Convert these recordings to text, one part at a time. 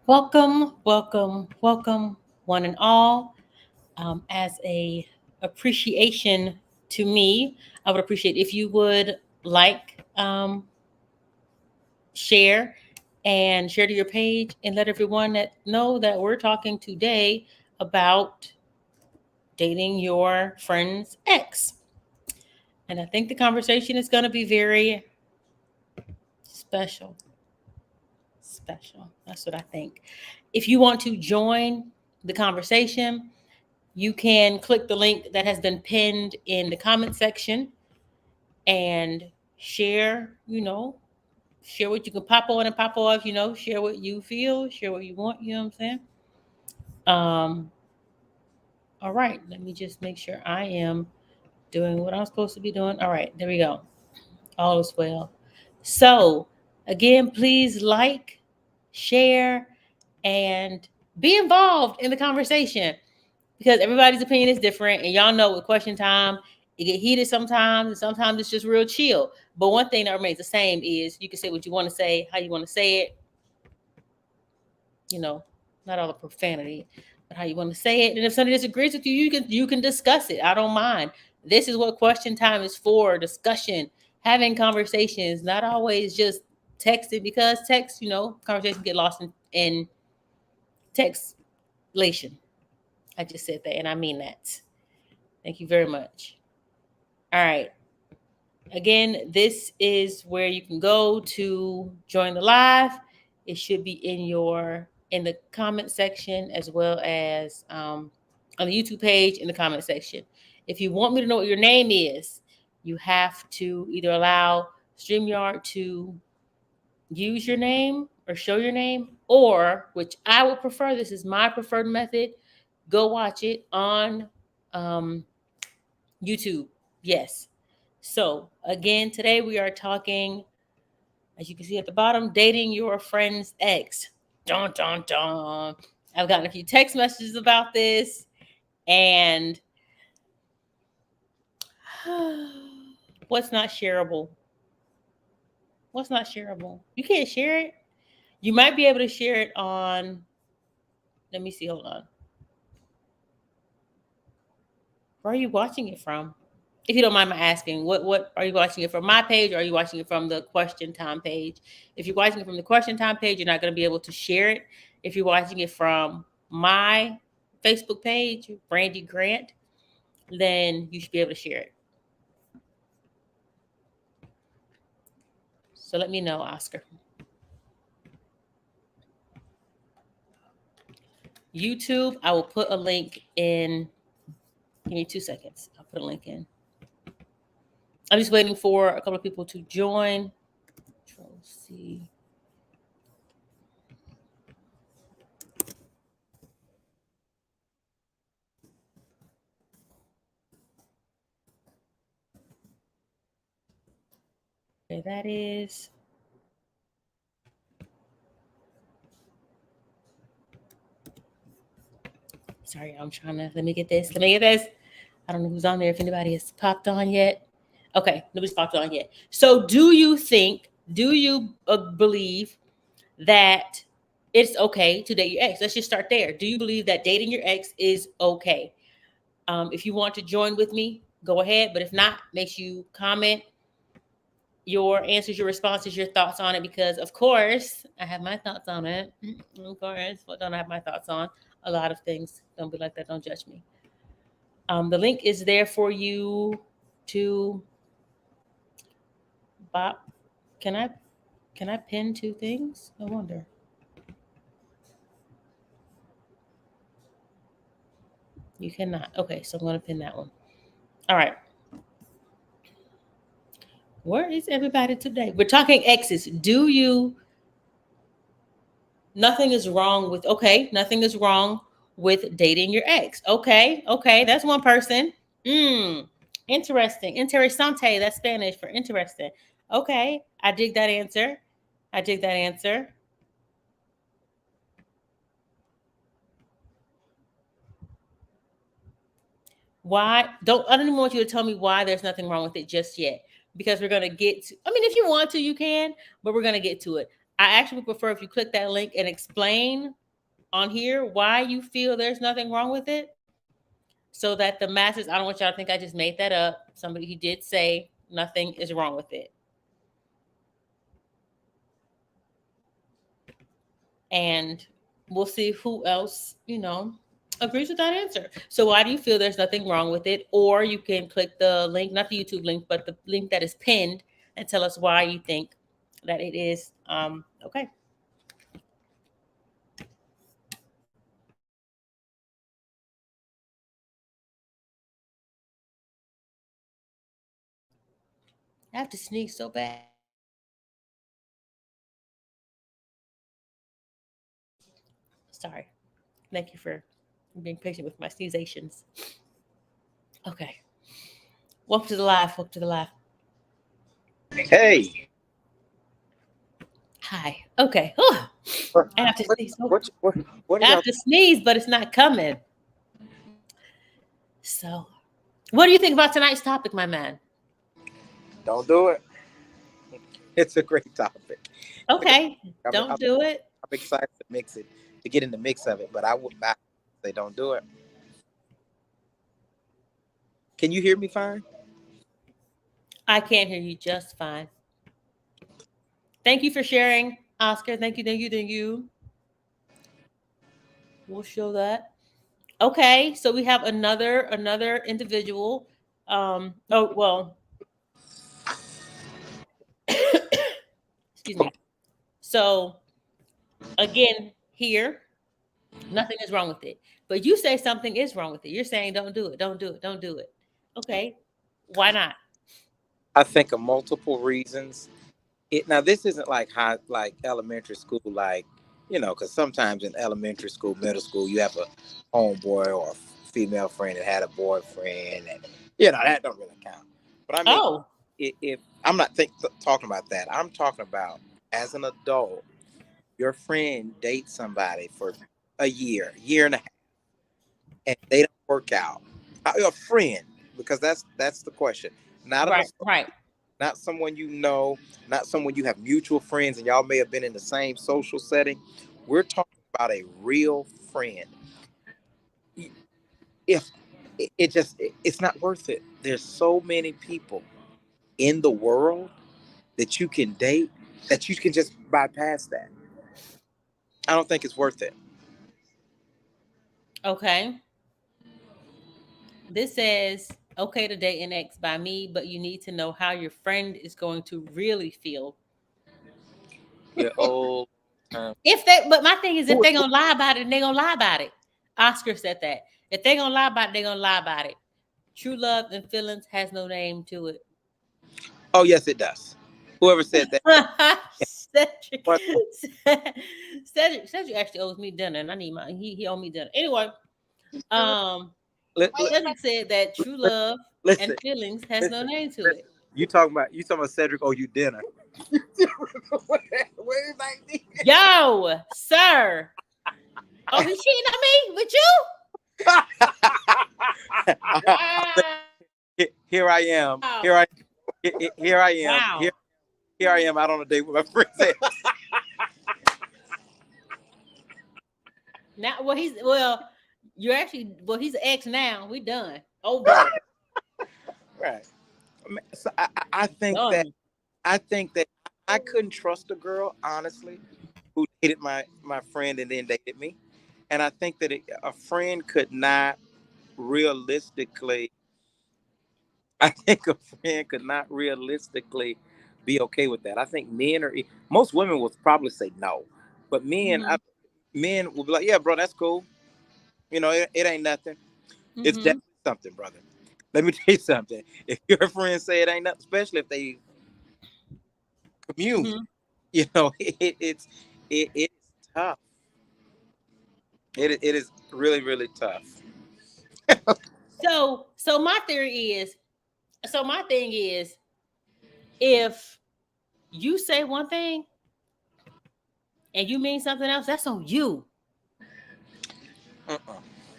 Welcome, welcome, welcome, one and all. As a appreciation to me, I would appreciate if you would like, share, and share to your page, and let everyone that know that we're talking today about dating your friend's ex. And I think the conversation is going to be very special. Special. That's what I think. If you want to join the conversation, you can click the link that has been pinned in the comment section and share, share what you can pop on and pop off, share what you feel, share what you want, you know what I'm saying? Um, all right, let me just make sure I am doing what I'm supposed to be doing. All right, there we go. All is well. So, again, please like, share, and be involved in the conversation because everybody's opinion is different. And y'all know with question time, it get heated sometimes, and sometimes it's just real chill. But one thing that remains the same is you can say what you want to say, how you want to say it. You know, not all the profanity, but how you want to say it. And if somebody disagrees with you, you can discuss it. I don't mind. This is what question time is for: discussion, having conversations, not always just texting because text, conversations get lost in textlation. I just said that, and I mean that. Thank you very much. All right. Again, this is where you can go to join the live. It should be in the comment section as well as on the YouTube page in the comment section. If you want me to know what your name is, you have to either allow StreamYard to use your name or show your name, or which I would prefer. This is my preferred method. Go watch it on um, YouTube. Yes. So, again, today we are talking, as you can see at the bottom, dating your friend's ex. Dun, dun, dun. I've gotten a few text messages about this, and what's not shareable? What's not shareable? You can't share it. You might be able to share it on, let me see, hold on. Where are you watching it from? If you don't mind my asking, what are you watching it from? My page, or are you watching it from the question time page? If you're watching it from the question time page, you're not going to be able to share it. If you're watching it from my Facebook page, Brandy Grant, then you should be able to share it. So let me know, Oscar. YouTube, I will put a link in. Give me 2 seconds. I'll put a link in. I'm just waiting for a couple of people to join. Control C. Okay, that is. Sorry, I'm trying to. Let me get this. Let me get this. I don't know who's on there. If anybody has popped on yet. Okay, nobody's popped on yet. So, do you believe that it's okay to date your ex? Let's just start there. Do you believe that dating your ex is okay? If you want to join with me, go ahead. But if not, make sure you comment your answers, your responses, your thoughts on it, because of course I have my thoughts on it. Of course, what don't I have my thoughts on? A lot of things. Don't be like that. Don't judge me. The link is there for you to Bob. Can I pin two things? I wonder. You cannot. Okay, so I'm gonna pin that one. All right. Where is everybody today? We're talking exes. Do you Nothing is wrong with, okay, nothing is wrong with dating your ex. Okay, that's one person. Interesting. Interesante, that's Spanish for interesting. Okay, I dig that answer. I dig that answer. Why don't I don't even want you to tell me why there's nothing wrong with it just yet. Because we're gonna get to, I mean, if you want to, you can, but we're gonna get to it. I actually prefer if you click that link and explain on here why you feel there's nothing wrong with it, so that the masses, I don't want y'all to think I just made that up. Somebody, he did say nothing is wrong with it. And we'll see who else, agrees with that answer. So why do you feel there's nothing wrong with it? Or you can click the link, not the YouTube link, but the link that is pinned, and tell us why you think that it is okay. I have to sneeze so bad. Sorry. Thank you for being patient with my sneezations. Okay. Welcome to the live. Welcome to the live. Hey. Hi. Okay. I have to sneeze. What I have to sneeze, but it's not coming. So, what do you think about tonight's topic, my man? Don't do it. It's a great topic. Okay. Don't do it. I'm excited to mix it, to get in the mix of it, but I would not say don't do it. Can you hear me fine? I can't hear you just fine. Thank you for sharing, Oscar. Thank you. We'll show that. Okay, so we have another individual. Excuse me. So again, here, nothing is wrong with it. But you say something is wrong with it. You're saying don't do it, don't do it, don't do it. Okay, why not? I think of multiple reasons. Now this isn't like elementary school, because sometimes in elementary school, middle school, you have a homeboy or a female friend that had a boyfriend, and that don't really count. But I mean, if I'm not talking about that, I'm talking about as an adult, your friend dates somebody for a year and a half, and they don't work out. A friend, because that's the question. Not right. Not someone you know, not someone you have mutual friends, and y'all may have been in the same social setting. We're talking about a real friend. If it's not worth it. There's so many people in the world that you can date that you can just bypass that. I don't think it's worth it. Okay. This says, okay to date an ex by me, but you need to know how your friend is going to really feel. Yeah, But my thing is, if they're going to lie about it, they're going to lie about it. Oscar said that. If they're going to lie about it, they're going to lie about it. True love and feelings has no name to it. Oh, yes, it does. Whoever said that. Cedric actually owes me dinner, and I need he owed me dinner. Anyway, Cedric said that true love and feelings has no name to it. You talking about Cedric owe you dinner. Yo, sir. Oh, he's cheating on me with you? Here I am. Wow. Here I am. Wow. Here I am out on a date with my friends. Now, he's an ex now. We done. Over. Right. So I think that I couldn't trust a girl, honestly, who dated my friend and then dated me. And I think that a friend could not realistically be okay with that. I think most women will probably say no, but men will be like, yeah, bro, that's cool. It ain't nothing. Mm-hmm. It's definitely something, brother. Let me tell you something. If your friends say it ain't nothing, especially if they commune, it's tough. It is really, really tough. So my thing is, if you say one thing and you mean something else, that's on you.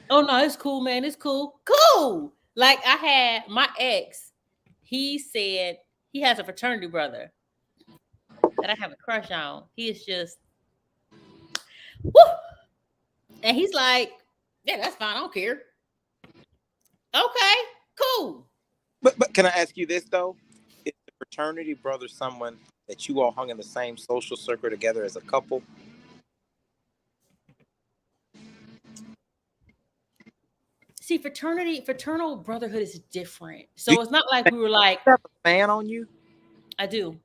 Oh no, it's cool, man. It's cool. Cool. Like I had my ex, he said he has a fraternity brother. that I have a crush on. He is just woo! And he's like, yeah, that's fine. I don't care. Okay, cool. But can I ask you this though? Is the fraternity brother someone that you all hung in the same social circle together as a couple? See, fraternal brotherhood is different. Do So it's not like we were like, you have a fan on you? I do.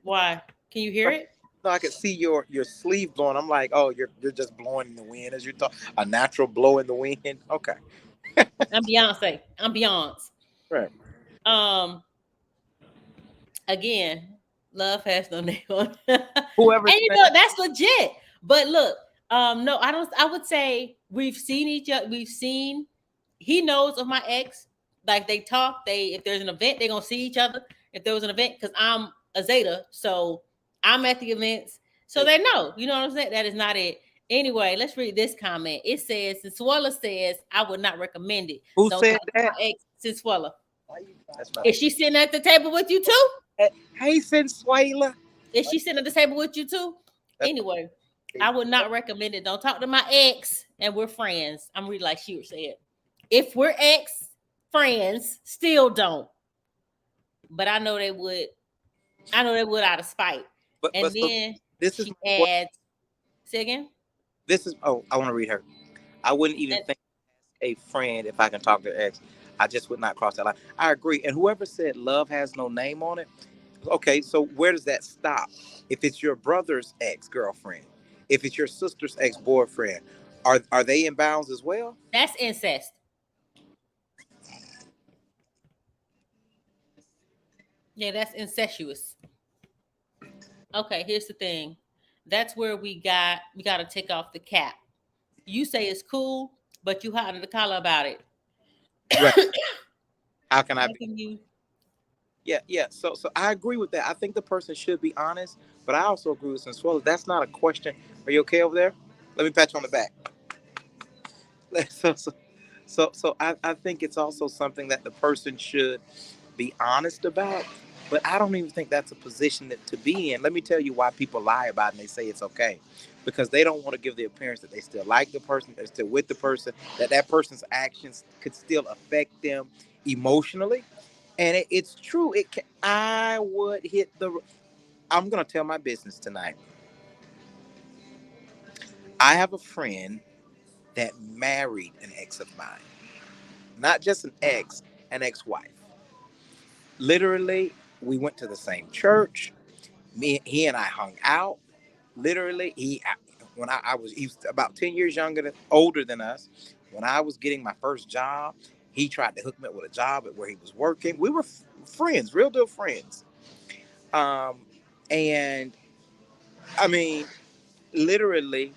Why? Can you hear it? No, I could see your sleeve blowing. I'm like, oh, you're just blowing in the wind as you talk. A natural blow in the wind. Okay. I'm Beyonce. I'm Beyonce. Right. Again, love has no name on it. Whoever And you know, that's legit. But look, no, I don't. I would say we've seen each other. We've seen. He knows of my ex. Like they talk. If there's an event, they're gonna see each other. If there was an event, because I'm a Zeta, so I'm at the events, so they know. You know what I'm saying? That is not it. Anyway, let's read this comment. It says, Sinsuela says, I would not recommend it. Who Don't said talk to that? my ex, Sinsuela. That's right. Is she sitting at the table with you too? Hey, Sinsuela. Is she sitting at the table with you too? Anyway, I would not recommend it. Don't talk to my ex, and we're friends. I'm really like she said. If we're ex friends, still don't. But I know they would. I know they would out of spite. But then so this is adds. Say again. This is. Oh, I want to read her. I wouldn't even think a friend if I can talk to ex. I just would not cross that line. I agree. And whoever said love has no name on it. Okay, so where does that stop? If it's your brother's ex-girlfriend, if it's your sister's ex-boyfriend, are they in bounds as well? That's incest. Yeah, that's incestuous. Okay, here's the thing. That's where we got to take off the cap. You say it's cool, but you hot in the collar about it. Right. How can I be? You? Yeah. So I agree with that. I think the person should be honest, but I also agree with Sinsuela. That's not a question. Are you okay over there? Let me pat you on the back. So I think it's also something that the person should be honest about. But I don't even think that's a position to be in. Let me tell you why people lie about it and they say it's okay. Because they don't want to give the appearance that they still like the person, they're still with the person, that person's actions could still affect them emotionally. And it's true. I would hit the... I'm going to tell my business tonight. I have a friend that married an ex of mine. Not just an ex, an ex-wife. Literally, we went to the same church. He and I hung out. Literally, he was about 10 years older than us. When I was getting my first job, he tried to hook me up with a job at where he was working. We were friends, real deal friends. And I mean, literally,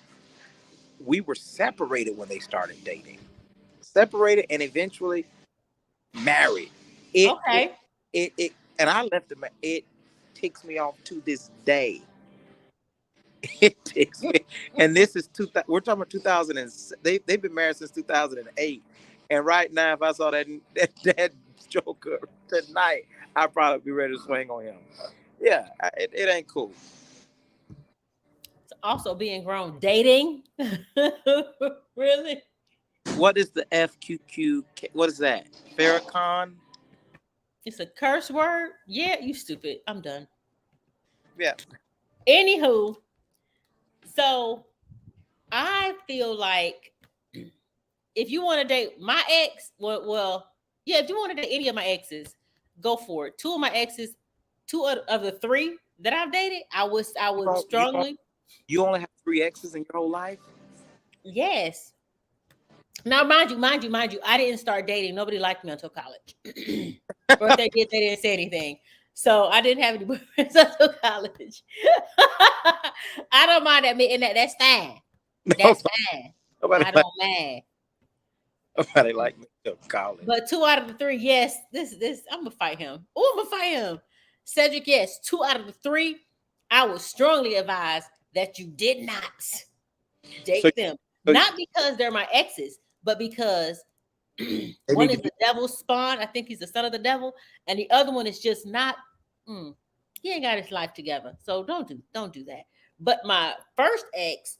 we were separated when they started dating. Separated and eventually married. Okay. And I left him. It ticks me off to this day. It ticks me. And this is we're talking about 2000. They've been married since 2008. And right now, if I saw that Joker tonight, I'd probably be ready to swing on him. Yeah, it ain't cool. It's also being grown, dating. Really? What is the FQQ? What is that? Farrakhan? It's a curse word? Yeah, you stupid. I'm done. Yeah. Anywho, so I feel like if you want to date my ex, yeah, if you want to date any of my exes, go for it. Two of the three that I've dated, I would strongly. You only have 3 exes in your whole life? Yes. Now, mind you, I didn't start dating. Nobody liked me until college. Or if they did, they didn't say anything. So I didn't have any boyfriends until college. I don't mind admitting that. That's fine. That's fine. I don't mind. Nobody liked me until college. But 2 out of the 3, yes. This I'm gonna fight him. Oh, I'm gonna fight him. Cedric, yes. 2 out of the 3, I would strongly advise that you did not date them. Not because they're my exes, but because one is the devil's spawn. I think he's the son of the devil, and the other one is just not. He ain't got his life together. So don't do that. But my first ex,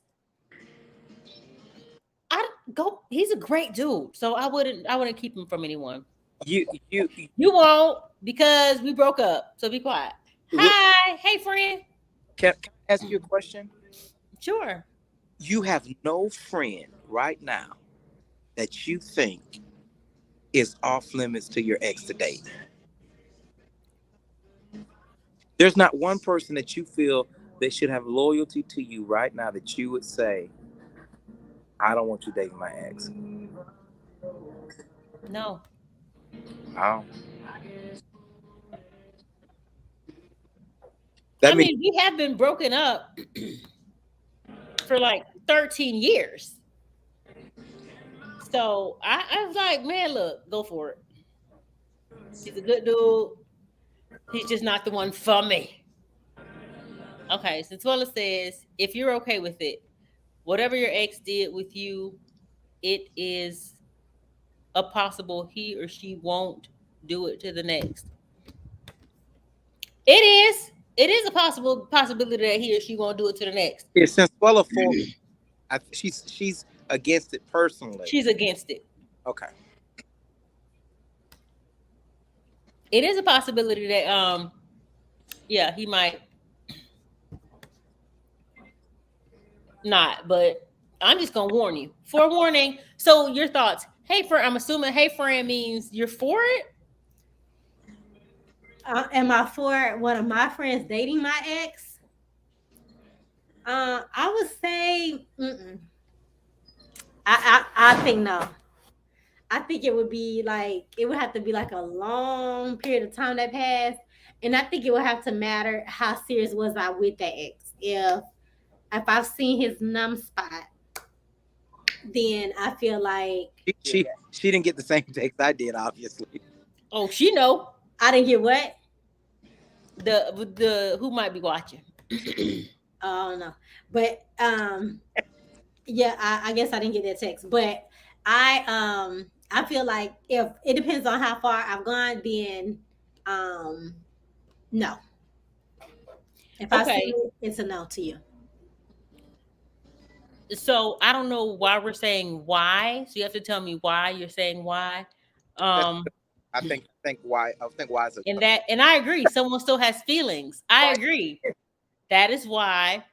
he's a great dude. So I wouldn't keep him from anyone. You you You won't because we broke up. So be quiet. look, Hi, hey friend. can I ask you a question? Sure. You have no friend right now that you think is off limits to your ex to date. There's not one person that you feel that should have loyalty to you right now that you would say, I don't want you dating my ex. No. Oh, I that means mean, we have been broken up for like 13 years. So I was like, man, look, go for it. He's a good dude. He's just not the one for me. Okay, so Twilla says, if you're okay with it, whatever your ex did with you, it is a possible he or she won't do it to the next. It is. It is a possibility that he or she won't do it to the next. since Swella for she's against it personally. She's against it. Okay. It is a possibility that yeah, he might not, but I'm just gonna warn you. Forewarning. So your thoughts. Hey friend, I'm assuming hey friend means you're for it? Am I for one of my friends dating my ex? I would say, I think no. I think it would be like it would have to be like a long period of time that passed, and I think it would have to matter how serious was I with that ex. If I've seen his numb spot, then I feel like She didn't get the same text I did, obviously. Oh, she know. I didn't get what. The who might be watching. Oh no, but yeah, I guess I didn't get that text, but I feel like if it depends on how far I've gone, then no. If I see Okay. it, it's a no to you. So I don't know why we're saying why. So you have to tell me why you're saying why. Um I think why is a and I agree. Someone still has feelings. I agree. That is why.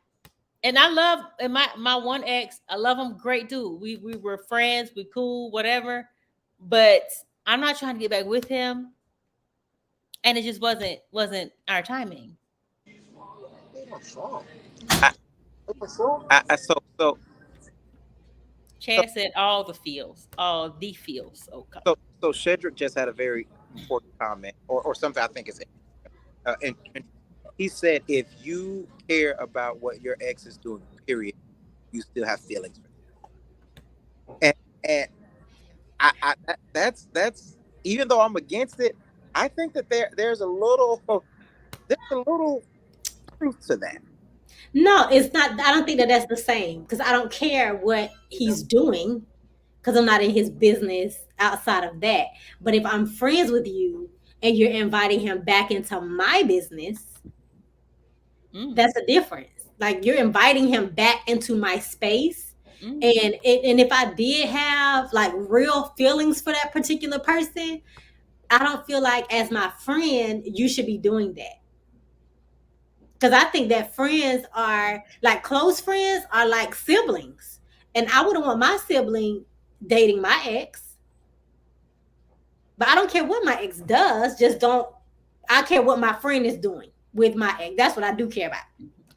And I love and my one ex, I love him, great dude. We were friends, we cool, whatever. But I'm not trying to get back with him. And it just wasn't our timing. so Chad said all the feels. Okay. so Shedrick just had a very important comment or something I think is he said if you care about what your ex is doing, period, you still have feelings for them. And that's even though I'm against it, I think that there's a little truth to that. No, it's not. I don't think that that's the same because I don't care what he's doing because I'm not in his business outside of that. But if I'm friends with you and you're inviting him back into my business, that's a difference. Like you're inviting him back into my space. And if I did have like real feelings for that particular person, I don't feel like as my friend you should be doing that. Because I think that friends are like close friends are like siblings. And I wouldn't want my sibling dating my ex. But I don't care what my ex does. I care what my friend is doing with my ex. That's what I do care about.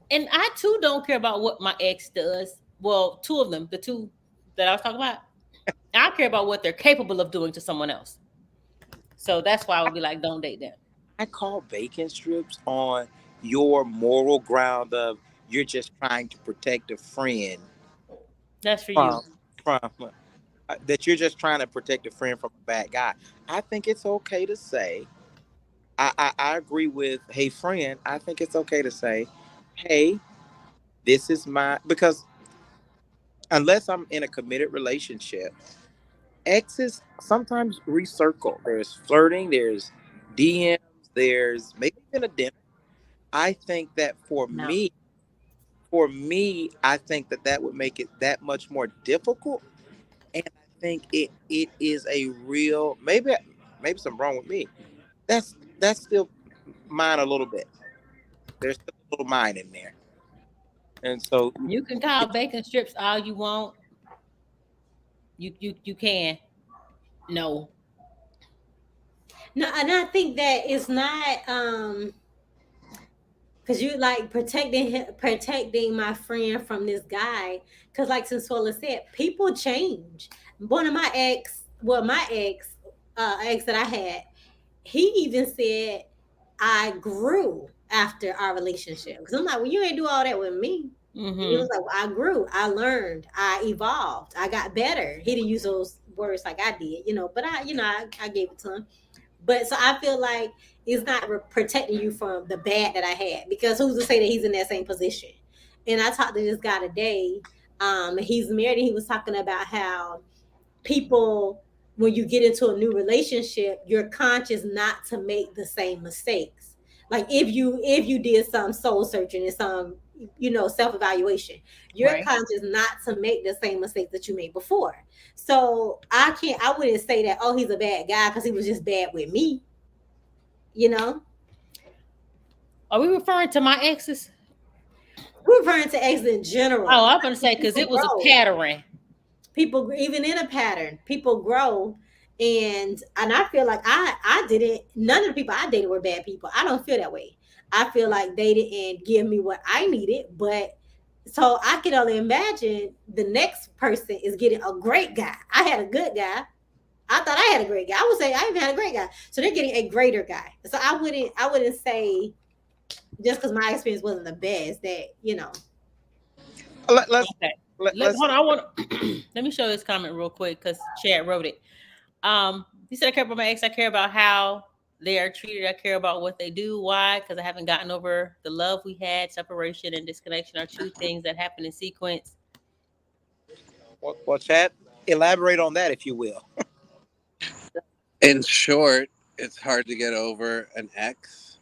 And I too don't care about what my ex does. Well, two of them, the two that I was talking about. I care about what they're capable of doing to someone else. So that's why I would be like, don't date them. I call bacon strips on your moral ground of you're just trying to protect a friend. That's for you. From that you're just trying to protect a friend from a bad guy. I think it's okay to say, I agree with, hey friend, I think it's okay to say, hey, this is because unless I'm in a committed relationship, exes sometimes recircle. There's flirting, there's DMs, there's maybe even a dinner. I think that for No. me, I think that would make it that much more difficult. And I think it is a real, maybe something wrong with me. That's still mine a little bit. There's still a little mine in there. And so You can call bacon strips all you want. You can. No. No, and I think that it's not because you like protecting my friend from this guy. Because like Sensuela said, people change. One of my ex that I had, he even said I grew after our relationship. Because I'm like, well, you ain't do all that with me. And he was like, well, I grew, I learned, I evolved, I got better. He didn't use those words like I did, but I gave it to him. But so I feel like it's not protecting you from the bad that I had, because who's to say that he's in that same position? And I talked to this guy today. He's married, and he was talking about how people, when you get into a new relationship, you're conscious not to make the same mistakes. Like if you did some soul searching and some self-evaluation, you're Right. conscious not to make the same mistakes that you made before. So I wouldn't say that, oh, he's a bad guy because he was just bad with me. Are we referring to my exes? We're referring to ex in general. Oh, I'm gonna say because People it was grow. a pattern. People, even in a pattern, people grow. And I feel like I didn't, none of the people I dated were bad people. I don't feel that way. I feel like they didn't give me what I needed. But so I can only imagine the next person is getting a great guy. I had a good guy. I thought I had a great guy. I would say I even had a great guy. So they're getting a greater guy. So I wouldn't say just because my experience wasn't the best that. let's Okay. let's Hold on. I want. Let me show this comment real quick because Chad wrote it. He said, "I care about my ex. I care about how they are treated. I care about what they do. Why? Because I haven't gotten over the love we had. Separation and disconnection are two things that happen in sequence." well, Chad, elaborate on that if you will. In short, it's hard to get over an ex.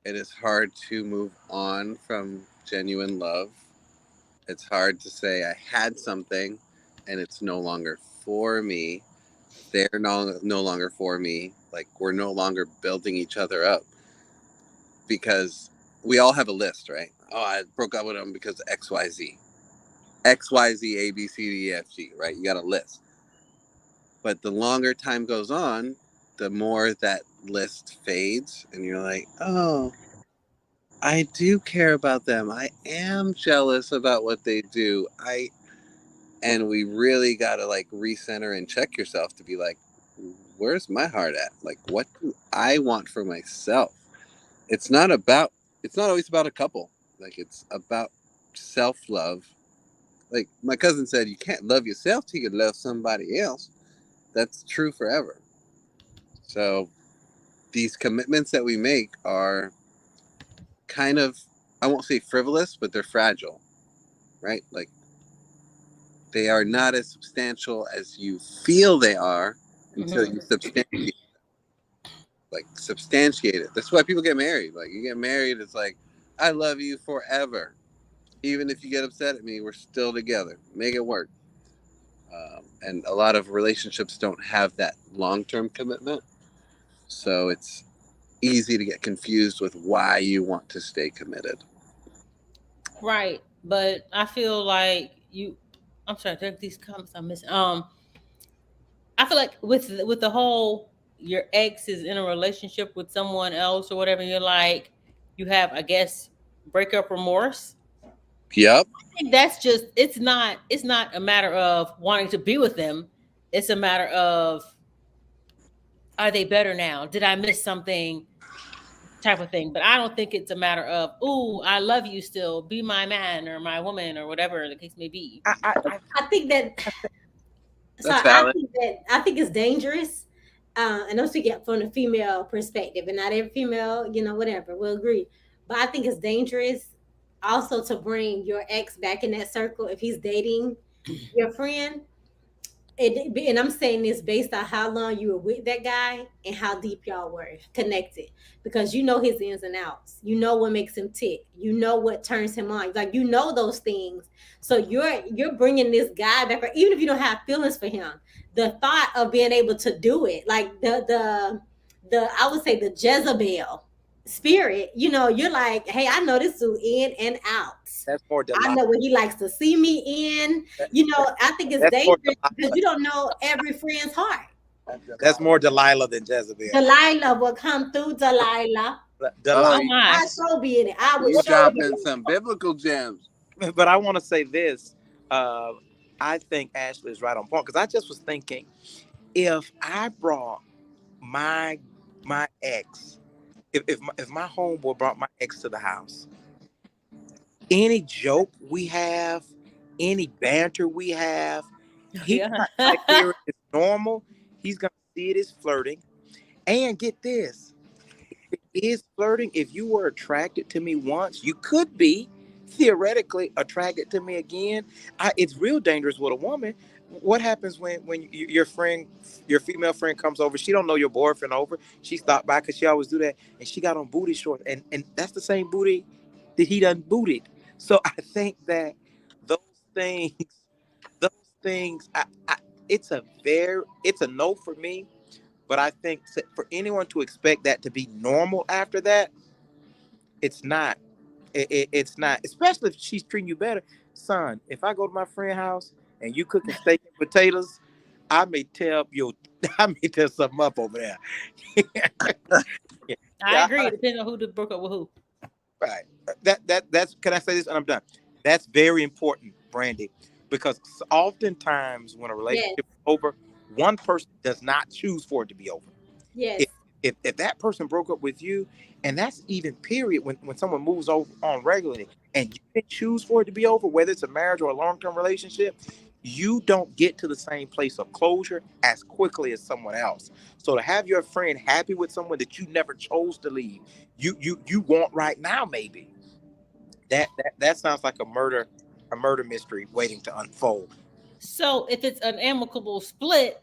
It is hard to move on from genuine love. It's hard to say I had something and it's no longer for me. They're no longer for me. Like, we're no longer building each other up, because we all have a list, right? Oh, I broke up with him because of XYZ. XYZ, A, B, C, D, E, F, G, right? You got a list. But the longer time goes on, the more that list fades, and you're like, oh, I do care about them. I am jealous about what they do. And we really got to like recenter and check yourself to be like, where's my heart at? Like, what do I want for myself? It's not always about a couple. Like, it's about self-love. Like my cousin said, you can't love yourself till you can love somebody else. That's true forever. So these commitments that we make are kind of, I won't say frivolous, but they're fragile, right? Like, they are not as substantial as you feel they are until you substantiate it. That's why people get married. Like, you get married, it's like, I love you forever. Even if you get upset at me, we're still together. Make it work. And a lot of relationships don't have that long-term commitment. So it's easy to get confused with why you want to stay committed. Right, but I feel like I'm sorry, there are these comments I'm missing. I feel like with the whole your ex is in a relationship with someone else or whatever, you're like you have, I guess, breakup remorse. Yep. I think that's just it's not a matter of wanting to be with them. It's a matter of, are they better now? Did I miss something? Type of thing. But I don't think it's a matter of, ooh, I love you still, be my man or my woman or whatever the case may be. I think that. So That's valid. I think it's dangerous. And I'm speaking from the female perspective, and not every female, whatever, will agree. But I think it's dangerous also to bring your ex back in that circle if he's dating your friend. and I'm saying this based on how long you were with that guy and how deep y'all were connected, because you know his ins and outs. You know what makes him tick. You know what turns him on. Like, you know those things. So you're bringing this guy back, even if you don't have feelings for him. The thought of being able to do it, like the I would say the Jezebel spirit. You know, you're like, hey, I know this dude in and out. That's more I Delilah. know what he likes to see me in. You know, I think it's That's more dangerous because Delilah. you don't know every friend's heart. That's more Delilah than Jezebel. Delilah will come through, Delilah. Delilah. Oh my. I so be in it. I would You show be dropping in it. some biblical gems. But I want to say this. I think Ashley is right on point, because I just was thinking, if I brought my ex, if my homeboy brought my ex to the house, any joke we have, any banter we have, he's Yeah. not gonna hear it as normal. He's gonna see it as flirting. And get this, it is flirting. If you were attracted to me once, you could be theoretically attracted to me again. It's real dangerous with a woman. What happens when your friend, your female friend comes over? She don't know your boyfriend over. She stopped by because she always do that, and she got on booty shorts, and that's the same booty that he done booted. So I think that those things, those things, it's a no for me. But I think for anyone to expect that to be normal after that, it's not. It's not, especially if she's treating you better. Son, if I go to my friend's house and you cooking steak and potatoes, I may tell something up over there. I agree. It depends on who broke up with who. Right. That's, can I say this and I'm done? That's very important, Brandy, because oftentimes when a relationship is over, one person does not choose for it to be over. Yes. If that person broke up with you, and that's even period, when someone moves over on regularly and you can choose for it to be over, whether it's a marriage or a long-term relationship, you don't get to the same place of closure as quickly as someone else. So to have your friend happy with someone that you never chose to leave, you want right now, maybe that sounds like a murder mystery waiting to unfold. So if it's an amicable split,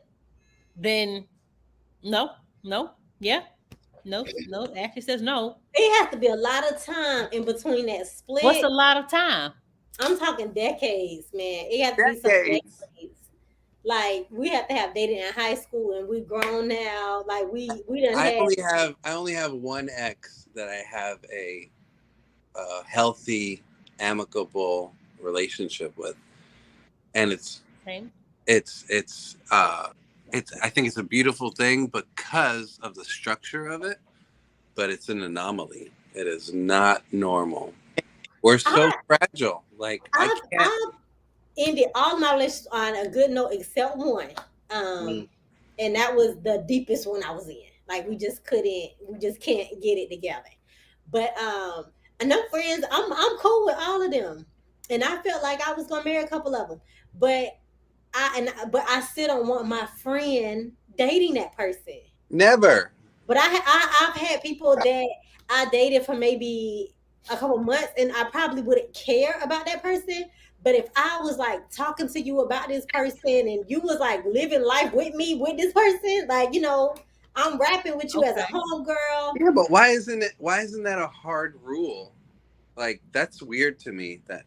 then no. Yeah. No. Ashley says no. It has to be a lot of time in between that split. What's a lot of time? I'm talking decades, man. It has to be some Decades. decades. Like, we have to have dated in high school, and we grown now. Like, we done I had. only have one ex that I have a healthy, amicable relationship with, and it's Same. I think it's a beautiful thing because of the structure of it, but it's an anomaly. It is not normal. We're so fragile. Like, I can't. I've ended all my relationships on a good note except one. And that was the deepest one I was in. Like, we just can't get it together. But enough friends, I'm cool with all of them. And I felt like I was gonna marry a couple of them. But I still don't want my friend dating that person. Never. But I've had people that I dated for maybe a couple months, and I probably wouldn't care about that person. But if I was like talking to you about this person, and you was like living life with me with this person, like, you know, I'm rapping with you as a homegirl. Yeah, but why isn't that a hard rule? Like, that's weird to me that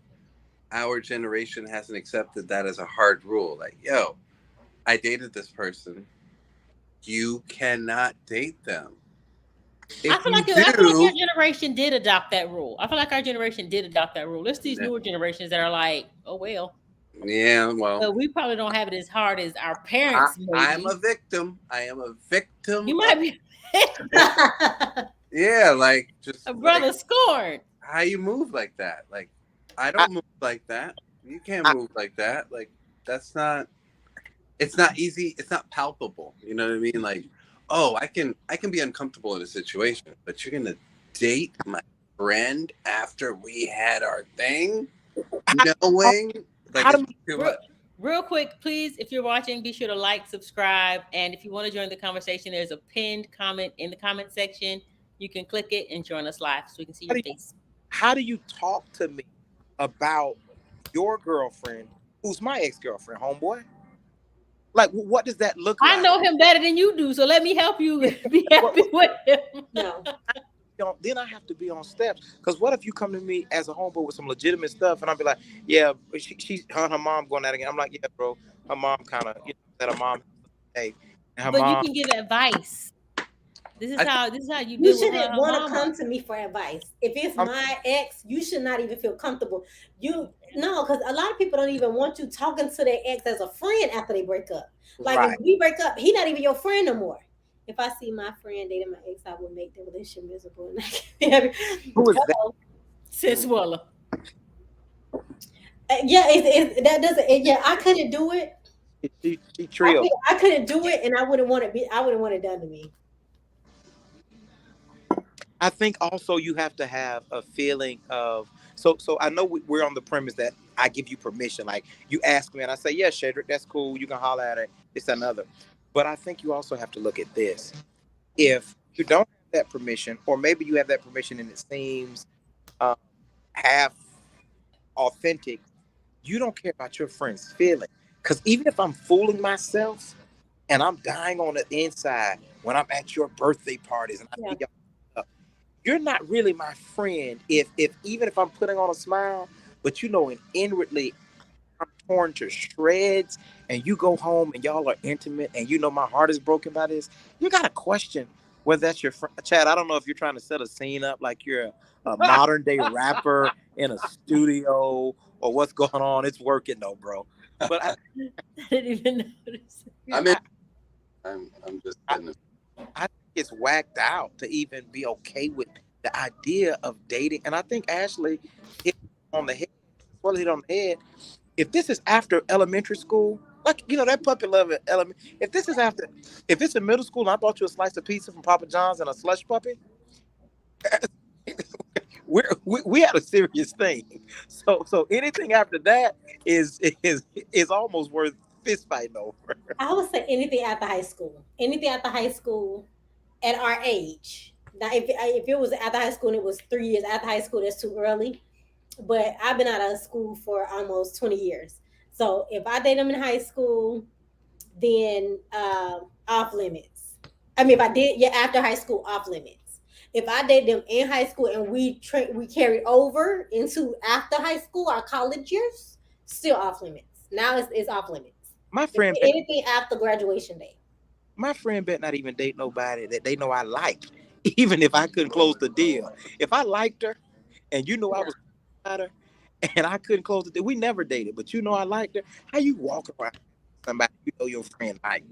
our generation hasn't accepted that as a hard rule. Like, yo, I dated this person. You cannot date them. I feel like your generation did adopt that rule. There's these newer generations that are like, oh, well. Yeah, well. So we probably don't have it as hard as our parents. I'm a victim. You might be. Yeah, like, just a brother scorned. How you move like that? Like, I don't move like that. You can't move like that. Like, it's not easy. It's not palpable. You know what I mean? Like, oh, I can be uncomfortable in a situation, but you're going to date my friend after we had our thing? Knowing? Like, real quick, please, if you're watching, be sure to like, subscribe, and if you want to join the conversation, there's a pinned comment in the comment section. You can click it and join us live so we can see your face. How do you talk to me about your girlfriend, who's my ex-girlfriend, homeboy? Like, what does that look I like? know him better than you do, so let me help you be happy with him. No. Then I have to be on steps. Because what if you come to me as a homeboy with some legitimate stuff, and I'll be like, yeah, her and her mom going at it again. I'm like, yeah, bro, her mom kind of, that her mom, hey, and her But mom. you can give advice. This is how you You deal with shouldn't her want to mama. come to me for advice. If it's my ex, you should not even feel comfortable. Because a lot of people don't even want you talking to their ex as a friend after they break up. Like Right. if we break up, he not even your friend no more. If I see my friend dating my ex, I will make the relationship miserable. Who is that? Sis Waller. That doesn't. I couldn't do it. She trio. I couldn't do it, and I wouldn't want it done to me. I think also you have to have a feeling of so I know we're on the premise that I give you permission. Like you ask me and I say, yeah, Shedrick, that's cool. You can holler at it. It's another. But I think you also have to look at this. If you don't have that permission, or maybe you have that permission and it seems half authentic, you don't care about your friend's feeling. Because even if I'm fooling myself and I'm dying on the inside when I'm at your birthday parties and I see y'all, you're not really my friend if even if I'm putting on a smile, but and inwardly I'm torn to shreds, and you go home and y'all are intimate and my heart is broken by this, you gotta question whether that's your friend. Chad, I don't know if you're trying to set a scene up like you're a modern day rapper in a studio or what's going on. It's working though, bro. But I didn't even notice. I'm just kidding. I think it's whacked out to even be okay with the idea of dating. And I think Ashley hit on the head. Well, hit on the head. If this is after elementary school, like that puppy love at if this is after, if it's in middle school and I bought you a slice of pizza from Papa John's and a slush puppy, we had a serious thing. So anything after that is almost worth fist fighting over. I would say anything after high school. Anything after high school at our age. Now, if it was after high school and it was 3 years after high school, that's too early. But I've been out of school for almost 20 years. So if I date them in high school, then off limits. I mean, if I did, after high school, off limits. If I date them in high school and we carry over into after high school, our college years, still off limits. Now it's off limits. My friend, anything after graduation day. My friend bet not even date nobody that they know I like, even if I couldn't close the deal. If I liked her, and I was about her, and I couldn't close the deal, we never dated, but I liked her. How you walk around with somebody your friend like?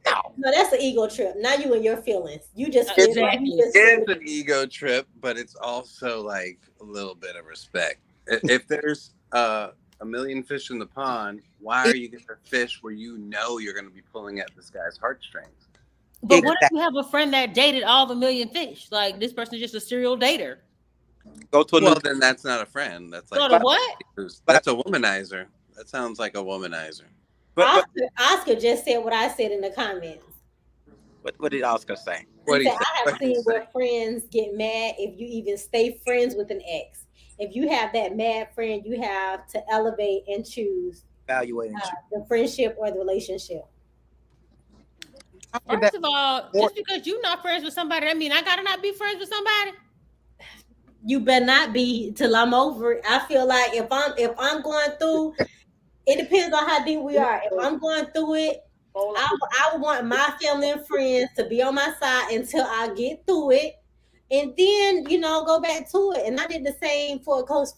No, that's an ego trip. Now you and your feelings. You just Exactly. It's an ego trip, but it's also like a little bit of respect. If there's a million fish in the pond, why are you going to fish where you're going to be pulling at this guy's heartstrings? But what if you have a friend that dated all the million fish? Like this person is just a serial dater. Then that's not a friend. That's like what? That's a womanizer. That sounds like a womanizer. Oscar just said what I said in the comments. What did Oscar say? I have seen where friends get mad if you even stay friends with an ex. If you have that mad friend, you have to elevate and choose the friendship or the relationship. First of all, just because you're not friends with somebody, I mean, I gotta not be friends with somebody. You better not be till I'm over it. I feel like if I'm going through, it depends on how deep we are. If I'm going through it, I would want my family and friends to be on my side until I get through it, and then go back to it. And I did the same for a close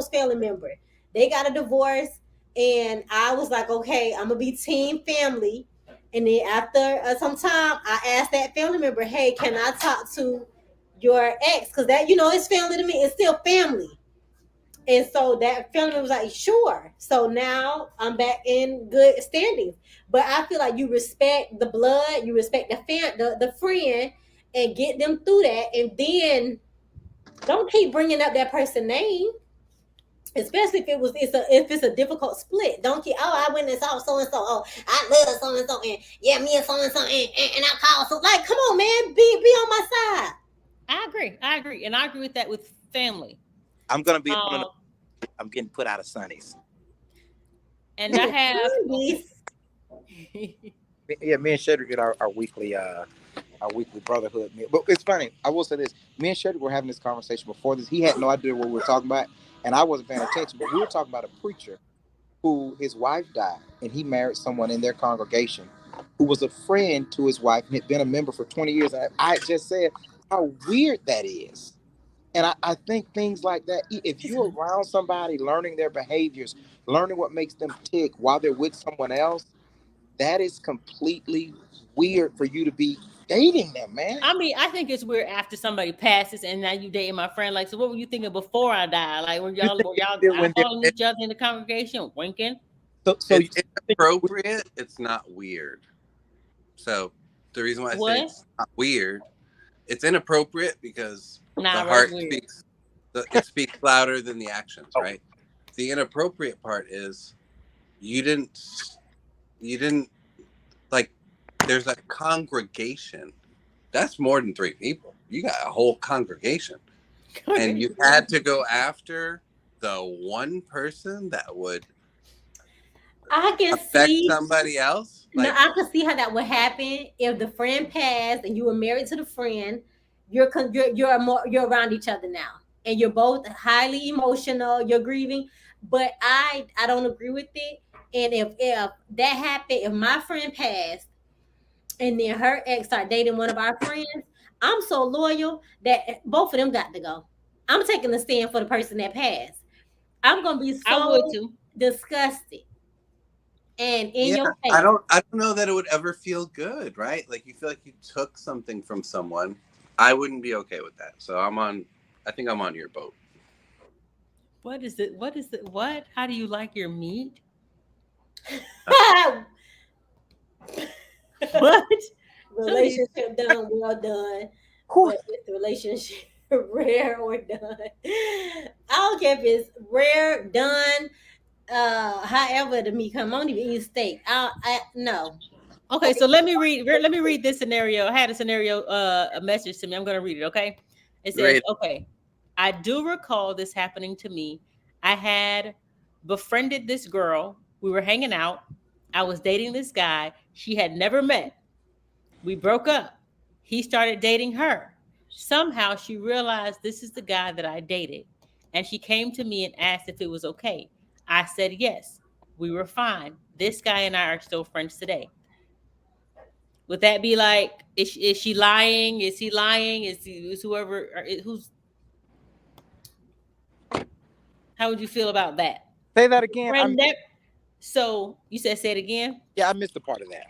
family member. They got a divorce, and I was like, okay, I'm gonna be team family. And then after some time, I asked that family member, hey, can I talk to your ex? Because that it's family to me. It's still family. And so that family member was like, sure. So now I'm back in good standings. But I feel like you respect the blood, you respect the friend, and get them through that. And then don't keep bringing up that person's name, especially if it's a difficult split. Don't keep, I went and saw so and so. Oh, I love so and so, and yeah, me and so and so, and I called. So like, come on, man, be on my side. I agree, and I agree with that with family. I'm gonna be. I'm getting put out of Sonny's. And I have. Yeah, me and Shedrick get our weekly brotherhood meal. But it's funny. I will say this: me and Shedrick were having this conversation before this. He had no idea what we were talking about, and I wasn't paying attention. But we were talking about a preacher who his wife died, and he married someone in their congregation who was a friend to his wife and had been a member for 20 years. And I just said how weird that is. And I think things like that, if you're around somebody, learning their behaviors, learning what makes them tick while they're with someone else, that is completely weird for you to be dating them, man. I mean, I think it's weird after somebody passes and now you dating my friend. Like, so what were you thinking before I died? Like, were y'all following each other in the congregation, winking? So it's appropriate. It's not weird. So the reason why I say it's not weird, it's inappropriate because the heart speaks. It speaks louder than the actions, right? The inappropriate part is you didn't like. There's a congregation. That's more than 3 people. You got a whole congregation, and you had to go after the one person that would. I can affect see somebody else. Like, no, I can see how that would happen if the friend passed and you were married to the friend. You're around each other now, and you're both highly emotional. You're grieving, but I don't agree with it. And if that happened, if my friend passed, and then her ex started dating one of our friends, I'm so loyal that both of them got to go. I'm taking a stand for the person that passed. I'm gonna be so disgusted. And in your face. I don't know that it would ever feel good, right? Like you feel like you took something from someone. I wouldn't be okay with that. So I think I'm on your boat. What is it? What? How do you like your meat? What? Relationship done, well done. But the relationship rare or done. I don't care if it's rare, done. However the meat come, I don't even eat steak. No. Okay, so let me read this scenario. I had a scenario, a message to me. I'm going to read it. Okay, it says, "Okay, I do recall this happening to me. I had befriended this girl. We were hanging out. I was dating this guy she had never met. We broke up. He started dating her. Somehow she realized this is the guy that I dated, and she came to me and asked if it was okay. I said yes. We were fine. This guy and I are still friends today." Would that be like, is she lying? Is he lying? Is whoever, who's, how would you feel about that? Say that again. So you said say it again? Yeah, I missed the part of that.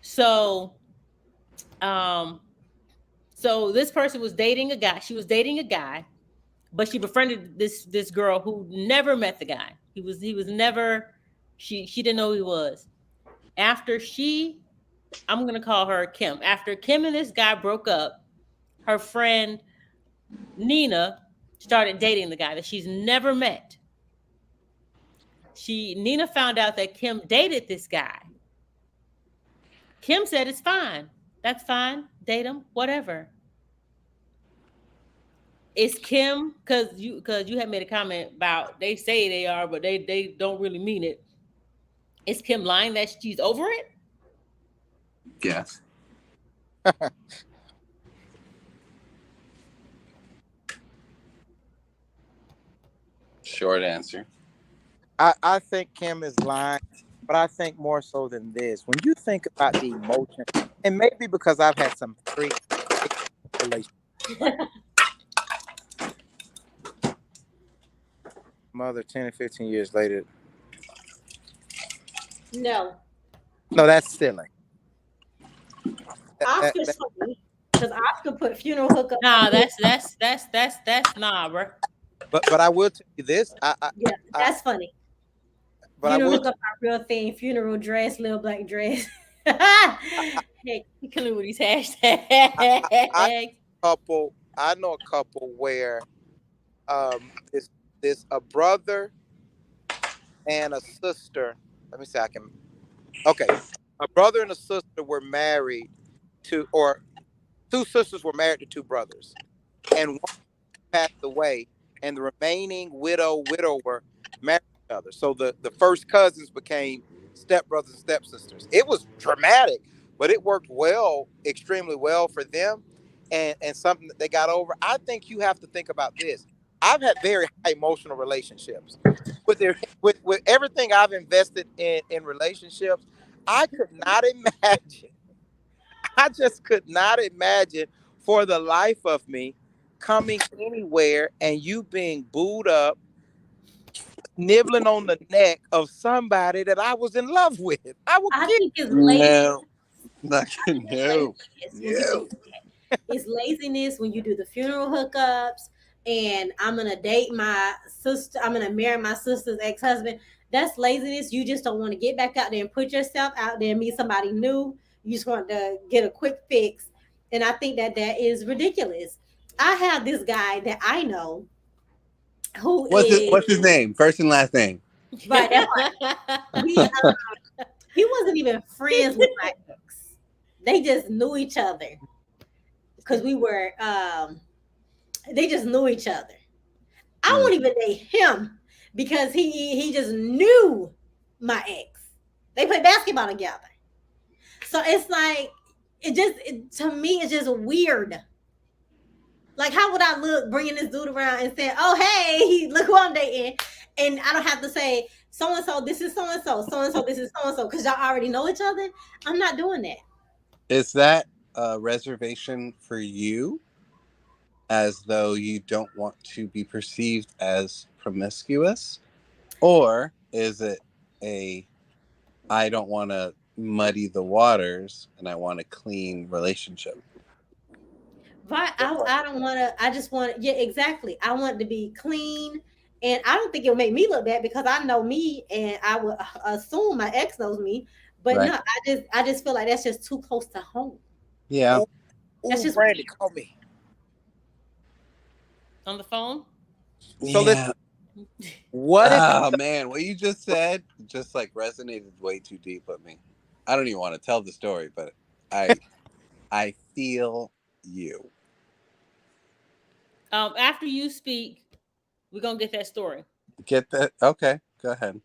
So, so this person was dating a guy. She was dating a guy, but she befriended this girl who never met the guy. He was never, she didn't know who he was. After I'm going to call her Kim. After Kim and this guy broke up, her friend Nina started dating the guy that she's never met. Nina found out that Kim dated this guy. Kim said, "It's fine. That's fine. Date him, whatever." Is Kim, because you had made a comment about they say they are, but they don't really mean it. Is Kim lying that she's over it? Yes. Short answer. I think Kim is lying, but I think more so than this. When you think about the emotion, and maybe because I've had some freak relationships. Mother, 10 and 15 years later. No, that's silly. Oscar's funny because Oscar put funeral hookup. Nah, that's nah, bro. But I will tell you this. Yeah, that's funny. But funeral hookup are real thing. Funeral dress, little black dress. Hey, he killing with these hashtags. I know a couple where there's a brother and a sister. Let me see. A brother and a sister were married to, or two sisters were married to two brothers, and one passed away, and the remaining widower married other. So the first cousins became stepbrothers and stepsisters. It was dramatic, but it worked well, extremely well for them, and something that they got over. I think you have to think about this. I've had very high emotional relationships. With everything I've invested in relationships, I could not imagine. I just could not imagine for the life of me coming anywhere and you being booed up, nibbling on the neck of somebody that I was in love with. I would I kill. think it's laziness. No, no, no. It's laziness when you do the funeral hookups and I'm gonna date my sister. I'm gonna marry my sister's ex-husband. That's laziness. You just don't want to get back out there and put yourself out there and meet somebody new. You just want to get a quick fix, and I think that is ridiculous. I have this guy that I know who What's his name? First and last name. right. That's right. He wasn't even friends with my ex. They just knew each other because we were. They just knew each other. I won't even date him because he just knew my ex. They play basketball together. So it's like to me it's just weird. Like, how would I look bringing this dude around and saying, "Oh, hey, look who I'm dating," and I don't have to say so and so. This is so and so. So and so. This is so and so because y'all already know each other. I'm not doing that. Is that a reservation for you, as though you don't want to be perceived as promiscuous, or is it I don't want to muddy the waters and I want a clean relationship? Right. I don't want to. I just want. Yeah, exactly. I want it to be clean, and I don't think it'll make me look bad because I know me, and I would assume my ex knows me. But Right. no, I just feel like that's just too close to home. Yeah. That's just Brandy, weird. call me. On the phone? So yeah. What if Oh man, what you just said just like resonated way too deep with me. I don't even want to tell the story, but I feel you. After you speak, we're gonna get that story. Get that? Okay, go ahead.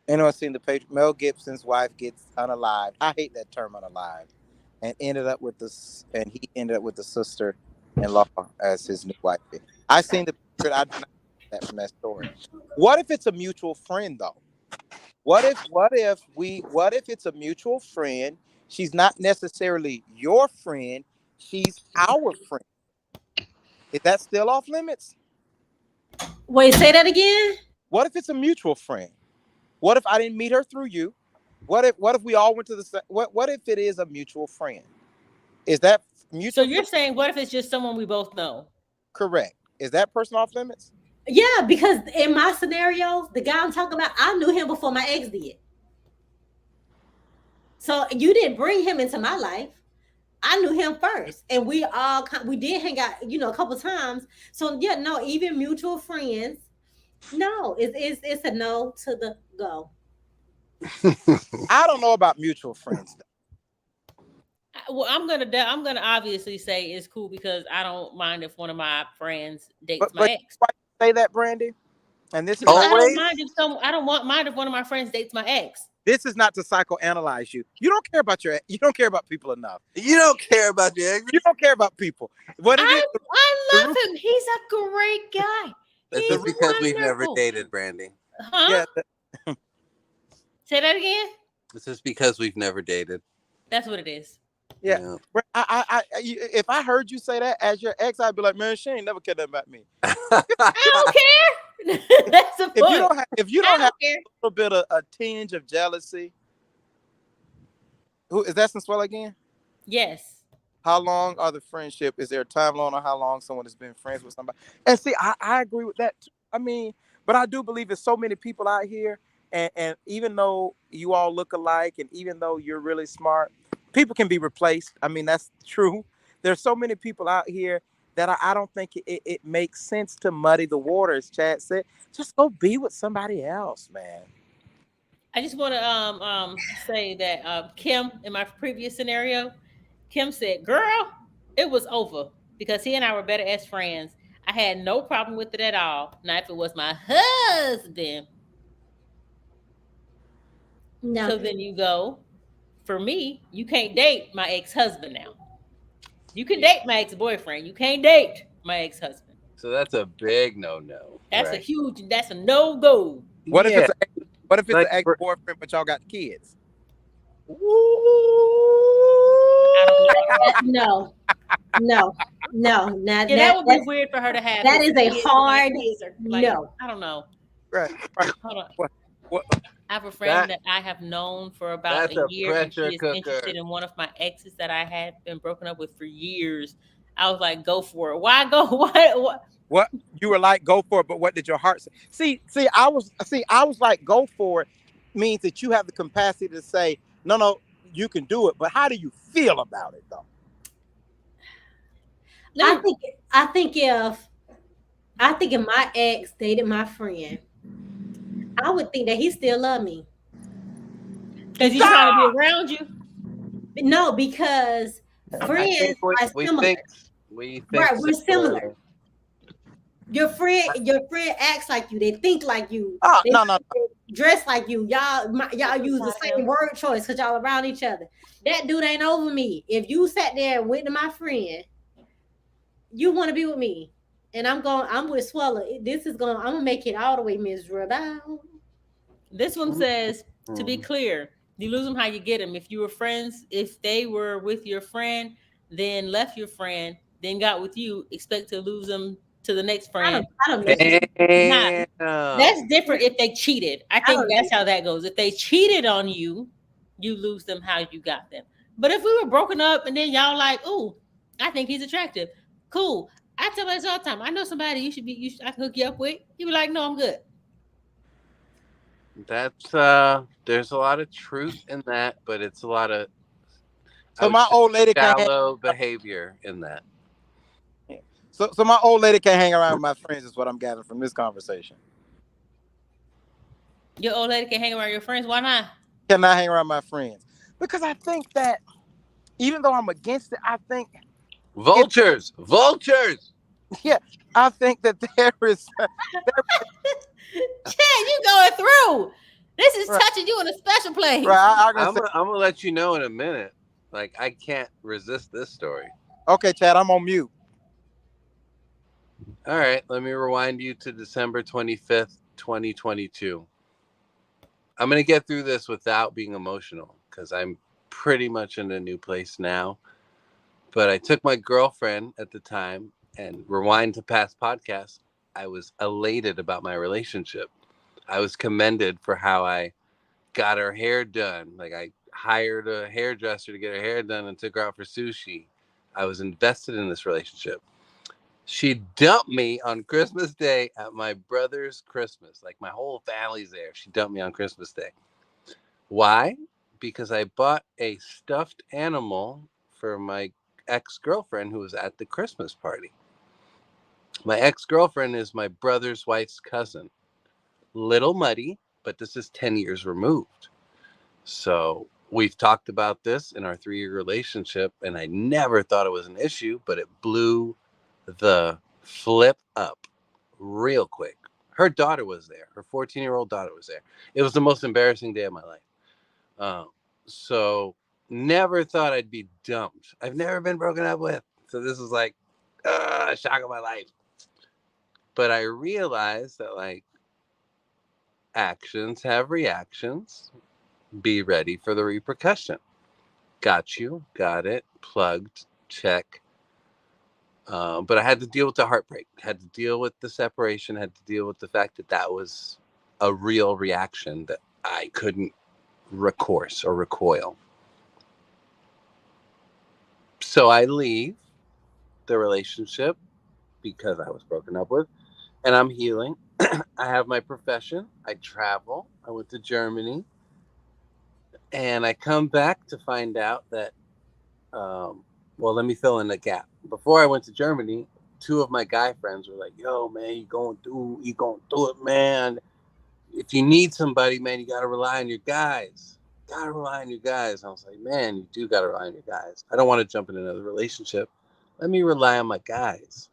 anyone seen the page? Mel Gibson's wife gets unalived. I hate that term, unalived, and he ended up with the sister-in-law as his new wife. I seen the picture. I did not get that from that story. What if it's a mutual friend though? What if it's a mutual friend? She's not necessarily your friend. She's our friend. Is that still off limits? Wait, say that again. What if it's a mutual friend? What if I didn't meet her through you? What if we all went to the same? What if it is a mutual friend? Is that mutual? So you're saying, what if it's just someone we both know? Correct. Is that person off limits? Yeah, because in my scenario, the guy I'm talking about, I knew him before my ex did. So you didn't bring him into my life. I knew him first, and we did hang out, a couple times. So yeah, no, even mutual friends, no, it's a no to the go. I don't know about mutual friends. Well, I'm gonna obviously say it's cool because I don't mind if one of my friends dates my ex. Why you say that, Brandy? And this is I don't mind if one of my friends dates my ex. This is not to psychoanalyze you. You don't care about people enough. You don't care about your ex. You don't care about people. What is it? I love him. He's a great guy. That's just because we've never dated, Brandy. Huh? Yeah. Say that again. This is because we've never dated. That's what it is. Yeah. If I heard you say that as your ex, I'd be like, man, she ain't never cared about me. I don't care. That's the point. If you don't have a little bit of a tinge of jealousy, who is that? Sinsuela again? Yes. How long are the friendship? Is there a time limit on how long someone has been friends with somebody? And see, I agree with that too. I mean, but I do believe there's so many people out here, and even though you all look alike, and even though you're really smart, people can be replaced. I mean, that's true. There's so many people out here that I don't think it makes sense to muddy the waters. Chad said, just go be with somebody else, man. I just want to say that Kim, in my previous scenario, Kim said, girl, it was over because he and I were better as friends. I had no problem with it at all. Now, if it was my husband, No. So then you go, for me, you can't date my ex-husband now. You can date my ex-boyfriend. You can't date my ex-husband. So that's a big no. That's right? that's a no-go. What if Yeah, it's like an ex-boyfriend, but y'all got kids? I don't know. No. Now Yeah, that would be weird for her to have. that is a kids, hard kids are no. I don't know. Right. Hold on. What? I have a friend that I have known for about that's a a year, and she pressure is cooker. interested in one of my exes that I had been broken up with for years. I was like, go for it. Why go? What you were like, go for it, but what did your heart say? See, I was like, go for it means that you have the capacity to say, no, you can do it. But how do you feel about it, though? I think if my ex dated my friend, I would think that he still loved me. Because he's trying to be around you. No, because friends are similar. We think Right, we're similar. Your friend acts like you. They think like you. Oh, they no. dress like you. Y'all use the same word choice because y'all around each other. That dude ain't over me. If you sat there and went to my friend, you want to be with me, and I'm with Swella. I'm gonna make it all the way miserable. This one says, to be clear, you lose them how you get them. If you were friends, if they were with your friend, then left your friend, then got with you, expect to lose them to the next friend. I don't know. Damn. That's different if they cheated. I think that's how that goes. If they cheated on you, you lose them how you got them. But if we were broken up and then y'all like, ooh, I think he's attractive. Cool. I tell my all the time, I know somebody I can hook you up with. You be like, no, I'm good. That's there's a lot of truth in that, but it's a lot of my old lady shallow behavior in that. So my old lady can't hang around with my friends is what I'm gathering from this conversation. Your old lady can hang around your friends. Why not? Cannot hang around my friends. Because I think that even though I'm against it, I think vultures. Yeah, I think that there is Chad, you going through. This is touching you in a special place. Right, I'm gonna let you know in a minute. Like, I can't resist this story. Okay, Chad, I'm on mute. All right, let me rewind you to December 25th, 2022. I'm going to get through this without being emotional because I'm pretty much in a new place now. But I took my girlfriend at the time, and rewind to past podcasts, I was elated about my relationship. I was commended for how I got her hair done. Like, I hired a hairdresser to get her hair done and took her out for sushi. I was invested in this relationship. She dumped me on Christmas Day at my brother's Christmas. Like, my whole family's there. She dumped me on Christmas Day. Why? Because I bought a stuffed animal for my ex-girlfriend who was at the Christmas party. My ex-girlfriend is my brother's wife's cousin. Little muddy, but this is 10 years removed. So we've talked about this in our 3-year relationship, and I never thought it was an issue, but it blew the flip up real quick. Her daughter was there. Her 14-year-old daughter was there. It was the most embarrassing day of my life. So never thought I'd be dumped. I've never been broken up with. So this was like a shock of my life. But I realized that, like, actions have reactions. Be ready for the repercussion. Got you. Got it. Plugged. Check. But I had to deal with the heartbreak. Had to deal with the separation. Had to deal with the fact that that was a real reaction that I couldn't recourse or recoil. So I leave the relationship because I was broken up with, and I'm healing. I have my profession. I travel. I went to Germany, and I come back to find out that, well, let me fill in the gap. Before I went to Germany, 2 of my guy friends were like, yo, man, you going through it, man. If you need somebody, man, you got to rely on your guys. I was like, man, you do got to rely on your guys. I don't want to jump in another relationship. Let me rely on my guys.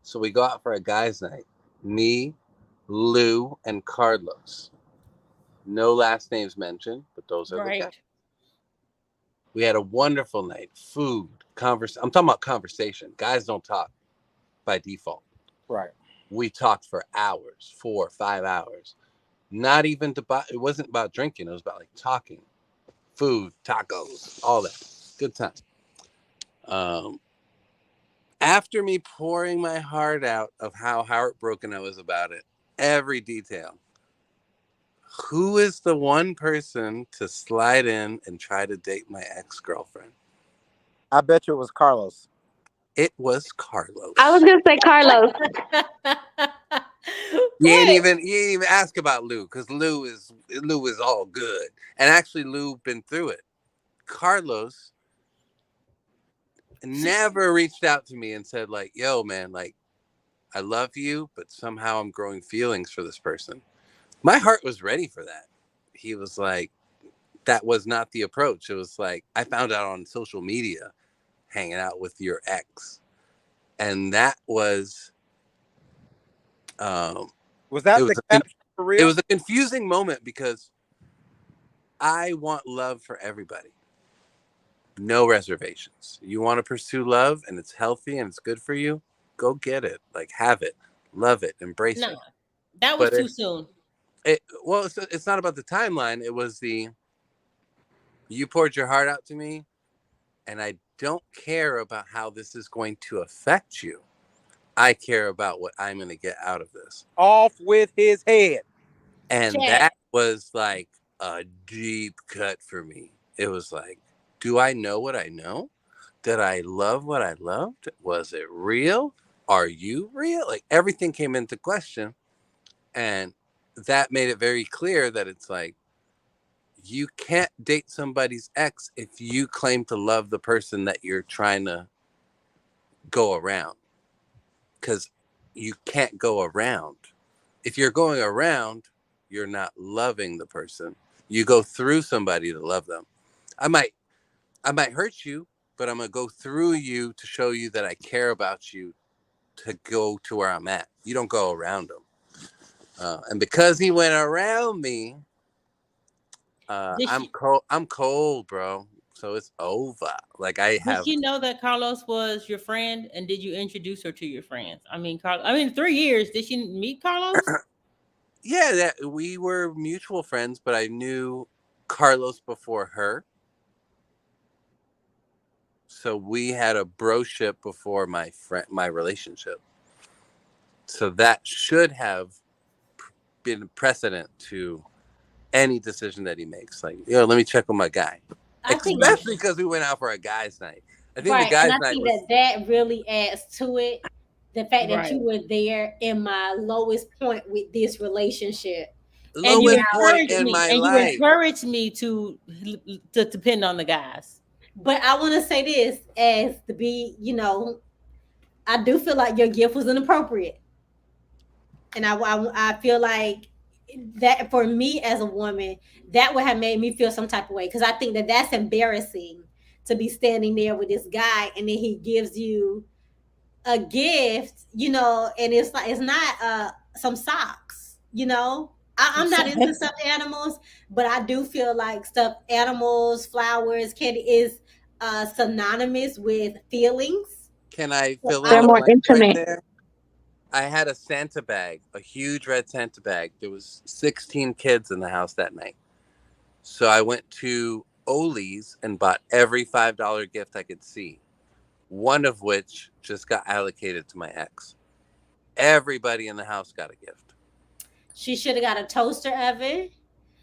So we go out for a guys' night. Me, Lou, and Carlos. No last names mentioned, but those are the Right. guys. We had a wonderful night. Food, I'm talking about conversation. Guys don't talk by default. Right. We talked for hours, 4 or 5 hours. Not even it wasn't about drinking. It was about like talking, food, tacos, all that. Good time. After me pouring my heart out of how heartbroken I was about it, every detail, who is the one person to slide in and try to date my ex-girlfriend? I bet you it was Carlos. It was Carlos. I was gonna say Carlos. He ain't Wait. even ask about Lou, because Lou is all good. And actually Lou been through it. Carlos never reached out to me and said like, yo man, like I love you, but somehow I'm growing feelings for this person. My heart was ready for that. He was like, that was not the approach. It was like, I found out on social media hanging out with your ex. And that was Was that the caption for real? It was a confusing moment because I want love for everybody. No reservations. You want to pursue love and it's healthy and it's good for you, go get it. Like have it, love it, embrace it. That was too soon. It's not about the timeline. It was you poured your heart out to me and I don't care about how this is going to affect you. I care about what I'm going to get out of this. Off with his head. And that was like a deep cut for me. It was like, do I know what I know? Did I love what I loved? Was it real? Are you real? Like everything came into question. And that made it very clear that it's like, you can't date somebody's ex if you claim to love the person that you're trying to go around. Because you can't go around. If you're going around, you're not loving the person. You go through somebody to love them. I might hurt you, but I'm going to go through you to show you that I care about you to go to where I'm at. You don't go around them. And because he went around me, I'm cold, bro. So it's over. Like Did you know that Carlos was your friend, and did you introduce her to your friends? I mean, 3 years. Did she meet Carlos? Yeah, that we were mutual friends, but I knew Carlos before her. So we had a broship before my relationship. So that should have been precedent to any decision that he makes. Like, let me check with my guy. Especially because we went out for a guys' night. I think the guys' night was... that really adds to it. The fact that you were there in my lowest point with this relationship. Lowest point in my life. You encouraged me to depend on the guys. But I want to say this as to be, I do feel like your gift was inappropriate. And I feel like that for me as a woman, that would have made me feel some type of way. Because I think that that's embarrassing to be standing there with this guy and then he gives you a gift, and it's not some socks, I'm not into stuffed animals, but I do feel like stuffed animals, flowers, candy is synonymous with feelings. Can I fill in? They're more intimate. Right there? I had a Santa bag, a huge red Santa bag. There was 16 kids in the house that night. So I went to Ollie's and bought every $5 gift I could see. One of which just got allocated to my ex. Everybody in the house got a gift. She should have got a toaster oven.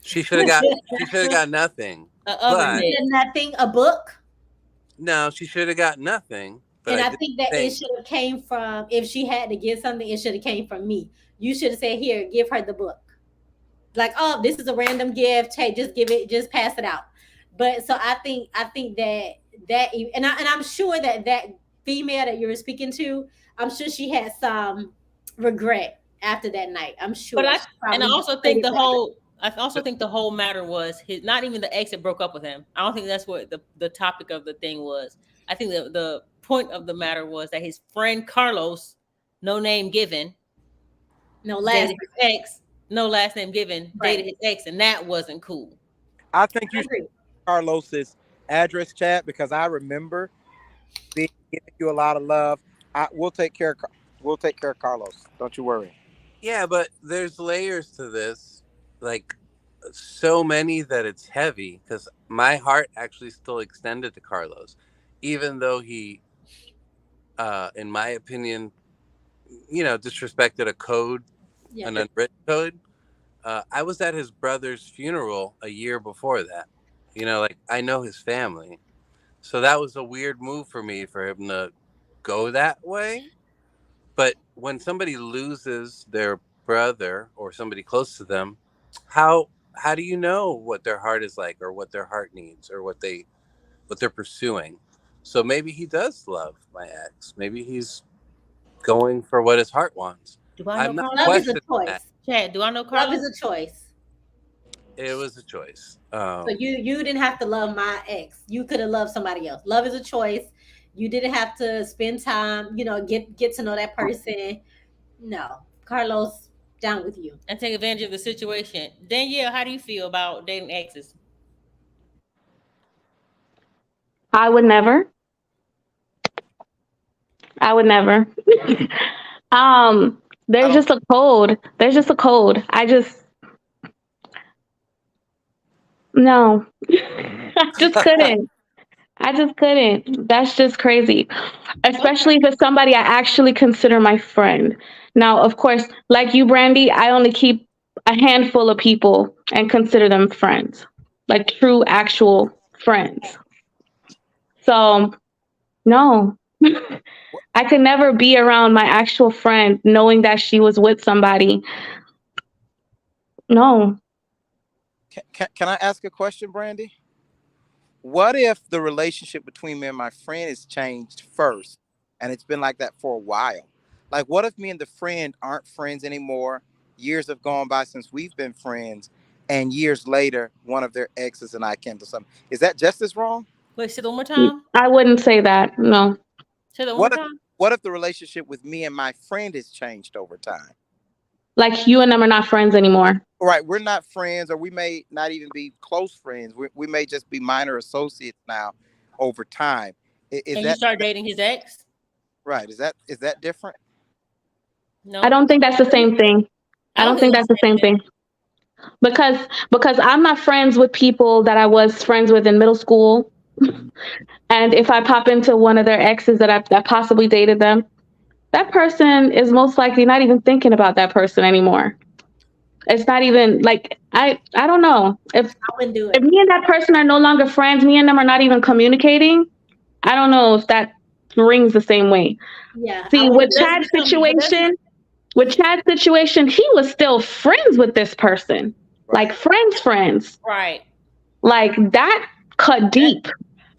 She should have got nothing. Nothing. A book. No, she should have got nothing. And I think that it should have came from, if she had to get something, it should have came from me. You should have said, here, give her the book. Like, oh, this is a random gift. Hey, just pass it out. But so I think that, and I'm sure that female that you were speaking to, I'm sure she had some regret after that night. I'm sure. But I also think the whole matter was not even the ex that broke up with him. I don't think that's what the topic of the thing was. I think the point of the matter was that his friend Carlos, no name given, no last ex, no last name given, Right. dated his ex, and that wasn't cool. I think I you should agree. Carlos's address, chat, because I remember giving you a lot of love. We'll take care of Carlos. Don't you worry. Yeah, but there's layers to this, like so many that it's heavy. Because my heart actually still extended to Carlos, even though he, in my opinion, disrespected a code, Yeah. an unwritten code. I was at his brother's funeral a year before that. Like I know his family, so that was a weird move for me for him to go that way. But when somebody loses their brother or somebody close to them, how do you know what their heart is like, or what their heart needs, or what they're pursuing? So maybe he does love my ex. Maybe he's going for what his heart wants. Do I know I'm not Carlos? Love is a questioning choice. that. Chad, do I know Love Carlos? is a choice. It was a choice. So you didn't have to love my ex. You could have loved somebody else. Love is a choice. You didn't have to spend time, get to know that person. No. Carlos, down with you. And take advantage of the situation. Danielle, how do you feel about dating exes? I would never. There's just a code. No. I just couldn't. That's just crazy. Especially if it's somebody I actually consider my friend. Now, of course, like you, Brandy, I only keep a handful of people and consider them friends, like true, actual friends. So, no. I could never be around my actual friend knowing that she was with somebody. No. Can I ask a question, Brandy? What if the relationship between me and my friend has changed first, and it's been like that for a while? Like, what if me and the friend aren't friends anymore? Years have gone by since we've been friends, and years later, one of their exes and I came to something. Is that just as wrong? Wait, say it one more time. I wouldn't say that. No. Say that one more time. What if the relationship with me and my friend has changed over time? Like you and them are not friends anymore. All right, we're not friends, or we may not even be close friends. We may just be minor associates now over time. Is And that you start dating his ex? right? Is that different? No. I don't think that's the same thing. I don't think that's the same thing. Because I'm not friends with people that I was friends with in middle school. And if I pop into one of their exes that possibly dated them, that person is most likely not even thinking about that person anymore. It's not even like I don't know. If I wouldn't do it. If me and that person are no longer friends, me and them are not even communicating, I don't know if that rings the same way. Yeah. See, with Chad's situation, he was still friends with this person. Right. Like friends. Right. Like that cut deep.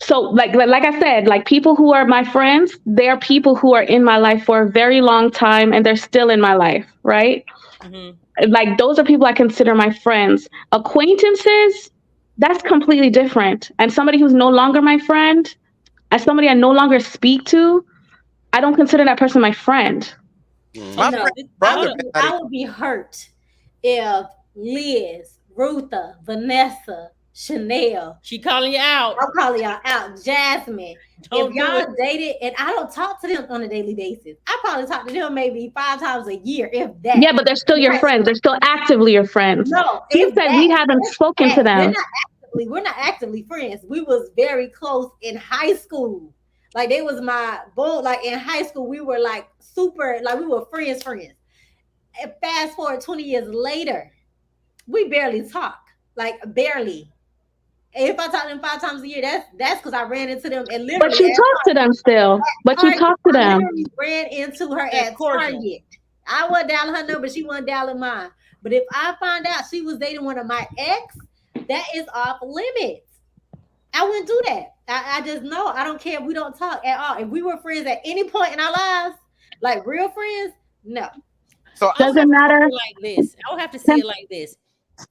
So like I said, like people who are my friends, they are people who are in my life for a very long time and they're still in my life, right? Mm-hmm. Like those are people I consider my friends. Acquaintances, that's completely different. And somebody who's no longer my friend, as somebody I no longer speak to, I don't consider that person my friend. My friend brother, I would be hurt if Liz, Rutha, Vanessa, Chanel. She calling you out. I'm calling y'all out. Jasmine. Don't if y'all dated, and I don't talk to them on a daily basis. I probably talk to them maybe 5 times a year, if that. Yeah, but they're still your friends. They're still actively your friends. No, He said we haven't spoken to them. We're not actively friends. We was very close in high school. Like they was my boy. Like in high school, we were like super. Like we were friends. And fast forward 20 years later, we barely talk. Like barely. If I talk to them 5 times a year, that's because I ran into them and literally. But you talk to them still. But you talk to them. I literally ran into her at Target. I wasn't dialing her number. She wasn't dialing mine. But if I find out she was dating one of my ex, that is off limits. I wouldn't do that. I just know. I don't care if we don't talk at all. If we were friends at any point in our lives, like real friends, no. So doesn't matter. Like this, I would have to say it like this.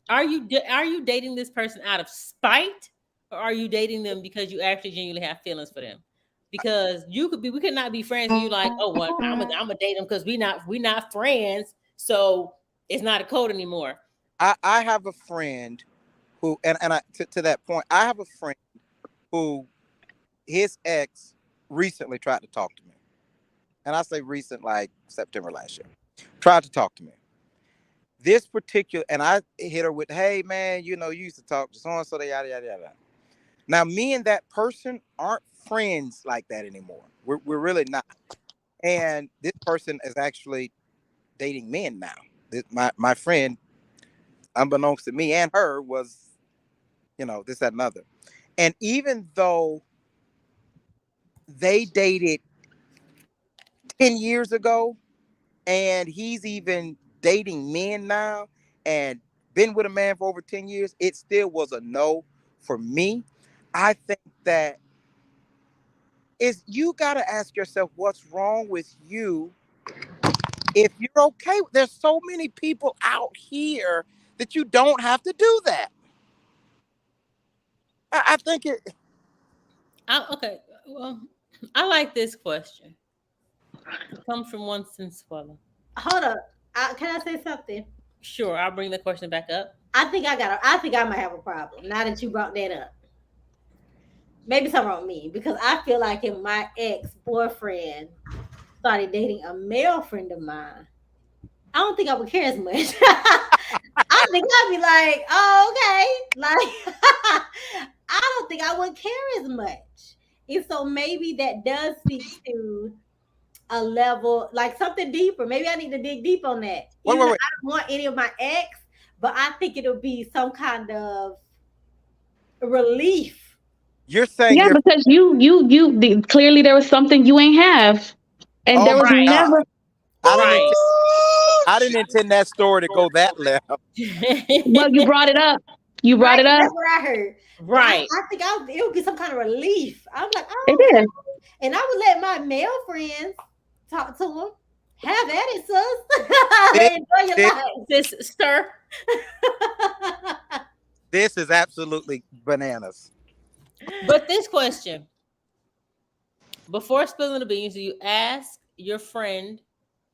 Are you dating this person out of spite, or are you dating them because you actually genuinely have feelings for them? Because we could not be friends, and you like, oh well, I'm gonna date them because we not friends. So it's not a code anymore. I have a friend who, and to that point, I have a friend who his ex recently tried to talk to me. And I say recent, like September last year. Tried to talk to me. This particular, and I hit her with, hey man, you used to talk to so-and-so, yada, yada, yada. Now, me and that person aren't friends like that anymore. We're really not. And this person is actually dating men now. My friend, unbeknownst to me and her, was, this, that, and other. And even though they dated 10 years ago, and he's even dating men now and been with a man for over 10 years, it still was a no for me. I think that you got to ask yourself what's wrong with you. If you're okay, there's so many people out here that you don't have to do that. I think it. Okay. Well, I like this question. It comes from one Sensuela. Hold up. Can I say something? Sure, I'll bring the question back up. I think I might have a problem now that you brought that up. Maybe something wrong with me, because I feel like if my ex-boyfriend started dating a male friend of mine, I don't think I would care as much. I think I'd be like, oh, okay. Like, I don't think I would care as much. And so maybe that does speak to a level, like something deeper. Maybe I need to dig deep on that. Wait. I don't want any of my ex, but I think it'll be some kind of relief. You're saying, yeah, because you clearly there was something you ain't have, and there was never. I didn't intend that story to go that level. Well, you brought it up. You brought it up. That's what I heard. Right. I think it would be some kind of relief. I'm like, oh, It is. and I would let my male friends talk to them. Have at it, sus. Enjoy your life. This stir. This is absolutely bananas. But this question, before spilling the beans, do you ask your friend,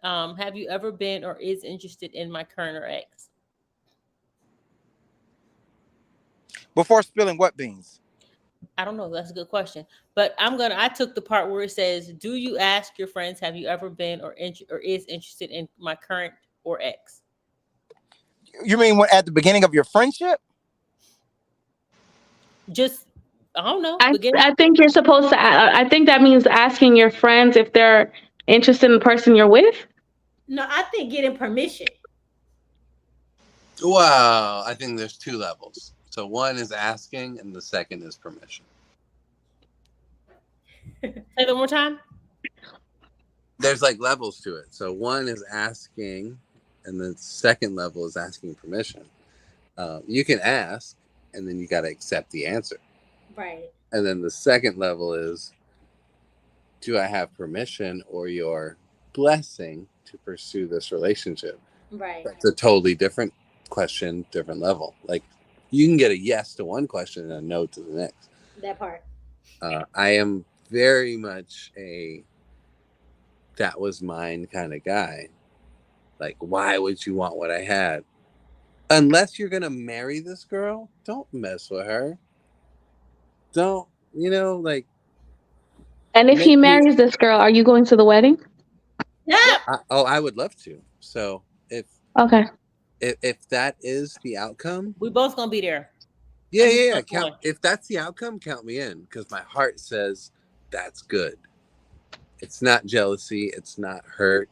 have you ever been or is interested in my current or ex? Before spilling what beans? I don't know. That's a good question. But I took the part where it says, do you ask your friends, have you ever been or is interested in my current or ex? You mean at the beginning of your friendship? Just, I don't know. I think you're supposed to. I think that means asking your friends if they're interested in the person you're with. No, I think getting permission. Wow, I think there's two levels. So one is asking, and the second is permission. Say that one more time. There's like levels to it. So one is asking, and the second level is asking permission. You can ask, and then you got to accept the answer. Right. And then the second level is, do I have permission or your blessing to pursue this relationship? Right. That's a totally different question, different level. Like, you can get a yes to one question and a no to the next. That part. I am very much that was mine kind of guy. Like, why would you want what I had? Unless you're going to marry this girl, don't mess with her. Don't, like. And if he marries this girl, are you going to the wedding? Yeah. I would love to. So if that is the outcome, we both gonna be there. Yeah. If that's the outcome, count me in, because my heart says that's good. It's not jealousy. It's not hurt.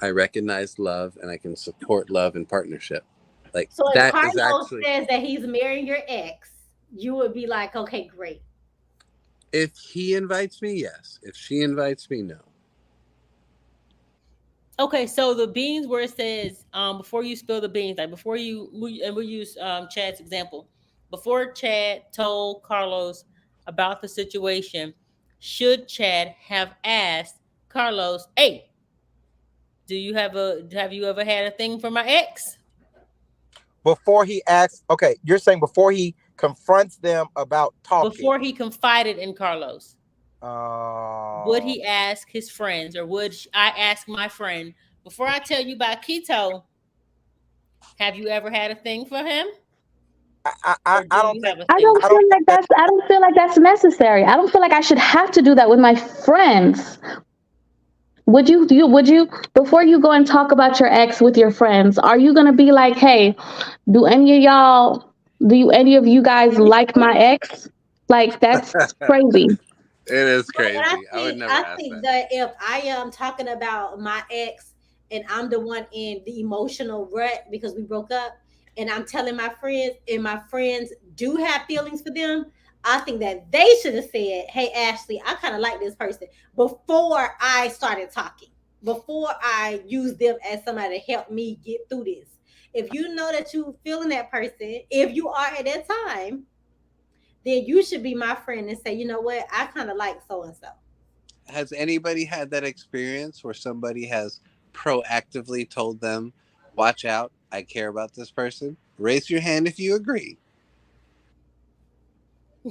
I recognize love, and I can support love and partnership. Like, so if that Carlos is actually says that he's marrying your ex, you would be like, okay, great. If he invites me, yes. If she invites me, no. Okay, so the beans where it says, before you spill the beans, like before and we'll use Chad's example. Before Chad told Carlos about the situation, should Chad have asked Carlos, hey, have you ever had a thing for my ex? Before he asks, okay, you're saying before he confronts them about talking. Before he confided in Carlos. Would he ask his friends, or would I ask my friend, before I tell you about keto, Have you ever had a thing for him? I don't think I don't I feel don't like think that I don't feel like that's necessary. I don't feel like I should have to do that with my friends. Would you before you go and talk about your ex with your friends, are you gonna be like, hey, any of you guys like my ex? Like that's crazy. It is But crazy. I would never I ask think that. that if I am talking about my ex and I'm the one in the emotional rut because we broke up, and I'm telling my friends, and my friends do have feelings for them, I think that they should have said, "Hey, Ashley, I kind of like this person," before I started talking, before I used them as somebody to help me get through this. If you know that you feeling that person, if you are at that time, then you should be my friend and say, you know what, I kind of like so and so. Has anybody had that experience where somebody has proactively told them, watch out, I care about this person? Raise your hand if you agree. I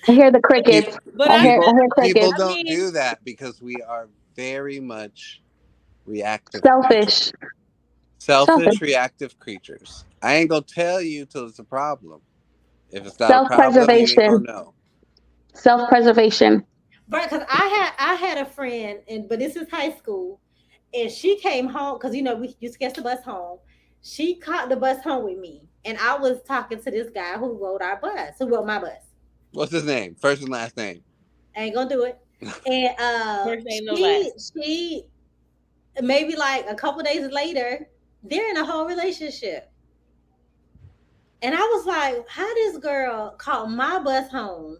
hear the crickets. But I hear People crickets. don't mean, do that because we are very much reactive Selfish. creatures. Selfish, reactive creatures. I ain't gonna tell you till it's a problem. If it's not a problem, you ain't gonna Self-preservation. know. Self-preservation. Right, because I had a friend, but this is high school, and she came home because we used to catch the bus home. She caught the bus home with me, and I was talking to this guy who rode my bus. What's his name? First and last name. I ain't gonna do it. And first name, no last. she maybe like a couple days later, they're in a whole relationship. And I was like, how this girl caught my bus home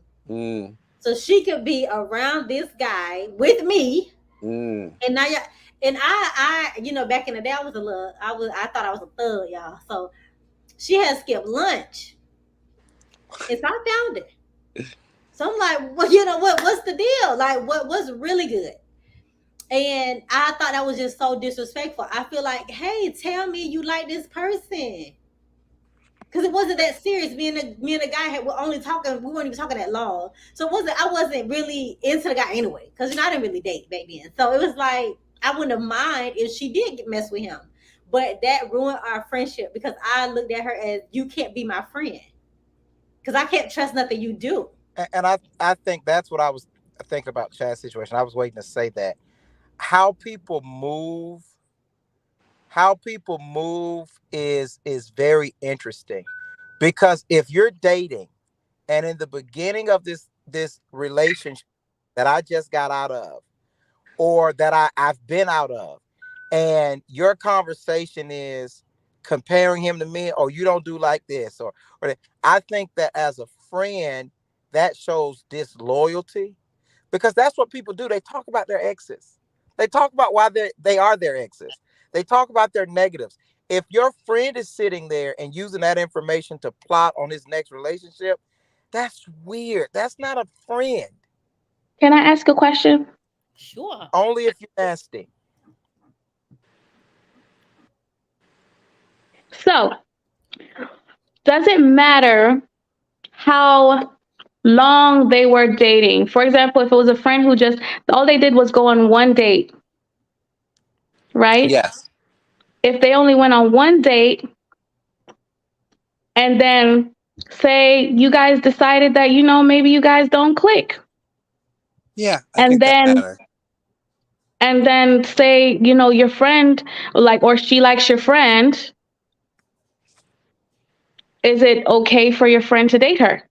so she could be around this guy with me. And now and I back in the day I thought I was a thug, y'all. So she had skipped lunch. And so I found it. So I'm like, well, what's the deal? Like what's really good? And I thought that was just so disrespectful. I feel like, hey, tell me you like this person. Because it wasn't that serious. Me and the guy were only talking. We weren't even talking that long. So I wasn't really into the guy anyway. Because I didn't really date back then. So it was like I wouldn't have mind if she did mess with him. But that ruined our friendship because I looked at her as, you can't be my friend. Because I can't trust nothing you do. and I think that's what I was thinking about Chad's situation. I was waiting to say that. How people move is very interesting, because if you're dating and in the beginning of this relationship that I just got out of, or that I've been out of, and your conversation is comparing him to me, or you don't do like this, or I think that as a friend, that shows disloyalty, because that's what people do. They talk about their exes. They talk about why they are their exes. They talk about their negatives. If your friend is sitting there and using that information to plot on his next relationship, that's weird. That's not a friend. Can I ask a question? Sure. Only if you're nasty. So, does it matter how long they were dating? For example, if it was a friend who just, all they did was go on one date, right? Yes. If they only went on one date and then say you guys decided that, maybe you guys don't click. Yeah. And then say, your friend, or she likes your friend. Is it okay for your friend to date her?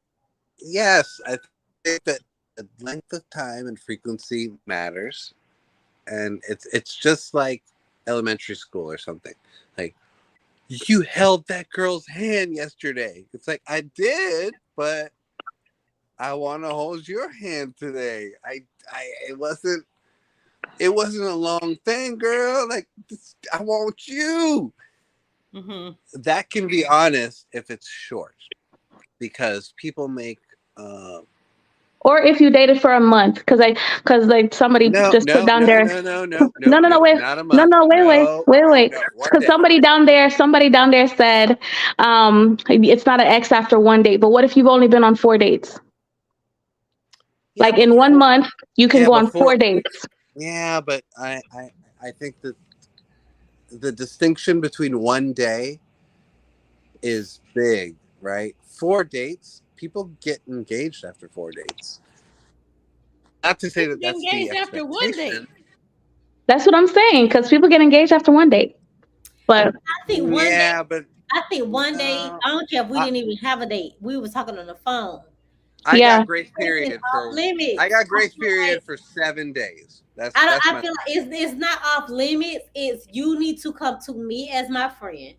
Yes. I think that the length of time and frequency matters. And it's just like elementary school or something. Like, you held that girl's hand yesterday. It's like, I did, but I want to hold your hand today. It wasn't a long thing, girl. Like, I want you. Mm-hmm. That can be honest if it's short, because people make. Or if you dated for a month, because somebody put down there. Wait. Because somebody down there said, it's not an ex after one date. But what if you've only been on 4 dates? Yeah, like in 1 month, you can go on 4 dates. Yeah, but I think that the distinction between one day is big, right? 4 dates, people get engaged after 4 dates. Not to say People that get that's the engaged after one date. expectation. That's what I'm saying, because people get engaged after one date. But I think one day. Yeah, but I think one day. uh, I don't care if we I- didn't even have a date. We was talking on the phone. I Yeah. got grace period for Limits. I got grace I feel period like- for 7 days. That's I my feel like it's not off limits. It's you need to come to me as my friend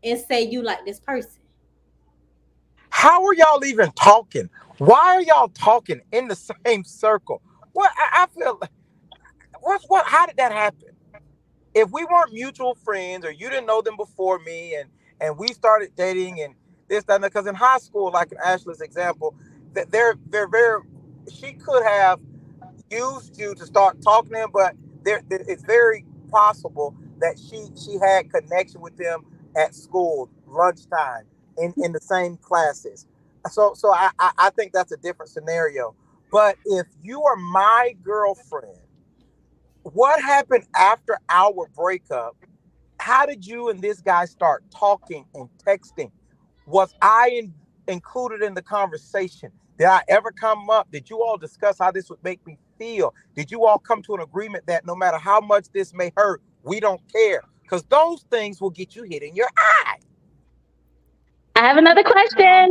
and say you like this person. How are y'all even talking? Why are y'all talking in the same circle? What I feel like, what how did that happen? If we weren't mutual friends or you didn't know them before me and we started dating and this, that, and that, because in high school, like in Ashley's example, that they're very, she could have used you to start talking to him, but it's very possible that she had connection with them at school, lunchtime, in the same classes. So I think that's a different scenario. But if you are my girlfriend, what happened after our breakup? How did you and this guy start talking and texting? Was I included in the conversation? Did I ever come up? Did you all discuss how this would make me feel? Did you all come to an agreement that no matter how much this may hurt, we don't care? Because those things will get you hit in your eye. I have another question.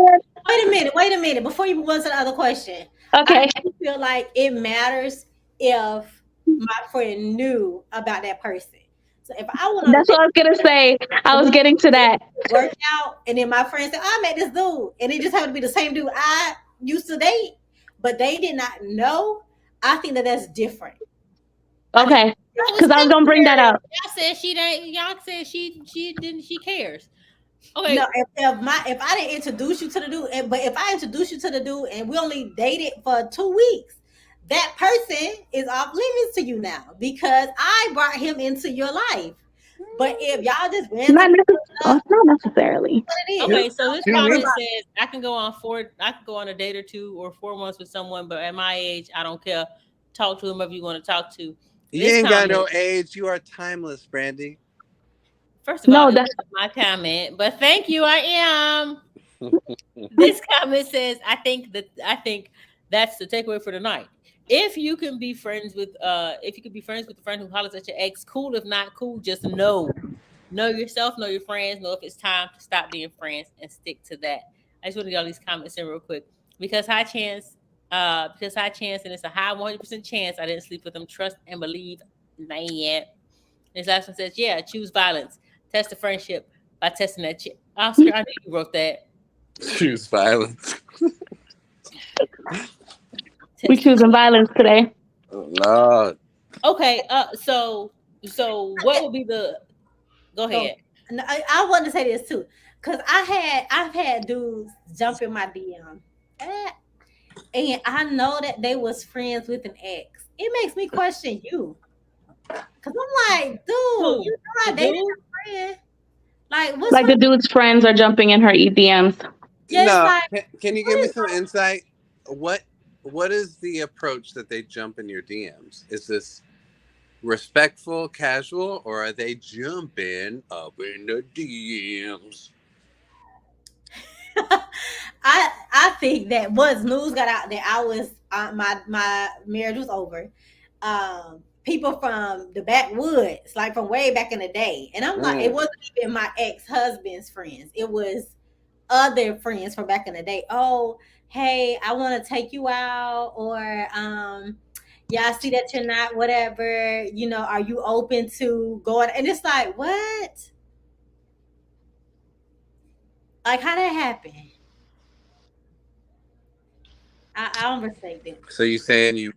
Wait a minute. Before you move on to the other question, Okay. I feel like it matters if my friend knew about that person. So if I want That's what I was gonna say. I was getting to that. work out, and then my friend said, "I met this dude," and it just happened to be the same dude I used to date, but they did not know. I think that that's different. Okay. Because I was gonna bring that up. Y'all said she didn't. Y'all said she didn't. She cares. Okay. No, if I didn't introduce you to the dude, but if I introduce you to the dude and we only dated for 2 weeks, that person is off limits to you now because I brought him into your life. But if y'all just Not necessarily. Okay, so this 2 comment weeks? says I can go on a date or 2 or 4 months with someone, but at my age, I don't care. Talk to whomever you want to talk to. You This ain't got no comment- age. You are timeless, Brandy. First of all, No, that's my comment, but thank you. I am. This comment says I think that's the takeaway for tonight. If you can be friends with the friend who hollers at your ex, cool. If not, cool. Just know yourself, know your friends, know if it's time to stop being friends and stick to that. I just want to get all these comments in real quick because high chance, and it's a high 100% chance I didn't sleep with them. Trust and believe, man. This last one says, yeah, choose violence. Test the friendship by testing that chick. Oscar, I knew you wrote that. Choose violence. We choosing violence today. Oh, Lord. Okay, so what would be the? Go ahead. No, I want to say this too, because I've had dudes jump in my DM, and I know that they was friends with an ex. It makes me question you, because I'm like, dude, Who? you know I The dated dude? a friend. Like, what's Like the dude's friends are jumping in her EDMs. Just No, like, can you give me some insight? What is the approach that they jump in your DMs? Is this respectful, casual, or are they jumping up in the DMs? I think that once news got out that I was my marriage was over, people from the backwoods, like from way back in the day, and I'm like, it wasn't even my ex-husband's friends, it was other friends from back in the day. Oh, hey, I want to take you out, or yeah, I see that you're not whatever, are you open to going? And it's like, what? Like, how that happen? I don't respect it. So you saying you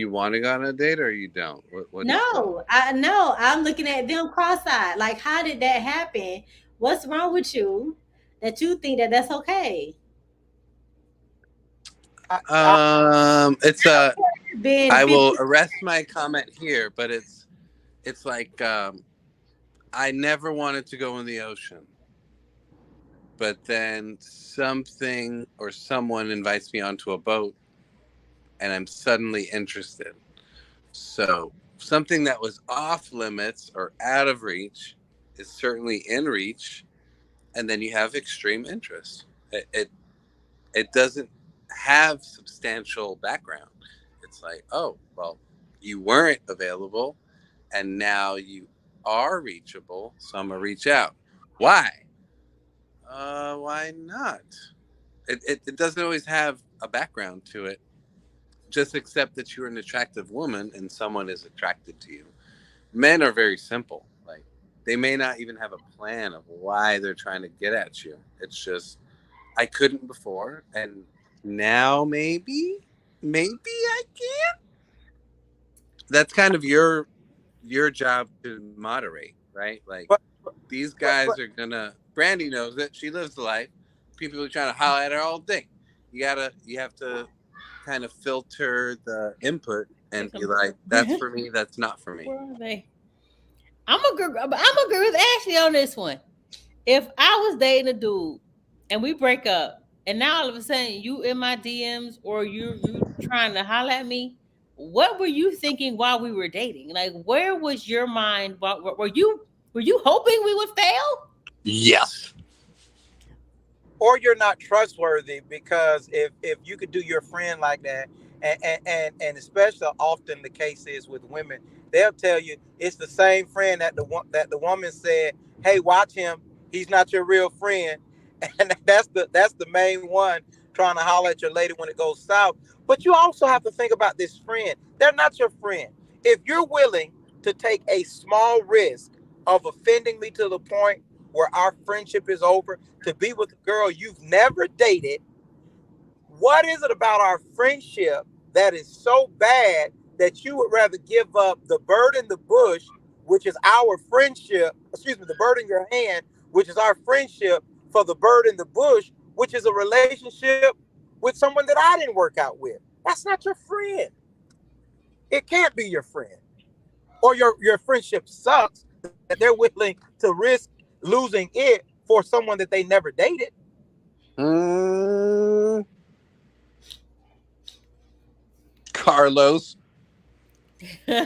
want to go on a date or you don't? What No, I'm looking at them cross-eyed. Like, how did that happen? What's wrong with you that you think that that's okay? It's a. Being I will 50 arrest my comment here, but it's like I never wanted to go in the ocean, but then something or someone invites me onto a boat, and I'm suddenly interested. So something that was off limits or out of reach is certainly in reach, and then you have extreme interest. It doesn't have substantial background. It's like, oh, well, you weren't available, and now you are reachable, so I'm gonna reach out. Why? Why not? It doesn't always have a background to it. Just accept that you're an attractive woman and someone is attracted to you. Men are very simple. Like, they may not even have a plan of why they're trying to get at you. It's just, I couldn't before, and now maybe I can. That's kind of your job to moderate, right? Like, But these guys are gonna. Brandy knows it. She lives the life. People are trying to holler at her all day. You have to kind of filter the input and be like, that's for me, that's not for me. Where are they? I'm agree with Ashley on this one. If I was dating a dude and we break up, and now all of a sudden you in my DMs or you trying to holler at me, what were you thinking while we were dating? Like, where was your mind? Were you hoping we would fail? Yes. or you're not trustworthy, because if you could do your friend like that, and especially often the case is with women, they'll tell you it's the same friend that the woman said, hey, watch him, he's not your real friend. And that's the main one trying to holler at your lady when it goes south. But you also have to think about this friend. They're not your friend. If you're willing to take a small risk of offending me to the point where our friendship is over to be with a girl you've never dated, what is it about our friendship that is so bad that you would rather give up the bird in the bush, which is our friendship, the bird in your hand, which is our friendship, for the bird in the bush, which is a relationship with someone that I didn't work out with? That's not your friend. It can't be your friend. Or your friendship sucks that they're willing to risk losing it for someone that they never dated. Carlos. I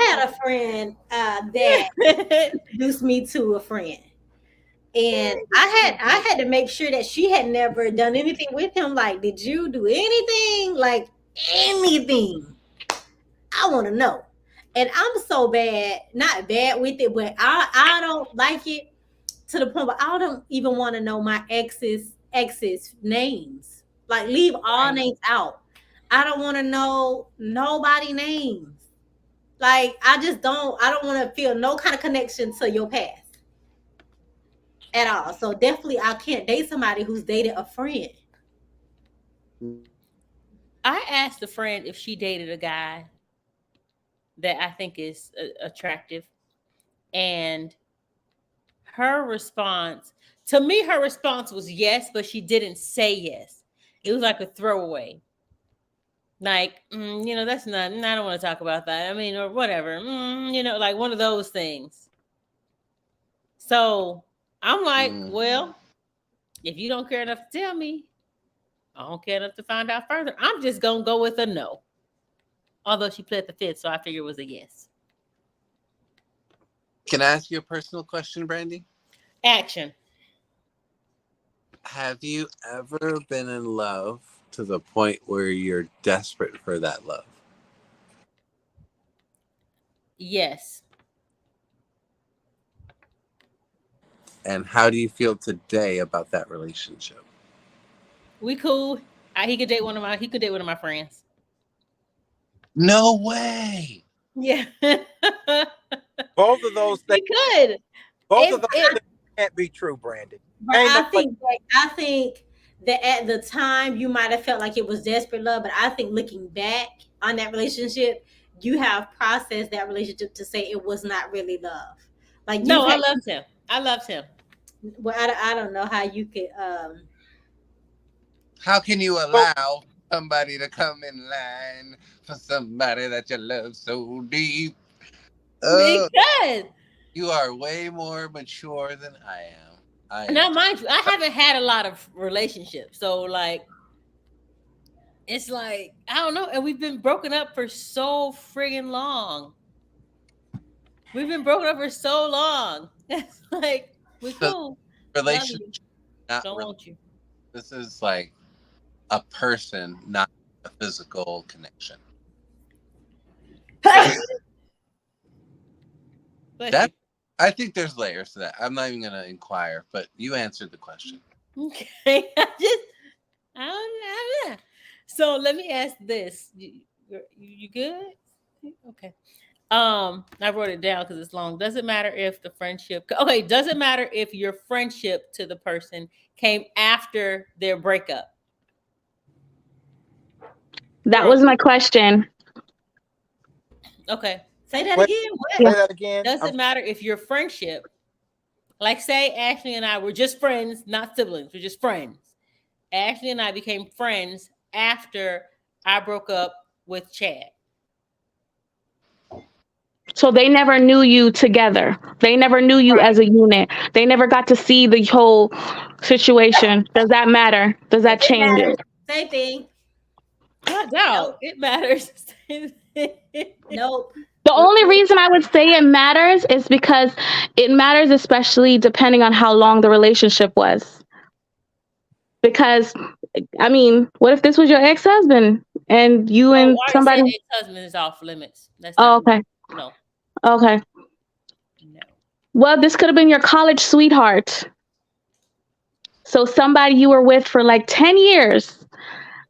had a friend that introduced me to a friend, and I had to make sure that she had never done anything with him. Like, did you do anything? Like, anything? I want to know. And I'm so bad, not bad with it, but I don't like it to the point where I don't even want to know my ex's names. Like, leave all names out. I don't want to know nobody names. Like, I don't want to feel no kind of connection to your past at all. So definitely I can't date somebody who's dated a friend. I asked a friend if she dated a guy that I think is attractive, and her response was yes, but she didn't say yes. It was like a throwaway. Like, that's not, I don't want to talk about that. I mean, or whatever, like one of those things. So I'm like, well, if you don't care enough to tell me, I don't care enough to find out further. I'm just going to go with a no. Although she pled the fifth, so I figure it was a yes. Can I ask you a personal question, Brandy? Action. Have you ever been in love to the point where you're desperate for that love? Yes. And how do you feel today about that relationship? We cool. He could date one of my friends. No way. Yeah. Both of those things. He could. Both of those things can't be true, Brandon. But I think that at the time you might have felt like it was desperate love, but I think looking back on that relationship, you have processed that relationship to say it was not really love. Like, no, I loved him. Well, I don't know how you could. How can you allow somebody to come in line for somebody that you love so deep? Because you are way more mature than I am. Now, mind you, I haven't had a lot of relationships, so like, it's like, I don't know. And we've been broken up for so friggin' long. We've been broken up for so long. It's like, we So cool. Love relationship, you. not Don't really. want you. This is like a person, not a physical connection. Bless That I think there's layers to that. I'm not even gonna inquire, but you answered the question. you. Okay. I don't know. So let me ask this. You good? Okay. I wrote it down because it's long. Does it matter if the friendship? Okay. Does it matter if your friendship to the person came after their breakup? That was my question. Okay. Say that Wait. again. What? Say that again. Does it matter if your friendship, like say Ashley and I were just friends, not siblings, we're just friends. Ashley and I became friends after I broke up with Chad. So they never knew you together. They never knew you as a unit. They never got to see the whole situation. Does that matter? Does that change it? Same thing. No doubt. It matters. Nope. The only reason I would say it matters is because it matters, especially depending on how long the relationship was. Because, I mean, what if this was your ex-husband and you and somebody? Ex-husband is off limits. That's Oh, not okay. No. Okay. No. Well, this could have been your college sweetheart. So somebody you were with for like 10 years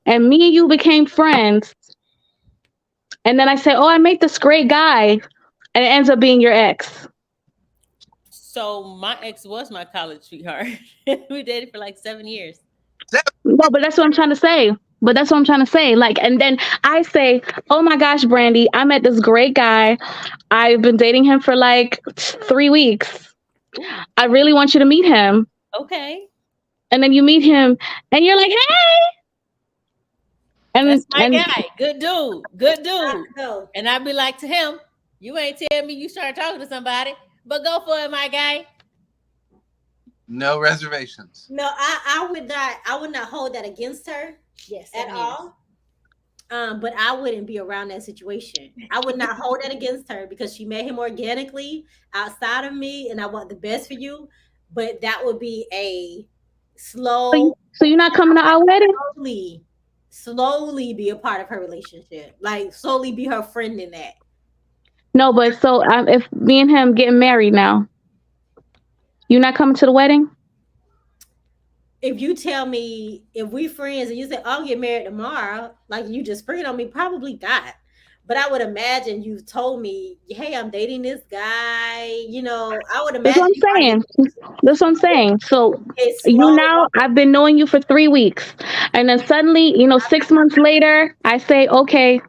and me and you became friends. And then I say, oh, I met this great guy. And it ends up being your ex. So my ex was my college sweetheart. We dated for like 7 years. No, but that's what I'm trying to say. Like, and then I say, oh my gosh, Brandy, I met this great guy. I've been dating him for like 3 weeks. I really want you to meet him. Okay. And then you meet him and you're like, hey. And that's my guy. Good dude. No. And I'd be like to him, you ain't tell me you started talking to somebody, but go for it, my guy. No reservations. No, I would not hold that against her. Yes. At all. But I wouldn't be around that situation. I would not hold that against her because she met him organically outside of me, and I want the best for you. But that would be a slow. So you're not coming to our wedding? Slowly be a part of her relationship. Like slowly be her friend in that. No, but so if me and him getting married now, you not coming to the wedding? If you tell me if we friends and you say I'll get married tomorrow, like you just sprayed on me, probably not. But I would imagine you've told me, hey, I'm dating this guy. You know, I would imagine. That's what I'm saying. So I've been knowing you for 3 weeks. And then suddenly, 6 months later, I say, okay,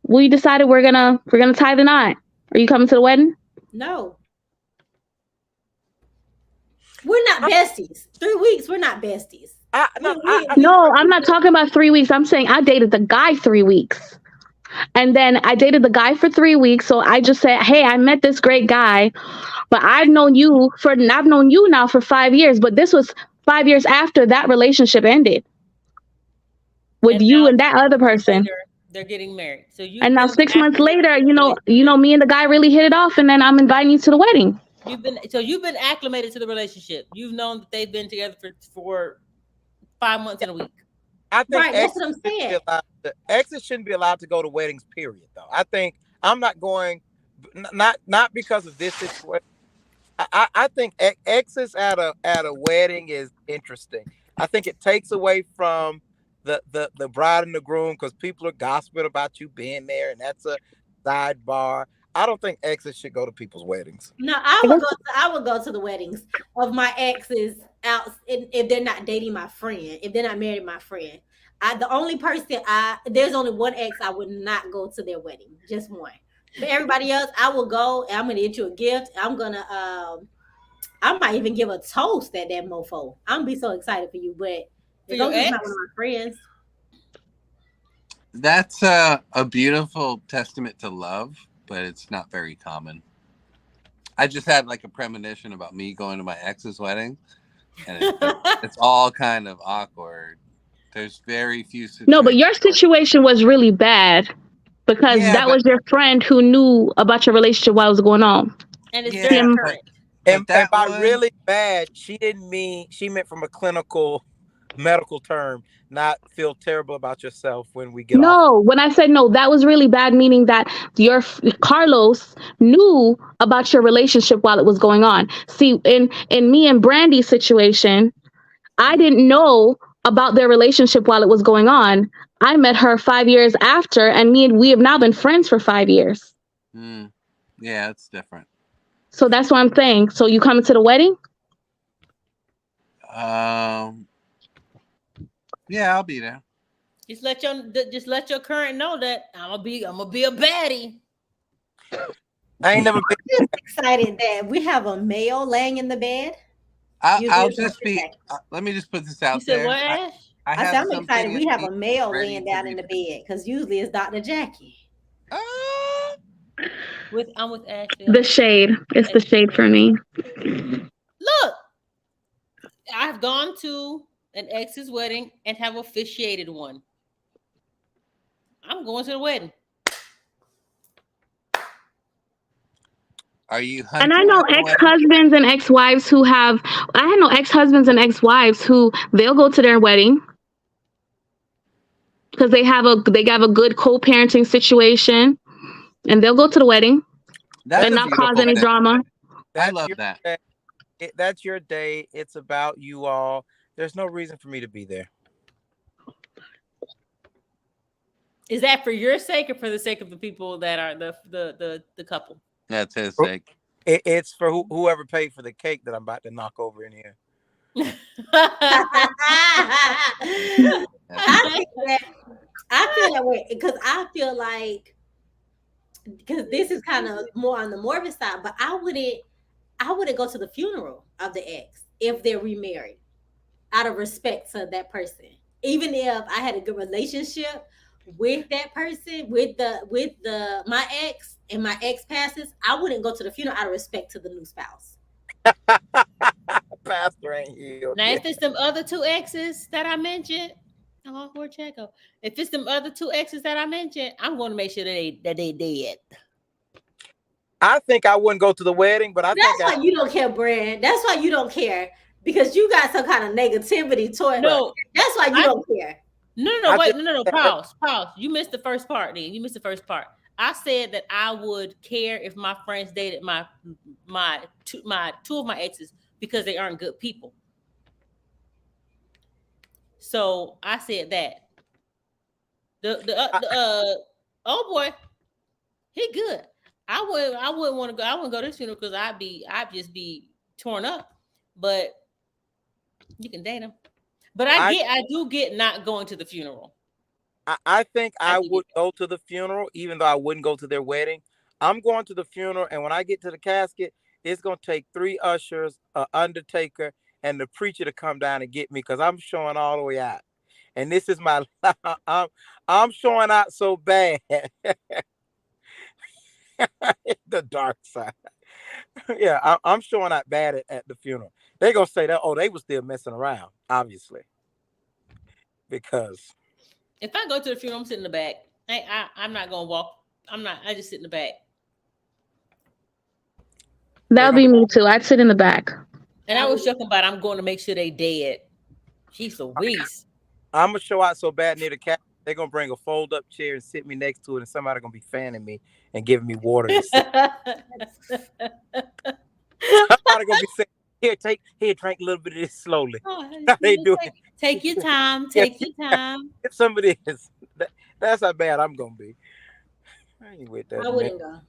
we decided we're gonna tie the knot. Are you coming to the wedding? No. We're not besties. 3 weeks, we're not besties. No, I'm not talking about 3 weeks. I'm saying I dated the guy 3 weeks. And then I dated the guy for 3 weeks. So I just said, hey, I met this great guy, but I've known you now for 5 years. But this was 5 years after that relationship ended with you and that other person. They're getting married. So and now 6 months later, me and the guy really hit it off, and then I'm inviting you to the wedding. You've been acclimated to the relationship. You've known that they've been together for 5 months and a week. I think that's what I'm saying. Exes shouldn't be allowed to go to weddings, period, though. I think I'm not going, not because of this situation. I think exes at a wedding is interesting. I think it takes away from the bride and the groom because people are gossiping about you being there, and that's a sidebar. I don't think exes should go to people's weddings. No, I would go to the weddings of my exes out if they're not dating my friend, if they're not married to my friend. There's only one ex I would not go to their wedding, just one. But everybody else, I will go. And I'm gonna get you a gift. I'm gonna I might even give a toast at that mofo. I'm gonna be so excited for you, but it's not one of my friends. That's a beautiful testament to love, but it's not very common. I just had like a premonition about me going to my ex's wedding, and it's all kind of awkward. There's very few situations. No, but your situation was really bad because Yeah, that but- was your friend who knew about your relationship while it was going on. And it's Yeah, very Him- current. And that by one- really bad, she meant from a clinical medical term, not feel terrible about yourself when we get off. No, when I said no, that was really bad, meaning that Carlos knew about your relationship while it was going on. See, in me and Brandy's situation, I didn't know about their relationship while it was going on. I met her 5 years after, and we have now been friends for 5 years. Yeah, it's different. So that's what I'm saying. So you coming to the wedding? Yeah, I'll be there. Just let your current know that I'm gonna be a baddie. I ain't never been. I'm just excited that we have a male laying in the bed. I'll just be. Let me just put this out You said there. what, Ash? I have I'm something excited we in have me a male ready laying to down be- in the bed because usually it's Dr. Jackie. I'm with Ash. The shade. It's the shade for me. Look, I've gone to an ex's wedding and have officiated one. I'm going to the wedding. Are you? And I know ex-husbands and ex-wives who have. I know ex-husbands and ex-wives who they'll go to their wedding because they have a good co-parenting situation, and they'll go to the wedding and not cause any drama. I love that. That's your day. It's about you all. There's no reason for me to be there. Is that for your sake or for the sake of the people that are the couple? That's his sake. It's for whoever paid for the cake that I'm about to knock over in here. I feel that way because I feel like because this is kind of more on the morbid side, but I wouldn't go to the funeral of the ex if they're remarried out of respect to that person. Even if I had a good relationship with that person, with my ex, and my ex passes, I wouldn't go to the funeral out of respect to the new spouse. Pastor ain't here. Now, if it's them other two exes that I mentioned, oh, poor Checo. If it's them other two exes that I mentioned, I'm going to make sure that they dead. I think I wouldn't go to the wedding, but That's why you don't care, Brad. That's why you don't care because you got some kind of negativity toward. No, that's why you don't care. No. Pause. You missed the first part. Then you missed the first part. I said that I would care if my friends dated my two of my exes because they aren't good people. So I said that the oh boy, he good. I wouldn't want to go. I wouldn't go to this funeral because I'd just be torn up. But you can date him. But I do get not going to the funeral. I think I would go to the funeral, even though I wouldn't go to their wedding. I'm going to the funeral, and when I get to the casket, it's gonna take 3 ushers, an undertaker, and the preacher to come down and get me because I'm showing all the way out. And this is my I'm showing out so bad. The dark side. Yeah, I'm showing out bad at the funeral. They're gonna say that, oh, they was still messing around, obviously. Because if I go to the funeral, I'm sitting in the back. I'm not gonna walk. I just sit in the back. That'll be me too. I'd sit in the back. And I was joking about I'm going to make sure they dead. Jeez Louise. I'm gonna show out so bad near the cat. They're gonna bring a fold-up chair and sit me next to it, and somebody gonna be fanning me and giving me water. Somebody gonna be saying, "Here, drink a little bit of this slowly." How they do it? Take your time. Take your time. If somebody is, that's how bad I'm gonna be. I ain't with that. I wouldn't go.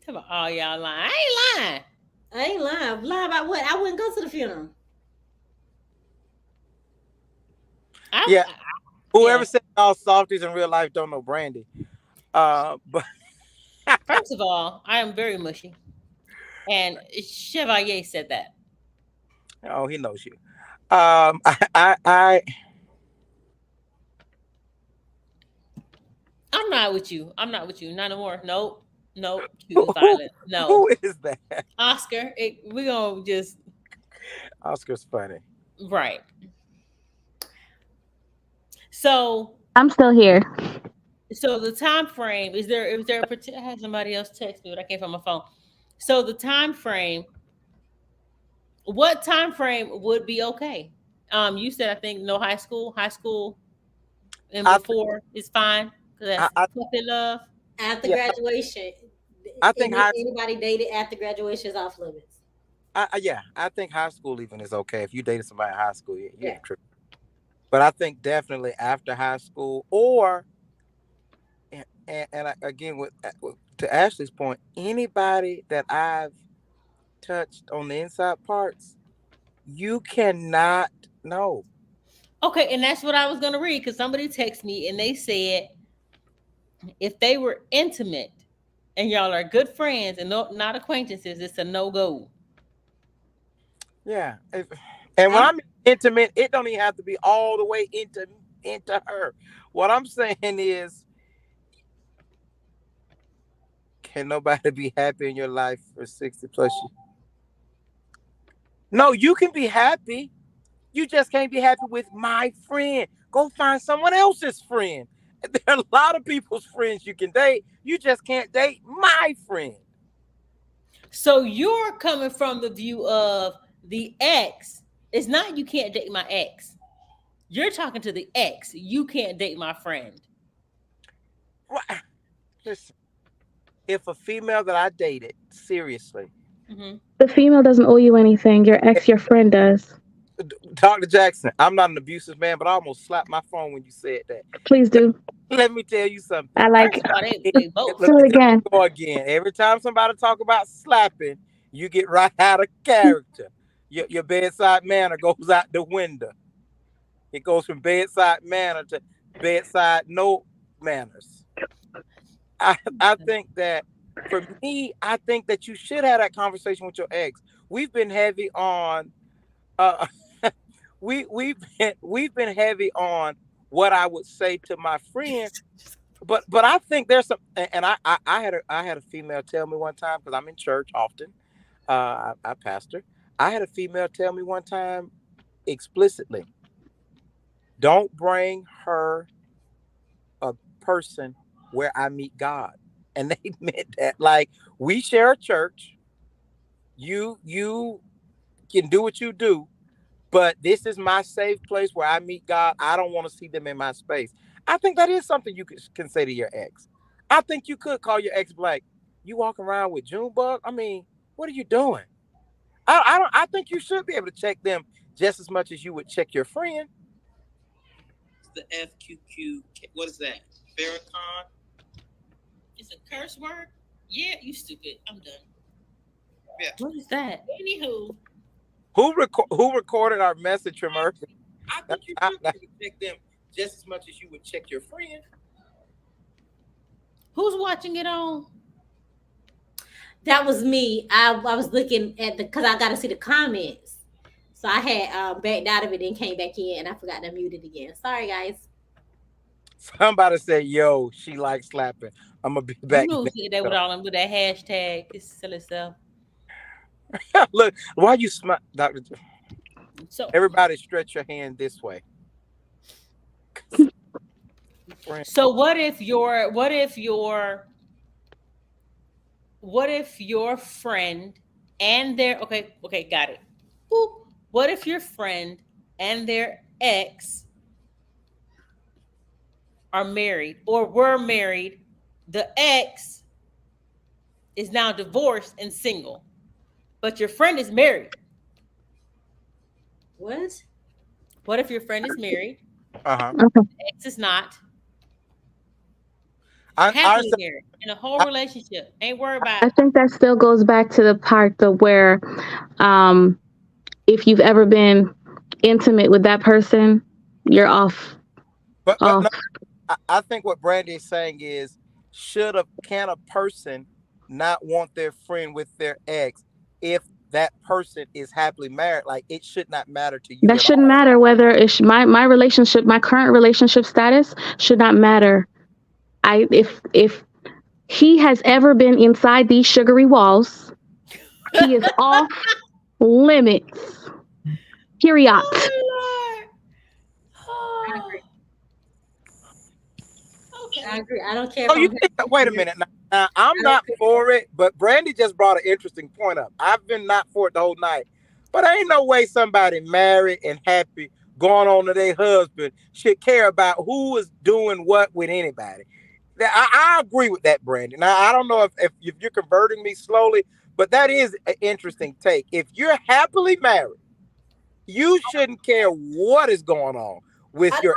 Come on, all y'all lying. I ain't lying. I ain't lying. Lie about what? I wouldn't go to the funeral. Whoever said all softies in real life don't know Brandy. But first of all, I am very mushy, and Chevalier said that. Oh, he knows you. I'm not with you. Not no more. Nope. Choose violence. No. Who is that? Oscar. We're gonna just. Oscar's funny. Right. So I'm still here. so the time frame is there I had somebody else text me, but I can't find my phone. So the time frame, what time frame would be okay? You said I think no high school and I before is fine because I, that's I puppy love. After yeah, graduation, I think high anybody dated after graduation is off limits. yeah, I think high school even is okay. If you dated somebody in high school, you Yeah. ain't tripping. But I think definitely after high school, or again to Ashley's point, anybody that I've touched on the inside parts, you cannot know. Okay, and that's what I was gonna read because somebody texted me and they said if they were intimate and y'all are good friends and not acquaintances, it's a no go. Yeah. And when I'm I'm intimate, it don't even have to be all the way into her. What I'm saying is, can nobody be happy in your life for 60 plus years? No, you can be happy. You just can't be happy with my friend. Go find someone else's friend. There are a lot of people's friends you can date. You just can't date my friend. So you're coming from the view of the ex. It's not you can't date my ex. You're talking to the ex. You can't date my friend. What? Listen, if a female that I dated seriously, Hmm. The female doesn't owe you anything. Your ex, your friend does. Dr. Jackson, I'm not an abusive man, but I almost slapped my phone when you said that. Please do. Let me tell you something. I like First of all, they both. do it again. Go again. Every time somebody talk about slapping, you get right out of character. Your bedside manner goes out the window. It goes from bedside manner to bedside no manners. I think that for me, I think that you should have that conversation with your ex. We've been heavy on uh we've been heavy on what I would say to my friend, but I think there's some, and I had a female tell me one time, because I'm in church often, I pastor. I had a female tell me one time explicitly, don't bring her a person where I meet God. And they meant that, like, we share a church, you can do what you do, but this is my safe place where I meet God. I don't want to see them in my space. I think that is something you can say to your ex. I think you could call your ex like, you walk around with Junebug? I mean, what are you doing? I think you should be able to check them just as much as you would check your friend. The FQQ, what is that? Farrakhan? It's a curse word. Yeah, you stupid. I'm done. Yeah. What is that? Anywho, Who recorded our message from earlier? I think you should be able to check them just as much as you would check your friend. who's watching it on? That was me. I was looking at because I got to see the comments. So I had backed out of it and came back in, and I forgot to mute it again. Sorry, guys. Somebody said, yo, she likes slapping. I'm gonna be back. You know who said that with all them with that hashtag? It's silly stuff. Look, why you smile, Dr. So Everybody stretch your hand this way. So what if your friend and their okay, got it. Boop. What if your friend and their ex are married or were married? The ex is now divorced and single, but your friend is married. What? What if your friend is married? Uh-huh. The ex is not. Happily I married in a whole relationship. Ain't worried about I think that still goes back to the part of where, if you've ever been intimate with that person, you're off. but off. no, I think what Brandy is saying is, can a person not want their friend with their ex if that person is happily married? Like, it should not matter to you. That shouldn't matter whether it's my relationship, my current relationship status should not matter. If he has ever been inside these sugary walls, he is off limits. Period. Oh, Lord. Oh. I agree. I don't care. Oh, If you I'm think, wait a minute. Now, I'm not for it, but Brandy just brought an interesting point up. I've been not for it the whole night. But ain't no way somebody married and happy going on to their husband should care about who is doing what with anybody. I agree with that, Brandy. Now, I don't know if you're converting me slowly, but that is an interesting take. If you're happily married, you shouldn't care what is going on with I your.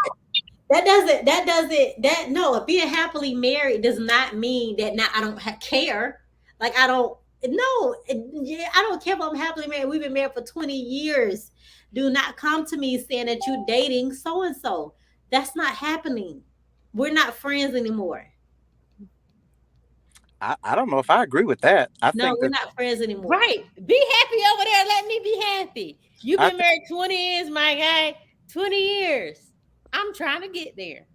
No, if being happily married does not mean that now I don't care. Like I don't, no, I don't care if I'm happily married. We've been married for 20 years. Do not come to me saying that you're dating so-and-so. That's not happening. We're not friends anymore. I don't know if I agree with that. No, we're not friends anymore. Right. Be happy over there. Let me be happy. You've I been married 20 years, my guy. 20 years. I'm trying to get there.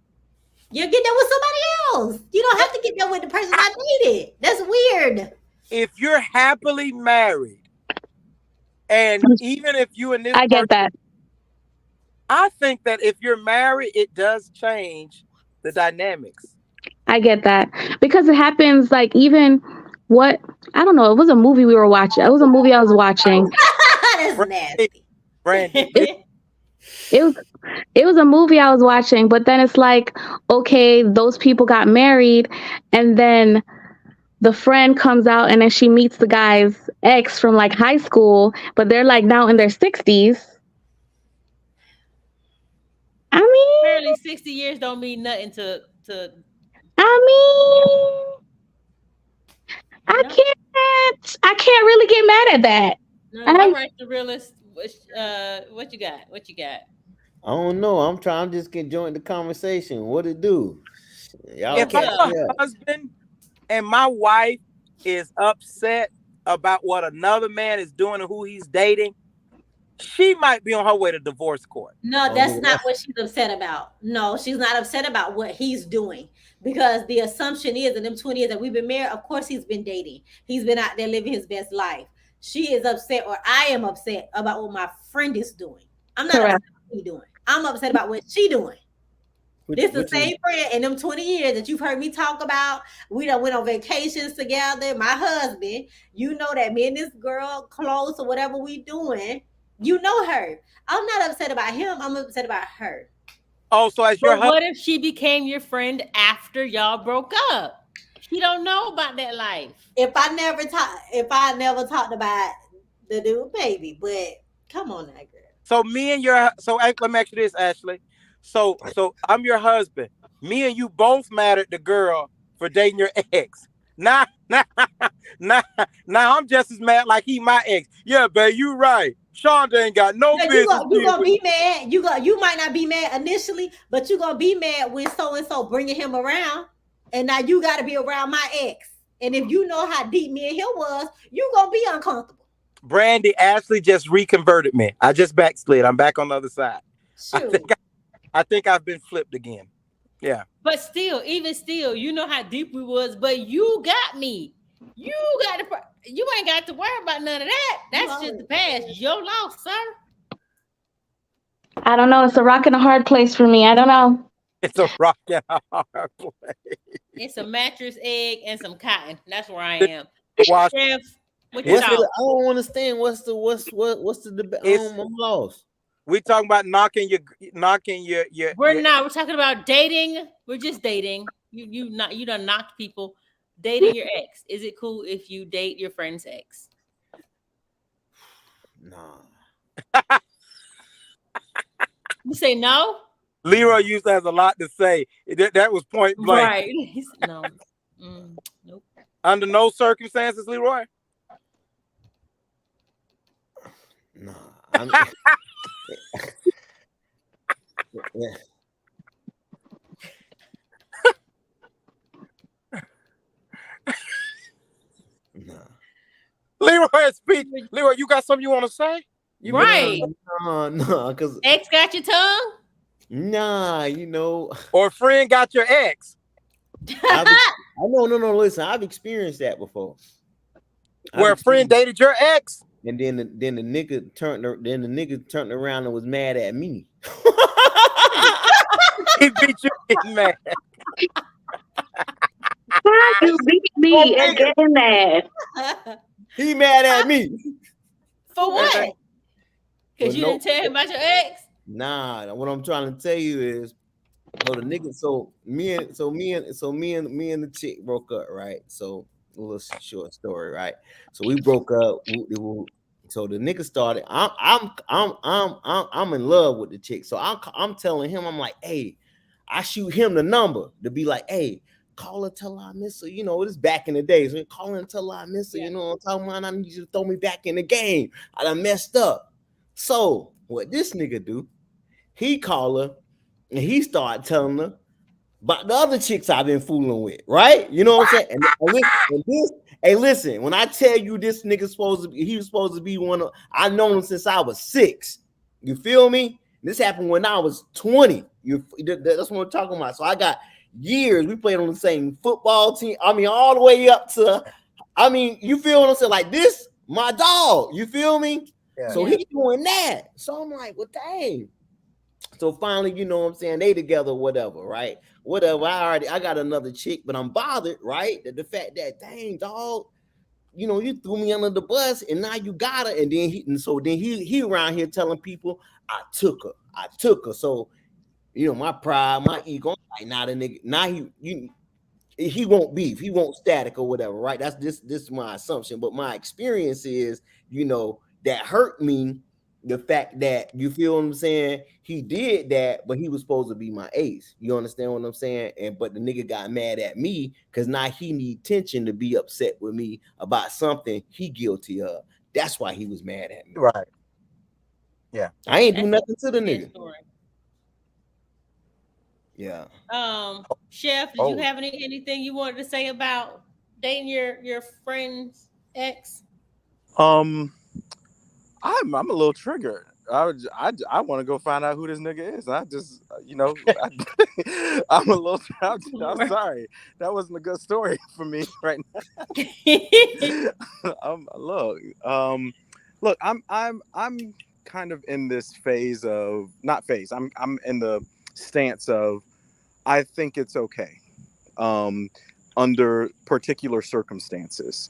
You get that with somebody else. You don't have to get that with the person I dated. That's weird. If you're happily married, and even if you and this I get person, that. I think that if you're married, it does change the dynamics. I get that because it happens like even what I don't know. It was a movie we were watching. It was a movie I was watching. That's nasty. Brandy, It was a movie I was watching, but then it's like, okay, those people got married, and then the friend comes out and then she meets the guy's ex from like high school, but they're like now in their 60s. I mean, Apparently 60 years don't mean nothing to I can't really get mad at that. no, I- all right, the realist. What you got? What you got? I don't know. I'm just gonna join the conversation. What it do? Y'all if Okay. I'm a husband and my wife is upset about what another man is doing and who he's dating, she might be on her way to divorce court. No, that's not what she's upset about. No, she's not upset about what he's doing because the assumption is in them 20 years that we've been married, of course he's been dating. He's been out there living his best life. She is upset, or I am upset about what my friend is doing. I'm not upset about what he's doing. I'm upset about what she doing. This the same friend in them 20 years that you've heard me talk about. We done went on vacations together. My husband, you know that me and this girl close or whatever we doing. You know her. I'm not upset about him. I'm upset about her. Oh, so as your But what if she became your friend after y'all broke up? She don't know about that life. If I never talked about the dude, baby, but come on now, girl. So me and your let me ask you this, Ashley. So I'm your husband. Me and you both mad at the girl for dating your ex. Now I'm just as mad like he my ex. Yeah, babe, you right. Shonda ain't got no business. You gonna be mad. You might not be mad initially, but you gonna be mad when so and so bringing him around, and now you got to be around my ex. And if you know how deep me and him was, you gonna be uncomfortable. Brandy, Ashley just reconverted me. I just backslid. I'm back on the other side. Shoot. I think I've been flipped again. Yeah. But still, even still, you know how deep we was, but you got me. You ain't got to worry about none of that. That's just the past. Your loss, sir. I don't know. It's a rock and a hard place for me. I don't know. It's a rock and a hard place. It's a mattress, egg, and some cotton. That's where I am. Wash- Chef, what you What's talking? I don't understand. What's the debate? I'm lost. We talking about knocking your. We're not. We're talking about dating. We're just dating. You done knocked people. Dating your ex. Is it cool if you date your friend's ex? Nah. You say no? Leroy used to have a lot to say. That was point blank. Right. No. Nope. Under no circumstances, Leroy. Nah. Yeah. Nah. Leroy, speak. Leroy, you got something you want to say? Right. No, because Ex got your tongue? nah, Or a friend got your ex? no. Listen, I've experienced that before. Where a friend dated your ex? And then the nigga turned around and was mad at me. He beat you getting mad. How you beat me and getting mad? He mad at me. For what? Well, Because you no- didn't tell him about your ex? Nah, what I'm trying to tell you is, so the nigga, me and the chick broke up, right? So a little short story, right? So we broke up. So the nigga started. I'm in love with the chick. So I'm telling him, I'm like, hey, I shoot him the number to be like, hey, call her till I miss her. You know, it's back in the days. So call her until I miss her. Yeah. You know what I'm talking about? I need you to throw me back in the game. I done messed up. So what this nigga do? He call her and he started telling her about the other chicks I've been fooling with, right? You know what I'm saying? Hey, listen, when I tell you this nigga he was supposed to be one of, I've known him since I was 6. You feel me? This happened when I was 20. That's what we're talking about. So I got years. We played on the same football team. I mean, all the way up to, I mean, you feel what I'm saying? Like this, my dog. You feel me? Yeah. So he doing that. So I'm like, well, dang. So finally, you know what I'm saying? They together, whatever, right? Whatever. I got another chick, but I'm bothered, right? That the fact that, dang, dog, you know, you threw me under the bus and now you got her. And then he around here telling people I took her. So, you know, my pride, my ego, I'm like, nah, the nigga, now he won't beef, he won't static or whatever, right? That's this is my assumption. But my experience is, you know, that hurt me. The fact that, you feel what I'm saying, he did that, but he was supposed to be my ace. You understand what I'm saying? But the nigga got mad at me because now he need tension to be upset with me about something he guilty of. That's why he was mad at me. Right. Yeah. I ain't do That's nothing to the His nigga. story. Yeah. Chef, did Oh. you have anything you wanted to say about dating your friend's ex? I'm a little triggered. I want to go find out who this nigga is. I just, you know, I'm a little. I'm sorry, that wasn't a good story for me right now. Look, I'm kind of in this phase of not phase. I'm in the stance of I think it's okay, under particular circumstances.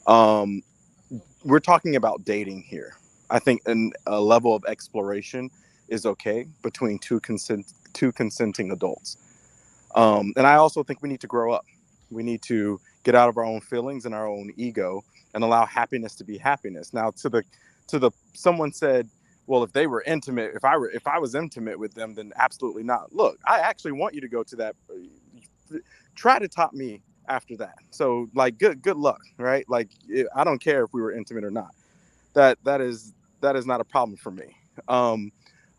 We're talking about dating here. I think a level of exploration is okay between two consenting adults. And I also think we need to grow up. We need to get out of our own feelings and our own ego and allow happiness to be happiness. Now, to the someone said, well, if they were intimate, if I was intimate with them, then absolutely not. Look, I actually want you to go to that. Try to top me after that. So like, good luck, right? Like, I don't care if we were intimate or not. That is not a problem for me.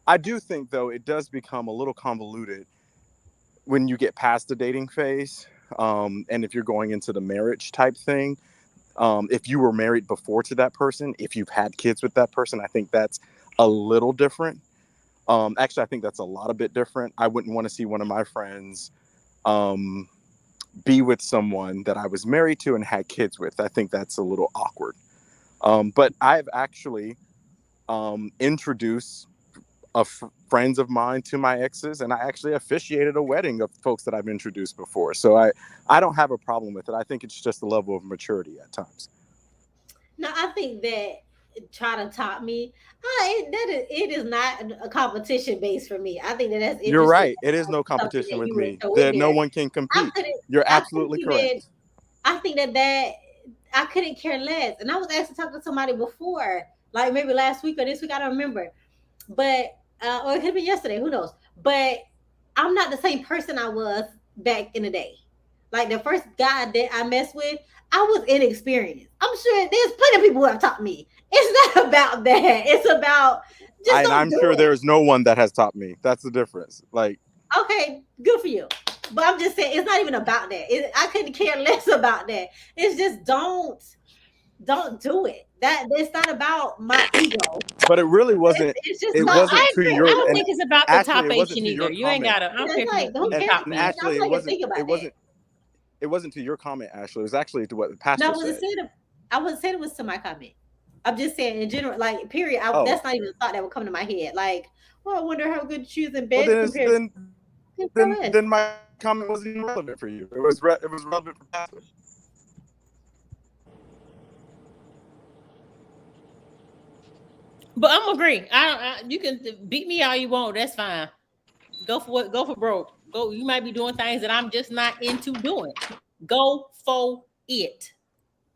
I do think, though, it does become a little convoluted when you get past the dating phase, and if you're going into the marriage type thing. If you were married before to that person, if you've had kids with that person, I think that's a little different. Actually, I think that's a lot a bit different. I wouldn't want to see one of my friends be with someone that I was married to and had kids with. I think that's a little awkward. But I've actually introduced friends of mine to my exes, and I actually officiated a wedding of folks that I've introduced before. So I don't have a problem with it. I think it's just a level of maturity at times. No, I think that try to top me. It is not a competition base for me. I think that's You're right. interesting. It is no competition with you were me. so That in no there. one can compete. You're I absolutely think correct. I think that I couldn't care less. And I was actually talking to somebody before, like maybe last week or this week, I don't remember. But or it could have been yesterday, who knows? But I'm not the same person I was back in the day. Like the first guy that I messed with, I was inexperienced. I'm sure there's plenty of people who have taught me. It's not about that. It's about just And don't I'm do sure it. there's no one that has taught me. That's the difference. Like, Okay, good for you. But I'm just saying it's not even about that. I couldn't care less about that. It's just don't do it. That it's not about my ego. but it really wasn't. It's just It not. wasn't I to agree. your. I don't and think it's about the Ashley, top it wasn't Asian to your either. You ain't comment. got to. I don't It's care if like, you don't the care top about me. me. Ashley, I'm not even thinking about it wasn't. It wasn't to your comment, Ashley. It was actually to what the pastor No, I wasn't said. saying it. I wasn't saying it was to my comment. I'm just saying in general, like period. Oh. That's not even a thought that would come to my head. Like, well, I wonder how good she is in Well, bed compared. then Okay, go ahead. then my comment wasn't even relevant for you. It was relevant for Pastor. But I'm agree. You can beat me all you want. That's fine. Go for it. Go for broke. Go. You might be doing things that I'm just not into doing. Go for it.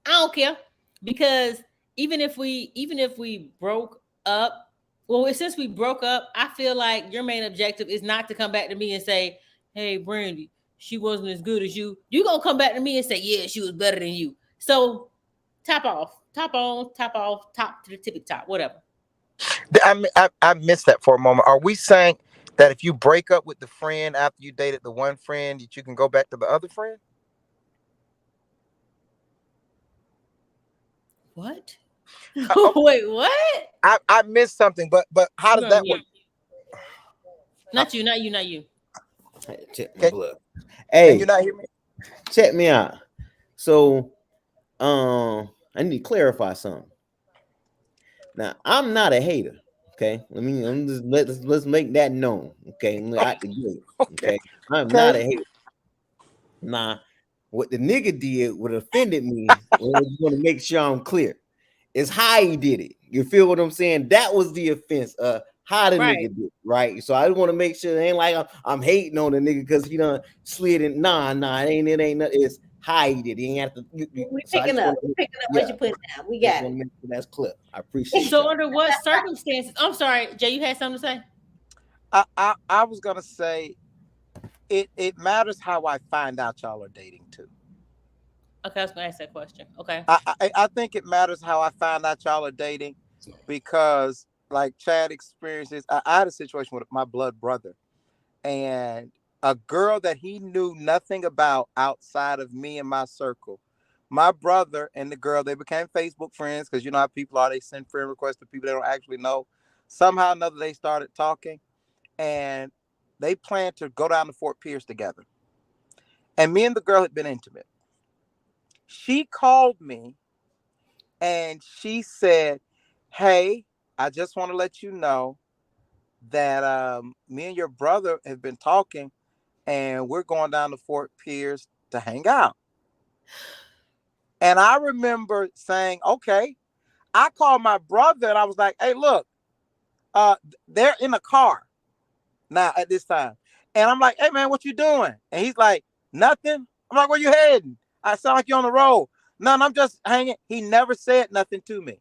I don't care, because even if we broke up, well, since we broke up, I feel like your main objective is not to come back to me and say, "Hey, Brandy, she wasn't as good as you." You gonna come back to me and say, "Yeah, she was better than you." So top off, top on, top off, top to the tippy top, whatever. I missed that for a moment. Are we saying that if you break up with the friend after you dated the one friend, that you can go back to the other friend? What? Okay. Wait, what? I missed something, but how does that work? Not you. Hey, check my Can, blood. can Hey, you not hear me? check me out. So, I need to clarify something. Now, I'm not a hater. Okay, let's make that known. Okay, out the gate. Okay, I'm not a hater. Nah, what the nigga did would offended me. I just want to make sure I'm clear. It's how he did it. You feel what I'm saying? That was the offense. How the Right. nigga did it, right? So I just want to make sure it ain't like I'm hating on the nigga because he done slid in. Nah, it ain't nothing. It's how he did it. He ain't have to. We're So I picking just up. wanna We're make- picking up yeah, what you put down. We just got want it. to make sure that's clear. I appreciate So that. under what circumstances? I'm sorry, Jay. You had something to say? I was gonna say it matters how I find out y'all are dating too. Okay, I was gonna ask that question. Okay. I think it matters how I find out y'all are dating, because like Chad experiences, I had a situation with my blood brother, and a girl that he knew nothing about outside of me and my circle. My brother and the girl, they became Facebook friends, because you know how people are, they send friend requests to people they don't actually know. Somehow or another they started talking, and they planned to go down to Fort Pierce together. And me and the girl had been intimate. She called me and she said, "Hey, I just want to let you know that me and your brother have been talking, and we're going down to Fort Pierce to hang out." And I remember saying, "Okay." I called my brother and I was like, "Hey, look, they're in a car now at this time." And I'm like, "Hey, man, what you doing?" And he's like, "Nothing." I'm like, "Where you heading?" I sound like you're on the road. "No, I'm just hanging." He never said nothing to me.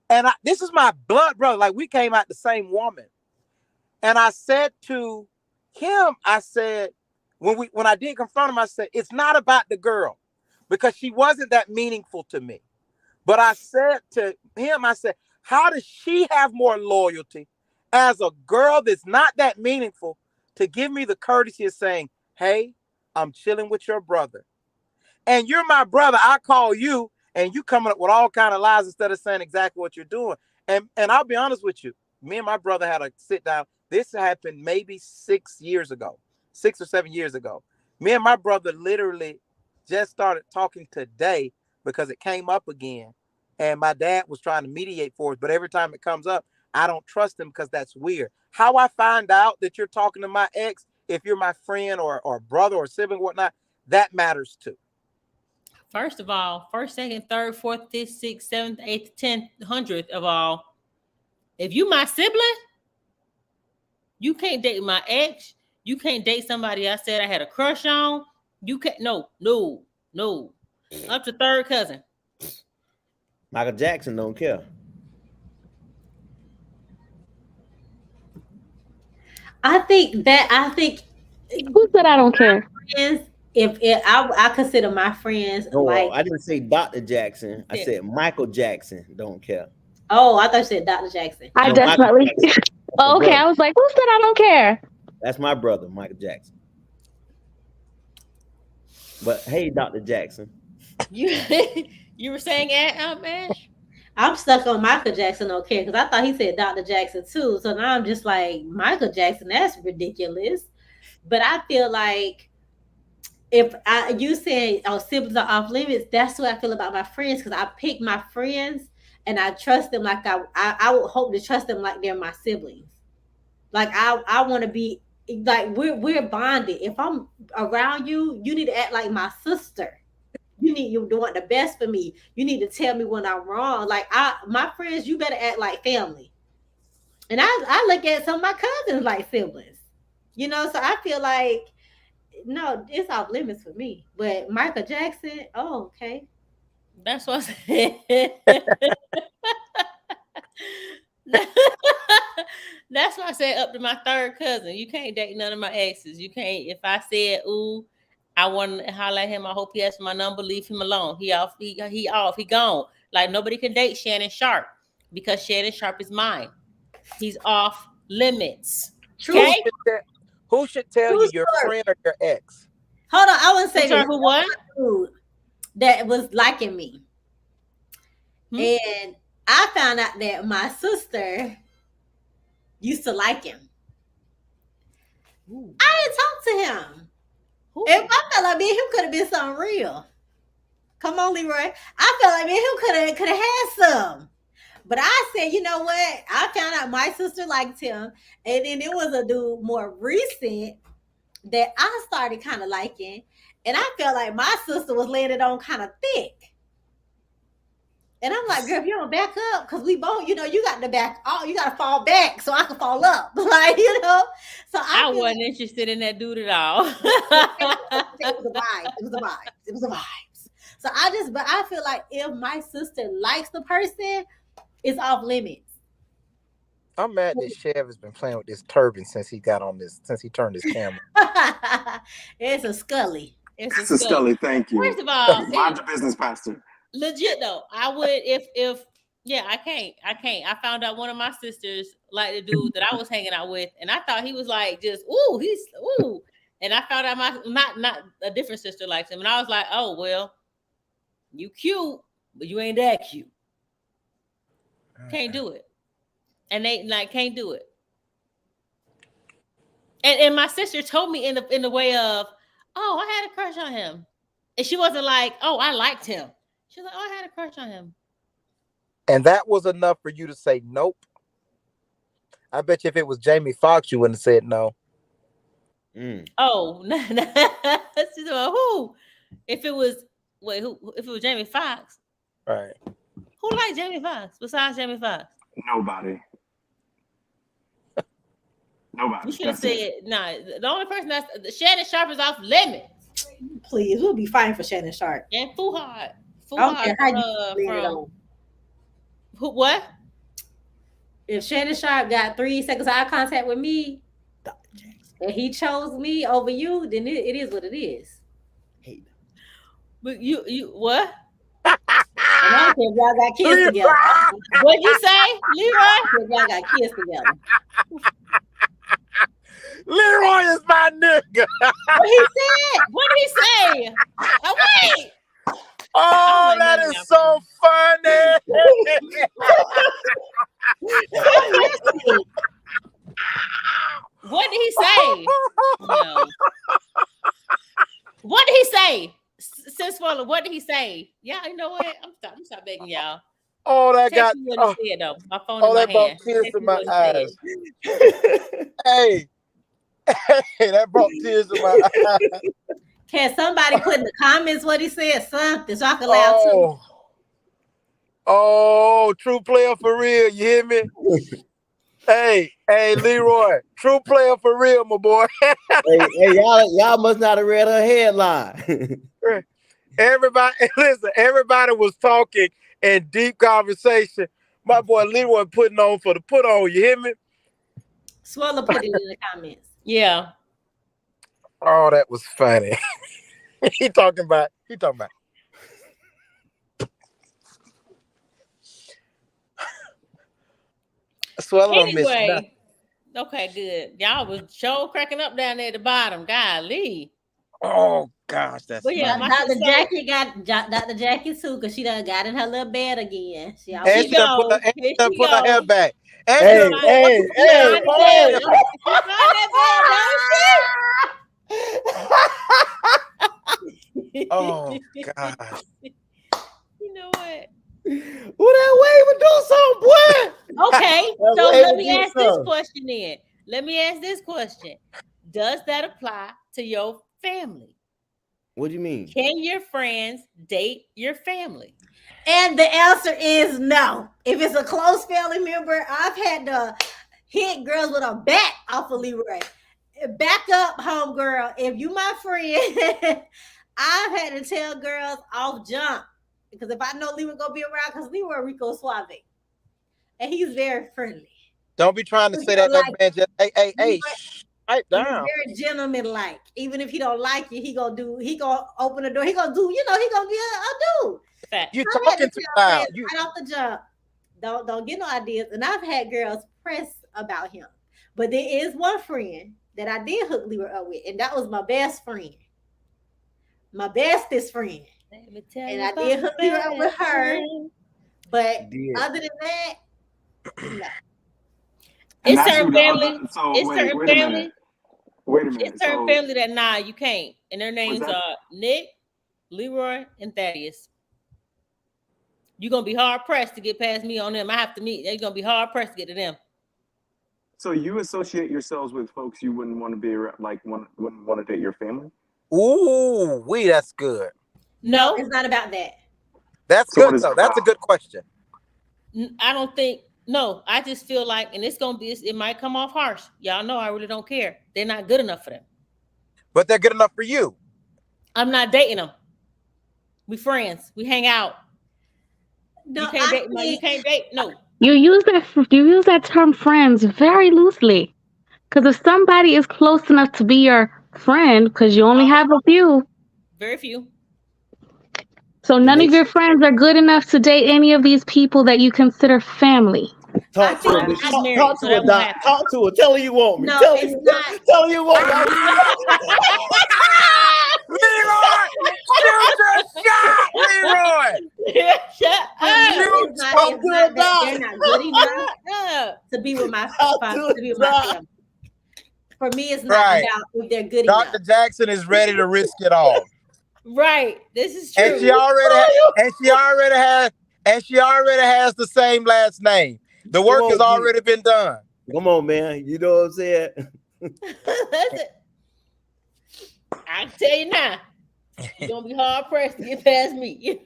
And this is my blood brother. Like, we came out the same woman. And I said to him, I said, when I did confront him, I said, "It's not about the girl, because she wasn't that meaningful to me." But I said to him, I said, "How does she have more loyalty as a girl that's not that meaningful to give me the courtesy of saying, 'Hey, I'm chilling with your brother, and you're my brother. I call you, and you coming up with all kind of lies instead of saying exactly what you're doing.'" And I'll be honest with you. Me and my brother had a sit down. This happened maybe 6 years ago, 6 or 7 years ago. Me and my brother literally just started talking today because it came up again. And my dad was trying to mediate for us. But every time it comes up, I don't trust him because that's weird. How I find out that you're talking to my ex, if you're my friend or brother or sibling, whatnot, that matters too. First of all, first, second, third, fourth, fifth, sixth, seventh, eighth, 10th, 100th of all, if you my sibling, you can't date my ex. You can't date somebody I said I had a crush on. You can't. No. Up to third cousin. Michael Jackson don't care. I think Who said I don't care? friends, if I consider my friends No, like, I didn't say Dr. Jackson. I Yeah. said Michael Jackson don't care. oh, I thought you said Dr. Jackson. I No, definitely. Michael Jackson. Oh, okay, Brother. I was like, who said I don't care? That's my brother, Michael Jackson. But hey, Dr. Jackson. You were saying Ash? I'm stuck on Michael Jackson don't care, because I thought he said Dr. Jackson too. So now I'm just like, Michael Jackson, that's ridiculous. But I feel like if you saying siblings are off limits, that's what I feel about my friends, because I pick my friends and I trust them like I would hope to trust them like they're my siblings. Like I want to be like we're bonded. If I'm around you, you need to act like my sister. You want the best for me. You need to tell me when I'm wrong. Like my friends, you better act like family. And I look at some of my cousins like siblings. You know, so I feel like no, it's off limits for me. But Michael Jackson, oh, okay. That's what I said. That's why I said up to my third cousin. You can't date none of my exes. You can't. If I said, ooh, I want to holler at him, I hope he has my number, leave him alone. He off, he gone. Like nobody can date Shannon Sharp because Shannon Sharp is mine. He's off limits. Okay? Who should tell you your friend or your ex? Hold on, I want to say this. Who what? That was liking me. And I found out that my sister used to like him. Ooh. I didn't talk to him. If I felt like me and him could have been something real. Come on, Leroy. I felt like me and him could have had some. But I said, you know what? I found out my sister liked him. And then it was a dude more recent that I started kind of liking. And I felt like my sister was laying it on kind of thick. And I'm like, girl, if you don't back up, because we both, you know, you got to back off, you got to fall back so I can fall up. Like, you know. So I wasn't interested in that dude at all. It was a vibe. It was a vibe. So but I feel like if my sister likes the person, it's off limits. I'm mad that Chev has been playing with this turban since he turned his camera. It's a Scully. It's a Scully. Thank you. First of all, mind your business, Pastor. Legit though, I would if I can't. I found out one of my sisters like the dude that I was hanging out with, and I thought he was like just ooh. And I found out my not a different sister likes him, and I was like, oh well, you cute, but you ain't that cute. Can't do it. And they like can't do it. And my sister told me in the way of, oh, I had a crush on him. And she wasn't like, oh, I liked him. She was like, oh, I had a crush on him. And that was enough for you to say nope. I bet you if it was Jamie Foxx, you wouldn't have said no. Oh, no. She's like, who? If it was Jamie Foxx. Right. Who liked Jamie Foxx besides Jamie Foxx? Nobody. You should have said, nah, the only person that's Shannon Sharp is off limits. Please, we'll be fighting for Shannon Sharp. And Fuhad. I don't care how you from who? What? If Shannon Sharp got 3 seconds of eye contact with me, and he chose me over you, then it is what it is. But you what? I don't care if y'all got kids together. What'd you say, Leroy? If y'all got kids together. Leroy is my nigga. What he said? What did he say? Oh, wait. Oh, that is so funny. What did he say? No. What did he say? Since what did he say? Yeah, you know what? I'm stop begging y'all. Oh, that got. Oh, said, though. My phone in my that brought hand. tears to my eyes. Hey, that brought tears to my eyes. Can somebody put in the comments what he said? Something so I can laugh too. Oh, true player for real. You hear me? Hey, Leroy, true player for real, my boy. hey, y'all must not have read her headline. Everybody was talking in deep conversation. My boy Leroy putting on for the put on. You hear me? Swallow put it in the comments. Yeah. Oh, that was funny. He talking about. Anyway, okay, good. Y'all was sure cracking up down there at the bottom. Golly. Oh gosh, that's. Well, yeah, Dr. Jackie got Dr. Jackie too, because she done got in her little bed again. She put her hair back. Hey. Oh God. You know what? Well, that way would do something, boy. Okay, so let me ask this question then. Let me ask this question. does that apply to your family? What do you mean? Can your friends date your family? And the answer is no. If it's a close family member, I've had to hit girls with a bat off of Leroy. Back up, homegirl. If you my friend, I've had to tell girls off jump. Because if I know Leroy gonna be around, because Leroy Rico Suave. And he's very friendly. Don't be trying to He's say that like, man just hey, Leroy, pipe he's down. very gentleman-like. Even if he don't like you, he gonna open the door. He gonna do, he gonna be a dude. Fact. You I had to talking too tell loud. friends You right off the jump. Don't get no ideas. And I've had girls press about him. But there is one friend that I did hook Leroy up with, and that was my best friend. My bestest friend. Let me tell And you I about did hook my you up with best her. friend. But Did. other than that, no. And It's that's certain who the family. other. So It's wait, certain wait a family. minute. Wait a minute. It's certain So family that you can't. And their names that- are Nick, Leroy, and Thaddeus. You're gonna be hard pressed to get past me on them. I have to meet. They're gonna be hard pressed to get to them. so you associate yourselves with folks you wouldn't want to be around, like wouldn't want to date your family. ooh, that's good. No, It's not about that. That's So what good is it though. That's a about? good question. I don't think. No, I just feel like, and it's gonna be. It might come off harsh. Y'all know I really don't care. They're not good enough for them. But they're good enough for you. I'm not dating them. We friends. We hang out. No, You can't date. You can't date. No. You use that term friends very loosely. Because if somebody is close enough to be your friend, because you only have a few, Very few. so none of your friends are good enough to date any of these people that you consider family. Talk to think her. I'm Talk, not married, talk so to her, that won't Doc. happen. Talk to her. Tell her you want me. No, tell her it's you, not. tell her you want me. Leroy, you just shot Leroy. Shut For me, up. it's not that they're not good enough to be with my family. For me, it's not Right. about if they're good Dr. enough. Jackson is ready to risk it all. Right. This is true. And she already has the same last name. The work has already been done. Come on, man. You know what I'm saying? I can tell you now, you're gonna be hard pressed to get past me.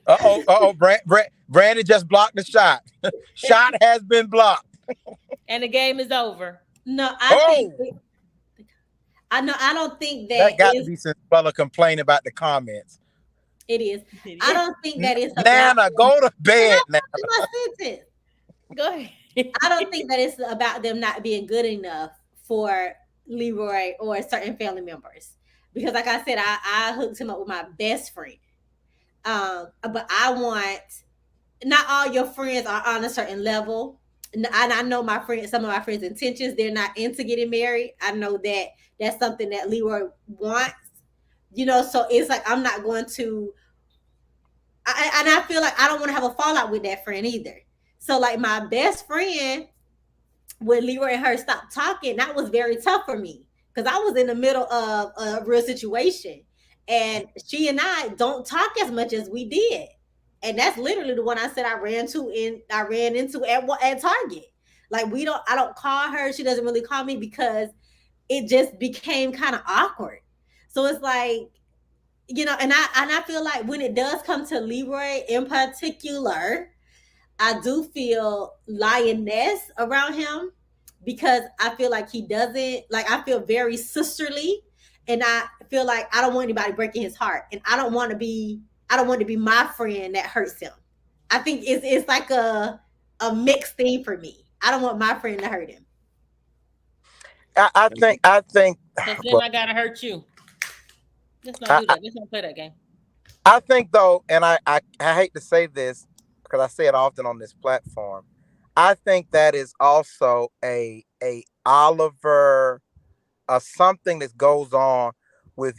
Brandon just blocked the shot. Shot has been blocked. And the game is over. No, I don't think That got to is. be since Bella complaining about the comments. It is. I don't think that is Nana, go to bed now. my sentence. Go ahead. I don't think that it's about them not being good enough for Leroy or certain family members. Because like I said, I hooked him up with my best friend. But I want, not all your friends are on a certain level. And I know some of my friends' intentions, they're not into getting married. I know that that's something that Leroy wants. So it's like I'm not going to, and I feel like I don't want to have a fallout with that friend either. So like my best friend, when Leroy and her stopped talking, that was very tough for me because I was in the middle of a real situation, and she and I don't talk as much as we did. And that's literally the one I said I ran into at Target. Like I don't call her. She doesn't really call me because it just became kind of awkward. So it's like, and I feel like when it does come to Leroy in particular, I do feel lioness around him because I feel like I feel very sisterly, and I feel like I don't want anybody breaking his heart, and I don't want to be my friend that hurts him. I think it's like a mixed thing for me. I don't want my friend to hurt him. I think. Because then I gotta hurt you. Let's not do that. Let's not play that game. I think though, and I hate to say this because I say it often on this platform. I think that is also a Oliver, something that goes on with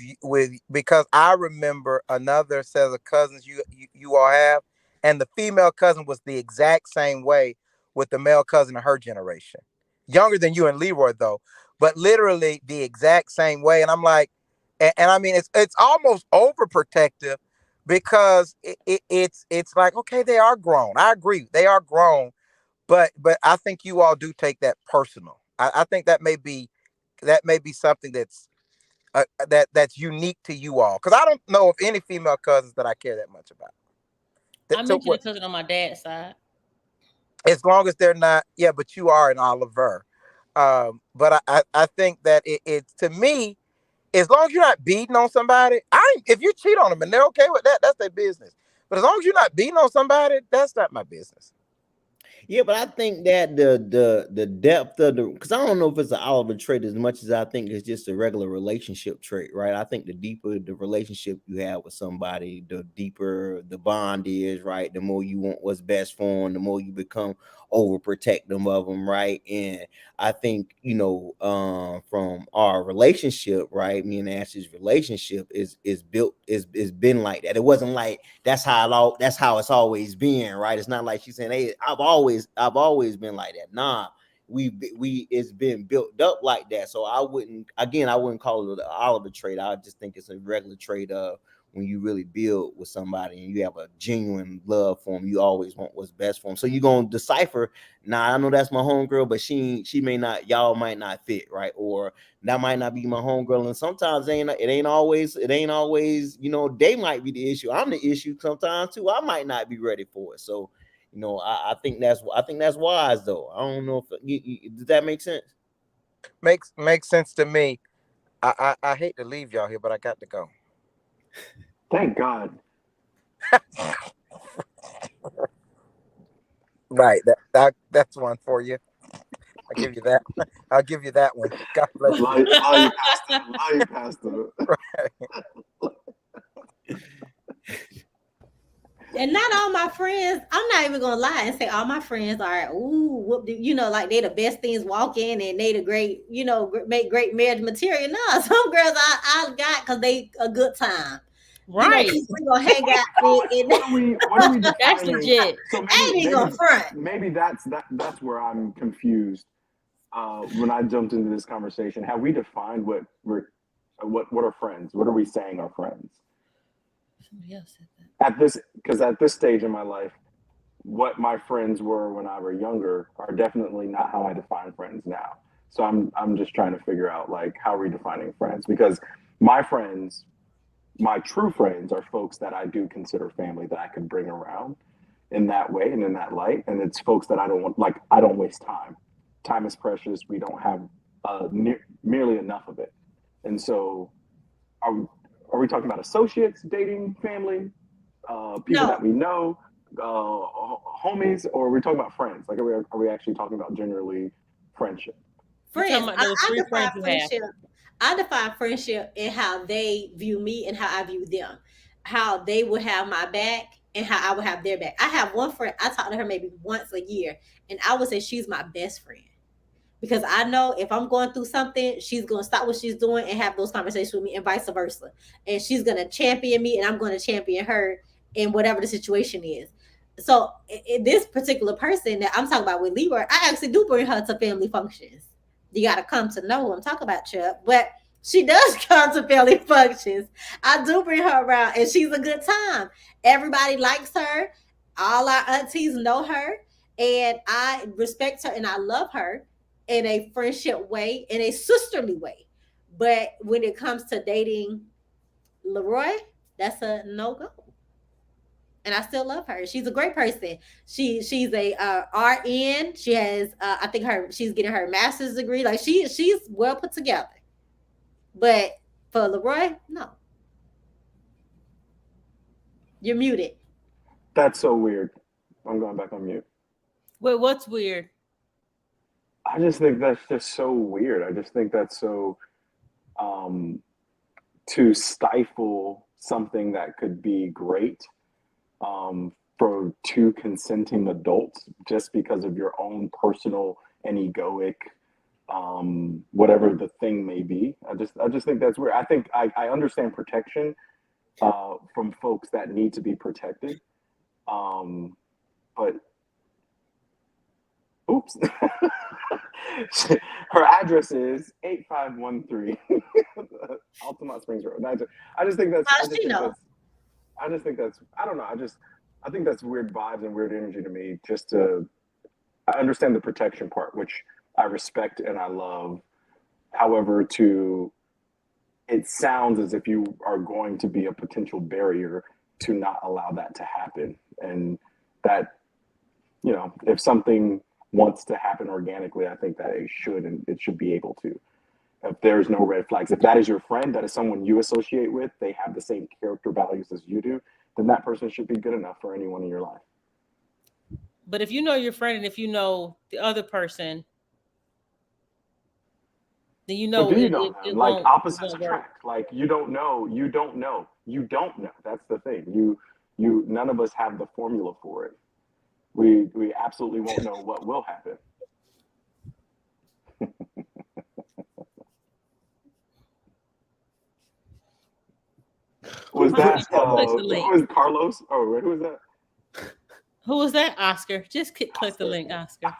because I remember another set of cousins you all have, and the female cousin was the exact same way with the male cousin of her generation, younger than you and Leroy though, but literally the exact same way. And I'm like, and I mean it's almost overprotective because it's like, okay, they are grown. I agree, they are grown, but I think you all do take that personal. I think that may be something that's that's unique to you all? Because I don't know of any female cousins that I care that much about. I mentioned a cousin on my dad's side. As long as they're not, yeah, but you are an Oliver. But I think that it's to me, as long as you're not beating on somebody, if you cheat on them and they're okay with that, that's their business. But as long as you're not beating on somebody, that's not my business. Yeah, but I think that the depth of because I don't know if it's an Oliver trait as much as I think it's just a regular relationship trait, right? I think the deeper the relationship you have with somebody, the deeper the bond is, right? The more you want what's best for them, the more you become overprotective of them, right? And I think from our relationship, right? Me and Ashley's relationship is built is been like that. It wasn't like that's how it's always been, right? It's not like she's saying, hey, I've always been like that. Nah, it's been built up like that. So I wouldn't call it an Oliver trait. I just think it's a regular trait of when you really build with somebody and you have a genuine love for them, you always want what's best for them. So you're gonna decipher. Nah, I know that's my homegirl, but she may not, y'all might not fit, right? Or that might not be my homegirl. And sometimes it ain't always, they might be the issue. I'm the issue sometimes too. I might not be ready for it. So, I think that's wise though. I don't know if does that make sense? Makes sense to me. I hate to leave y'all here, but I got to go. Thank God. Right. That's one for you. I'll give you that. I'll give you that one. God bless you. Love you, Pastor. And not all my friends, I'm not even gonna lie and say all my friends are like they the best things walk in and they the great, make great marriage material. No, some girls I got because they a good time. Right. We gonna hang out. What are we That's legit. So maybe that's where I'm confused. When I jumped into this conversation, have we defined what are friends? What are we saying are friends? Somebody else said that. Because at this stage in my life, what my friends were when I were younger are definitely not how I define friends now. So I'm just trying to figure out like how are we defining friends? Because my friends, my true friends, are folks that I do consider family that I could bring around in that way and in that light. And it's folks that I don't waste time. Time is precious. We don't have merely enough of it. And so are we talking about associates, dating, family, people that we know, homies, or are we talking about friends? Like, are we actually talking about generally friendship? Friends. I define friendship in how they view me and how I view them. How they will have my back and how I will have their back. I have one friend, I talk to her maybe once a year, and I would say she's my best friend. Because I know if I'm going through something, she's going to stop what she's doing and have those conversations with me and vice versa. And she's going to champion me and I'm going to champion her in whatever the situation is. So in this particular person that I'm talking about with Leroy, I actually do bring her to family functions. You got to come to know who I'm talking about, Chuck. But she does come to family functions. I do bring her around and she's a good time. Everybody likes her. All our aunties know her. And I respect her and I love her in a friendship way, in a sisterly way. But when it comes to dating Leroy, that's a no-go. And I still love her. She's a great person. She's a RN. She has I think she's getting her master's degree. Like she's well put together. But for Leroy, no. You're muted. That's so weird. I'm going back on mute. Wait, what's weird? I just think that's just so weird. I just think that's so to stifle something that could be great for two consenting adults just because of your own personal and egoic whatever the thing may be. I just think that's weird. I think I understand protection from folks that need to be protected. But oops. Her address is 8513 Altamont Springs Road. I just think that's I don't know. I think that's weird vibes and weird energy to me. I understand the protection part, which I respect and I love. However, to it sounds as if you are going to be a potential barrier to not allow that to happen. And that, you know, if something wants to happen organically, I think that it should, and it should be able to. If there's no red flags, if that is your friend, that is someone you associate with, they have the same character values as you do, then that person should be good enough for anyone in your life. But if you know your friend and if you know the other person, then you know, But do you know them? Like opposites won't work. attract. Like you don't know. That's the thing. None of us have the formula for it. We absolutely won't know what will happen. Was that who was Carlos? Oh, who was that? Who was that? Oscar. Just click the link, Oscar.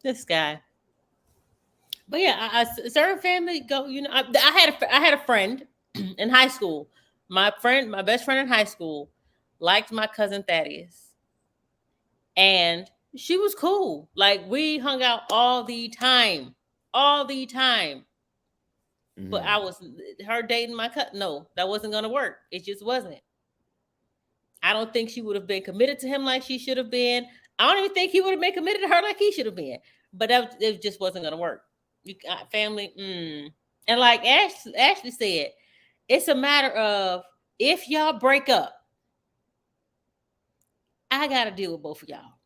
This guy. But yeah, I certain family go. You know, I had a friend in high school. My best friend in high school, liked my cousin Thaddeus, and she was cool. Like we hung out all the time. But I was her dating my cousin. No, that wasn't gonna work. It just wasn't. I don't think she would have been committed to him like she should have been. I don't even think he would have been committed to her like he should have been. But it just wasn't gonna work. You got family, and like Ashley said, it's a matter of if y'all break up, I gotta deal with both of y'all.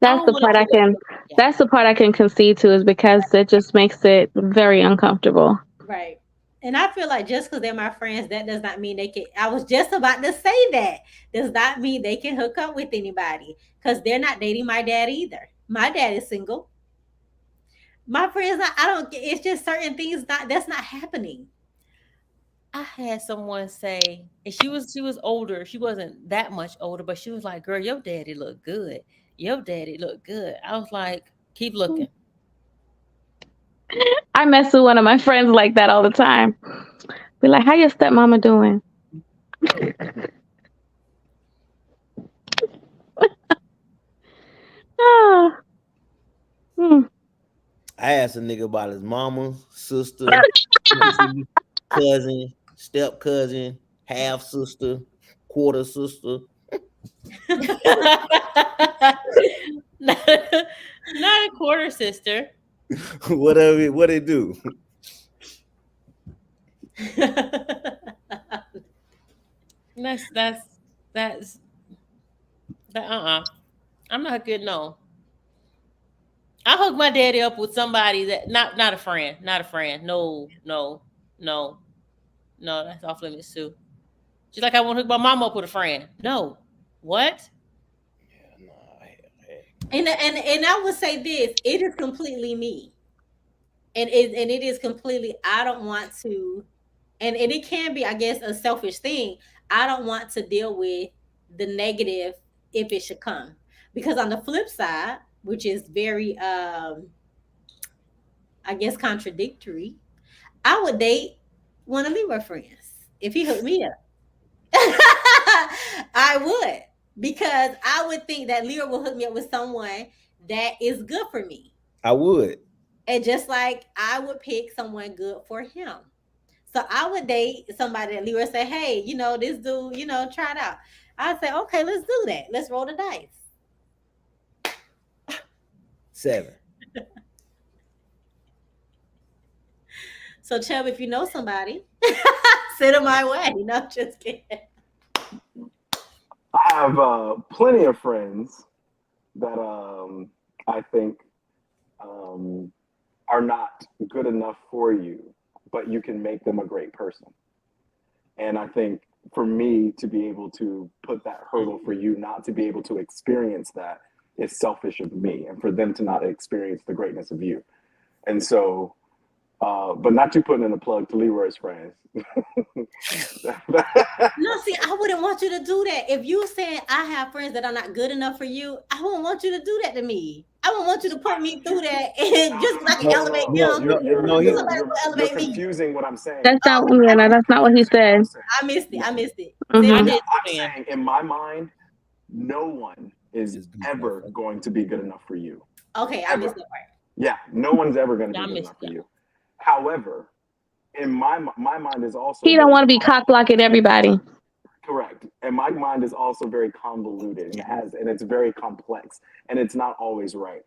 That's the part that's the part I can concede to, is because it just makes it very uncomfortable. Right. And I feel like just because they're my friends, that does not mean they can. I was just about to say that. Does not mean they can hook up with anybody, because they're not dating my dad either. My dad is single. My friends, I don't. It's just certain things that's not happening. I had someone say, and she was older. She wasn't that much older, but she was like, "Girl, your daddy look good. Your daddy look good." I was like, "Keep looking." I mess with one of my friends like that all the time. Be like, "How your stepmama doing?" I asked a nigga about his mama, sister, cousin, step cousin, half sister, quarter sister. Not a quarter sister. Whatever, what they do. That's I'm not good. No. I hook my daddy up with somebody that not a friend. No, that's off limits too. Just like I want to hook my mom up with a friend. No. What? And I would say this: it is completely me, and it is completely. I don't want to, and it can be, I guess, a selfish thing. I don't want to deal with the negative if it should come, because on the flip side, which is very, I guess, contradictory, I would date one of Leroy friends if he hooked me up. I would. Because I would think that Leroy will hook me up with someone that is good for me. I would. And just like I would pick someone good for him. So I would date somebody that Leroy say, "Hey, you know, this dude, you know, try it out." I'd say, "Okay, let's do that. Let's roll the dice." 7. So Chubb, if you know somebody, send them my way. No, just kidding. I have plenty of friends that I think are not good enough for you, but you can make them a great person. And I think for me to be able to put that hurdle for you not to be able to experience that is selfish of me, and for them to not experience the greatness of you. And so, but not you putting in a plug to Leroy's friends. No, see, I wouldn't want you to do that. If you said I have friends that are not good enough for you, I wouldn't want you to do that to me. I wouldn't want you to put me through that and just like elevate him. You're confusing what I'm saying. That's not what he said. I missed it. Mhm. I'm saying, in my mind, no one is ever going to be good enough for you. Okay, I missed that part. Yeah, no one's ever going to be good enough for you. However, in my mind is also He don't very want to be cock blocking everybody. correct, and my mind is also very convoluted and it's very complex, and it's not always right.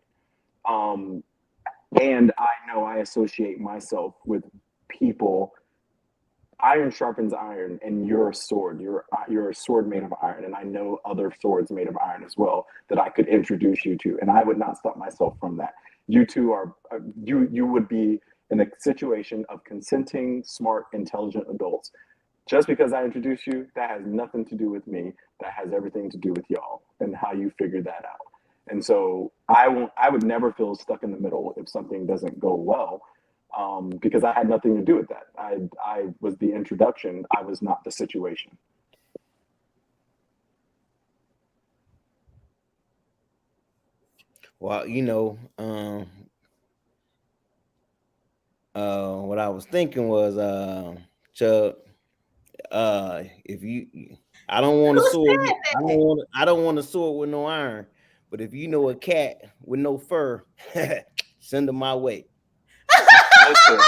And I know I associate myself with people. Iron sharpens iron, and you're a sword. You're a sword made of iron, and I know other swords made of iron as well that I could introduce you to, and I would not stop myself from that. You two are you would be in a situation of consenting, smart, intelligent adults. Just because I introduce you, that has nothing to do with me. That has everything to do with y'all and how you figure that out. And so I would never feel stuck in the middle if something doesn't go well. Because I had nothing to do with that. I was the introduction. I was not the situation. Well, what I was thinking was, Chuck, if you, I don't want a Who sword. said that? I don't want a sword with no iron. But if you know a cat with no fur, send them my way. Listen,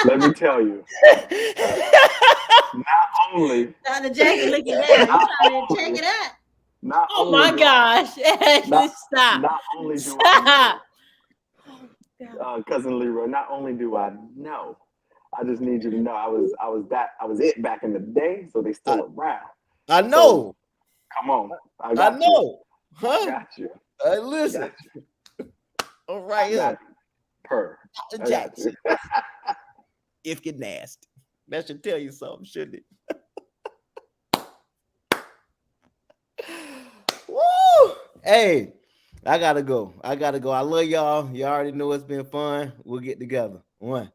let me tell you. Not only Dr. Jackie, look at that. You trying to check it out? Not Oh only my do gosh. Stop. Not only do Stop. Cousin Leroy, not only do I know, I just need you to know I was it back in the day, so they still around. I know. So, come on. I know. You. Huh? I got you. Listen. All right, I got you. Per. Dr. Jackson. If you're nasty. That should tell you something, shouldn't it? Woo! Hey, I gotta go. I love y'all. You already know it's been fun. We'll get together. One.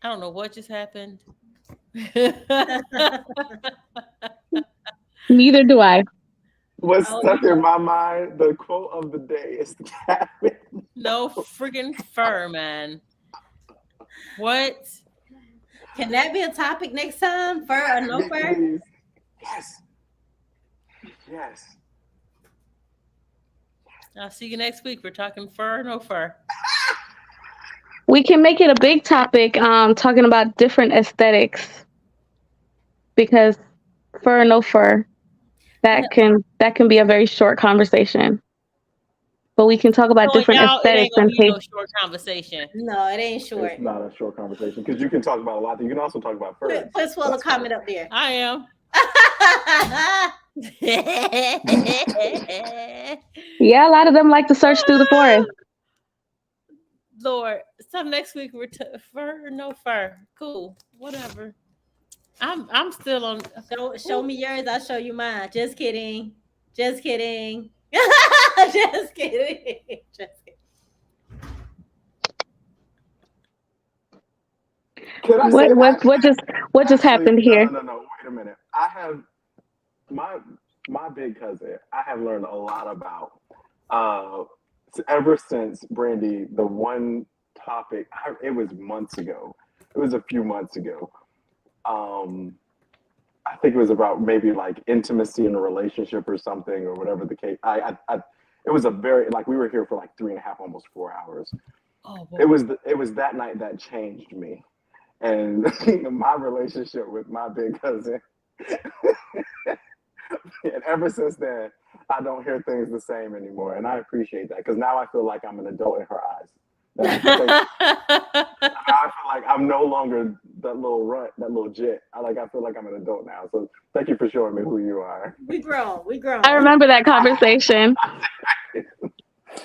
I don't know what just happened. Neither do I. What's stuck in my mind, the quote of the day is no freaking fur, man. What? Can that be a topic next time? Fur or no fur? Please. Yes. Yes. I'll see you next week. We're talking fur or no fur. We can make it a big topic, talking about different aesthetics. Because fur or no fur, that can be a very short conversation. But we can talk about different aesthetics and no short conversation. No, it ain't short. It's not a short conversation because you can talk about a lot. You can also talk about fur. Put swallow comment up there. I am. Yeah, a lot of them like to search through the forest. Lord, so next week we're fur or no fur. Cool, whatever. I'm still on. Show me yours. I'll show you mine. Just kidding. Just kidding. Just kidding. Just kidding. What just happened here? No. Wait a minute. I have my big cousin. I have learned a lot about ever since Brandy. The one topic. It was months ago. It was a few months ago. I think it was about maybe like intimacy in a relationship or something or whatever the case. It was a very we were here for like 3.5, almost 4 hours. Oh, it was that night that changed me, and my relationship with my big cousin. And ever since then, I don't hear things the same anymore, and I appreciate that because now I feel like I'm an adult in her eyes. I feel like I'm no longer that little runt, that little jit. I feel like I'm an adult now. So thank you for showing me who you are. We grown. I remember that conversation.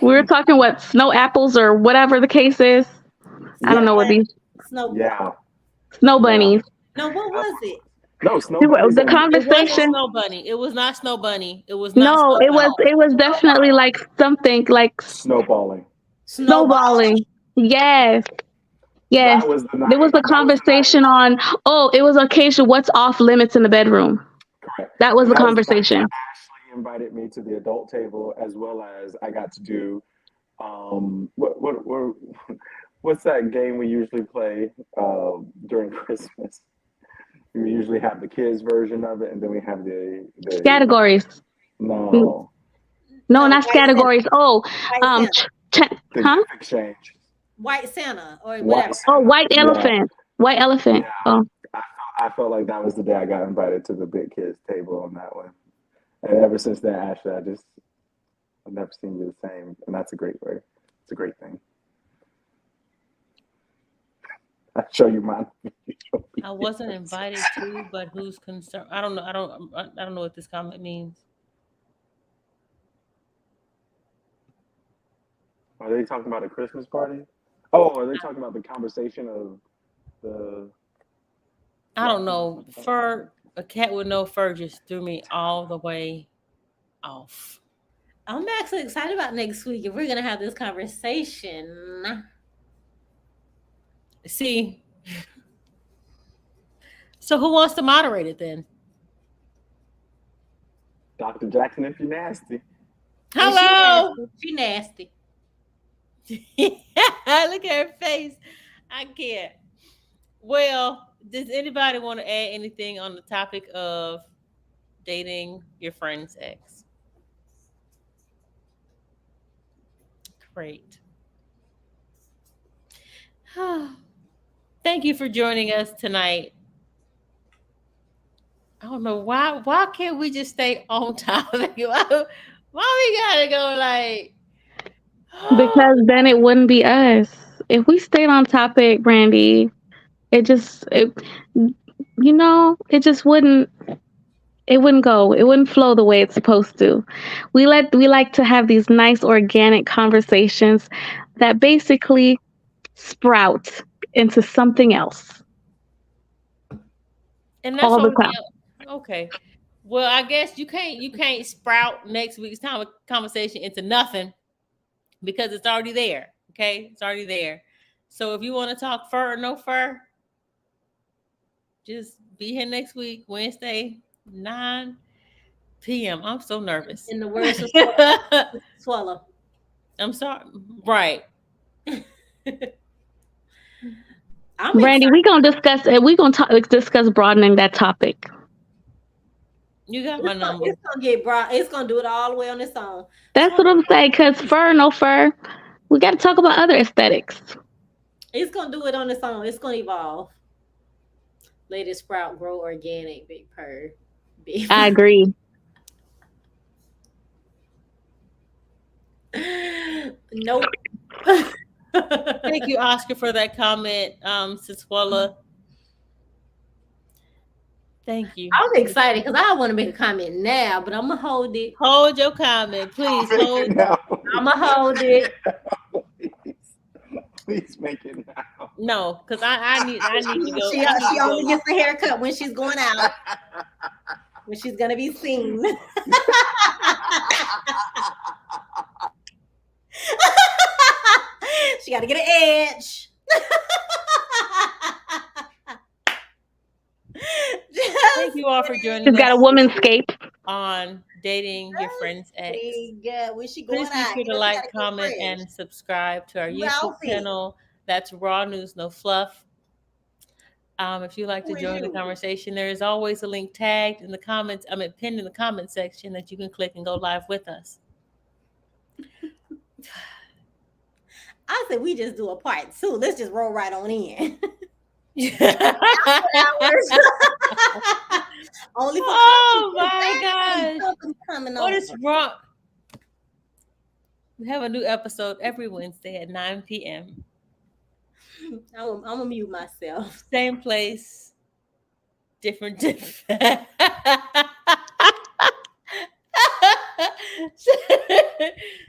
We were talking what snow apples or whatever the case is. I don't know what these snow bunnies. No, what was it? No, snow bunnies. The conversation. Snow bunny. It was not snow bunny. It was not. No, it was definitely like something like snowballing. Snowballing. Yes. There was a conversation on, it was a case of what's off limits in the bedroom. Correct. That was the conversation. Ashley invited me to the adult table as well as I got to do what's that game we usually play during Christmas? We usually have the kids version of it and then we have the categories. No, not categories. The Huh? gift exchange. White Santa or White whatever. Oh, white Yeah. elephant. White elephant. Yeah. Oh, I felt like that was the day I got invited to the big kids table on that one. And ever since then, Ashley, I've never seen you the same. And that's a great way. It's a great thing. I'll show you mine. I wasn't invited to, but who's concerned? I don't know. I don't know what this comment means. Are they talking about a Christmas party? Oh, are they talking about the conversation of the? I don't know. Fur, a cat with no fur just threw me all the way off. I'm actually excited about next week if we're gonna have this conversation. See, so who wants to moderate it then? Dr. Jackson, if you're nasty. Hello. She nasty. Look at her face. I can't. Well, does anybody want to add anything on the topic of dating your friend's ex? Great. Thank you for joining us tonight. I don't know why can't we just stay on topic? Why we gotta go like because then it wouldn't be us. If we stayed on topic, Brandy, it just wouldn't go. It wouldn't flow the way it's supposed to. We like to have these nice organic conversations that basically sprout into something else. and that's all the what time. okay. Well, I guess you can't sprout next week's conversation into nothing because it's already there. Okay, it's already there. So if you want to talk fur or no fur, just be here next week, Wednesday, 9 p.m. I'm so nervous. In the words of Swallow. I'm sorry. Right. Brandy, we're gonna discuss it. We're gonna discuss broadening that topic. You got my number. It's gonna get broad. It's gonna do it all the way on its own. That's what I'm saying. Because fur, no fur, we got to talk about other aesthetics. It's gonna do it on its own. It's gonna evolve. Let it sprout, grow organic, big purr. Big I agree. Nope. Thank you, Oscar, for that comment, Siswalla. Thank you. I'm excited because I want to make a comment now, but I'm gonna hold it. Hold your comment, please. Hold. I'm gonna hold it. Please make it now. No, because I need to go. She only gets a haircut when she's going out. When she's gonna be seen. She got to get an edge. Thank you all for joining She's us got a woman's scape on dating your friend's ex. When she going Please be out, sure to like, comment, and subscribe to our YouTube channel. That's Raw News No Fluff. If you'd like to join the conversation, there is always a link tagged in the comments. Pinned in the comment section that you can click and go live with us. I said we just do a part 2. Let's just roll right on in. Only for oh my gosh. What is wrong? We have a new episode every Wednesday at 9 p.m. I'm gonna mute myself. Same place, different.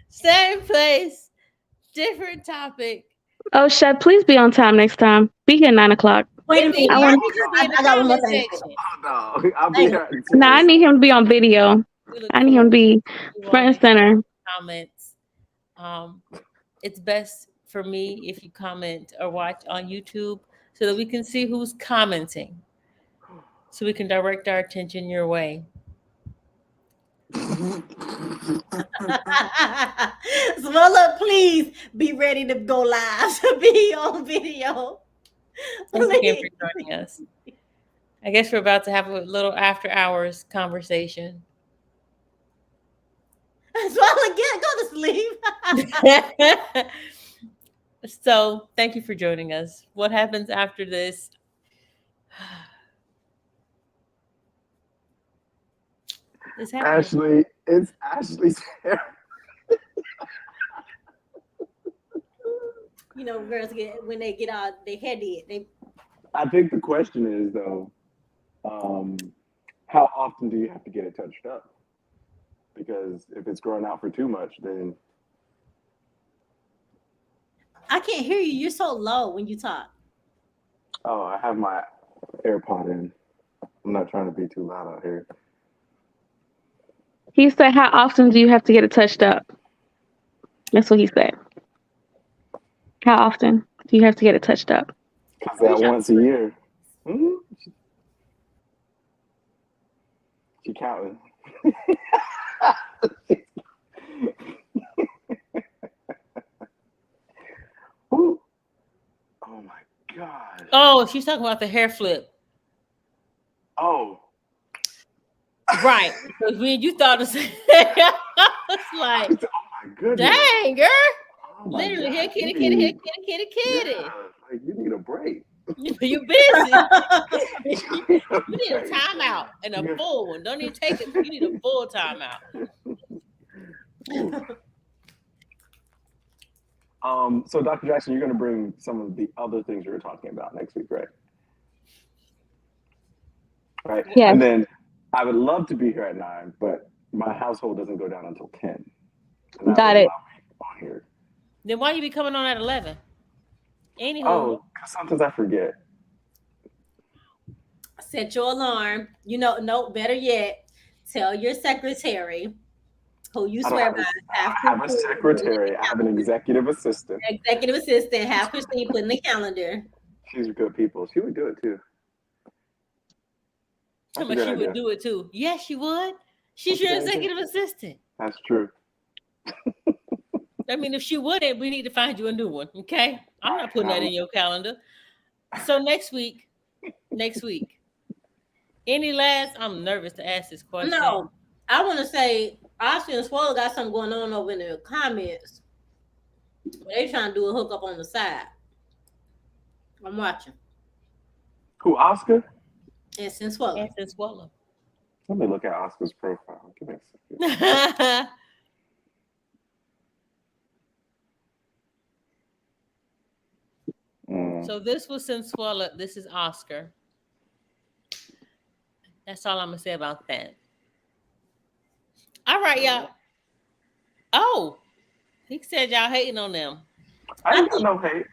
Same place, different topic. Oh, Shad, please be on time next time. Be here 9 o'clock. Wait a minute. I got one more thing. Oh, no. I'll be here. Nah, I need him to be on video. I need him to be front and center. Comments. It's best for me if you comment or watch on YouTube so that we can see who's commenting, so we can direct our attention your way. Swallow, please be ready to go live to be on video. Thanks again for joining us. I guess we're about to have a little after hours conversation. Swallow, go to sleep. So thank you for joining us. What happens after this? It's happening. Ashley, it's Ashley's hair. You know, girls get when they get out their head did. They I think the question is though, how often do you have to get it touched up? Because if it's growing out for too much, then I can't hear you. You're so low when you talk. oh, I have my AirPod in. I'm not trying to be too loud out here. He said, how often do you have to get it touched up? That's what he said. How often do you have to get it touched up? Because that once a year. Hmm? She counting. Ooh. Oh my God. Oh, she's talking about the hair flip. Oh. Right. Because when you thought it's like, Oh my goodness. dang, girl. Oh my Literally, God. here, kitty, You kitty, here, need- kitty, kitty, kitty. Yeah, like you need a break. You busy. You need a You need a break. timeout and a Yeah. full one. Don't even take it. You need a full timeout. So Dr. Jackson, you're going to bring some of the other things you were talking about next week, right? Right. Yes. And then I would love to be here at 9, but my household doesn't go down until 10. And that Got would it. allow me on here. Then why you be coming on at 11? Anywho, Oh, because sometimes I forget. Set your alarm. You know, no, better yet, tell your secretary who you I don't swear have by. I have a secretary. I have an executive assistant. Executive assistant, have Christine put in the calendar. She's good people. She would do it too. tell That's me a good she would idea. do it too. Yes, she would. She's That's a your good idea. executive assistant. That's true. I mean, if she wouldn't, we need to find you a new one. Okay. I'm not putting that in your calendar. So next week. Any last? I'm nervous to ask this question. No, I want to say Oscar and Swole got something going on over in the comments. They trying to do a hookup on the side. I'm watching. Who, Oscar? And since Swole. Answer swallow. Let me look at Oscar's profile. Give me a second. So this was Sensuela. This is Oscar. That's all I'm gonna say about that. All right, y'all. Oh, he said y'all hating on them. I ain't got no hate.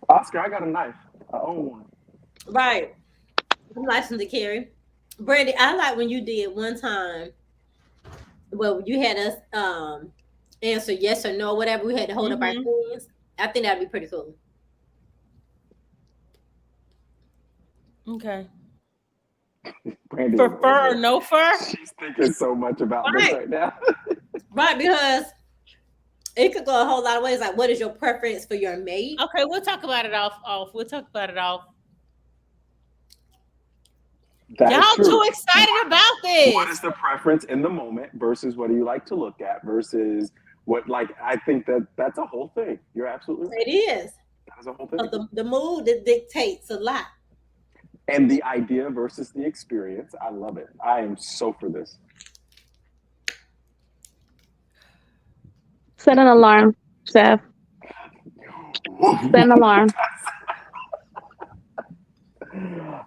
Oscar, I got a knife. I own one. Right. I'm licensed to carry. Brandy, I like when you did one time. Well, you had us answer yes or no, whatever. We had to hold up our hands. I think that'd be pretty cool. Okay. Brandy For is fur or over. no fur? She's thinking so much about this right now. Right, because it could go a whole lot of ways. Like, what is your preference for your mate? Okay, we'll talk about it off. We'll talk about it off. That is Y'all true. too excited about this. What is the preference in the moment versus what do you like to look at versus what, like, I think that's a whole thing. You're absolutely right. It is. That's a whole thing. The mood that dictates a lot. And the idea versus the experience. I love it. I am so for this. Set an alarm, Seth. Set an alarm.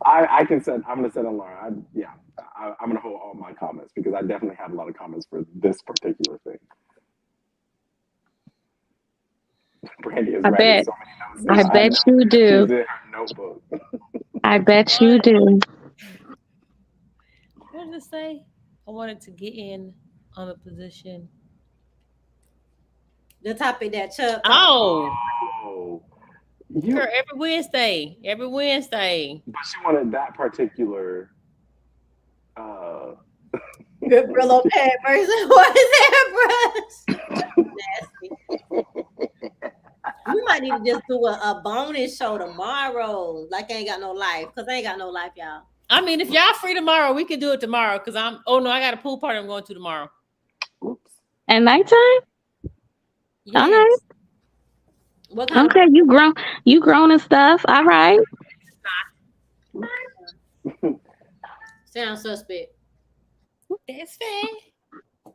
I'm gonna set an alarm. I'm gonna hold all my comments because I definitely have a lot of comments for this particular thing. Brandy is I writing bet. so many notes. I bet you do. She's in her notebook. I bet you do. What did it say? I wanted to get in on a position. The topic that Chuck. Oh, Girl, every Wednesday. But she wanted that particular. Good Brillo pad versus what is that, bruh? We might need to just do a bonus show tomorrow. Like I ain't got no life, because I ain't got no life, y'all. I mean, if y'all free tomorrow, we can do it tomorrow. Because I got a pool party I'm going to tomorrow. At nighttime? Yes. All right. What kind Okay, you grown and stuff. All right. of sound suspect? That's fair.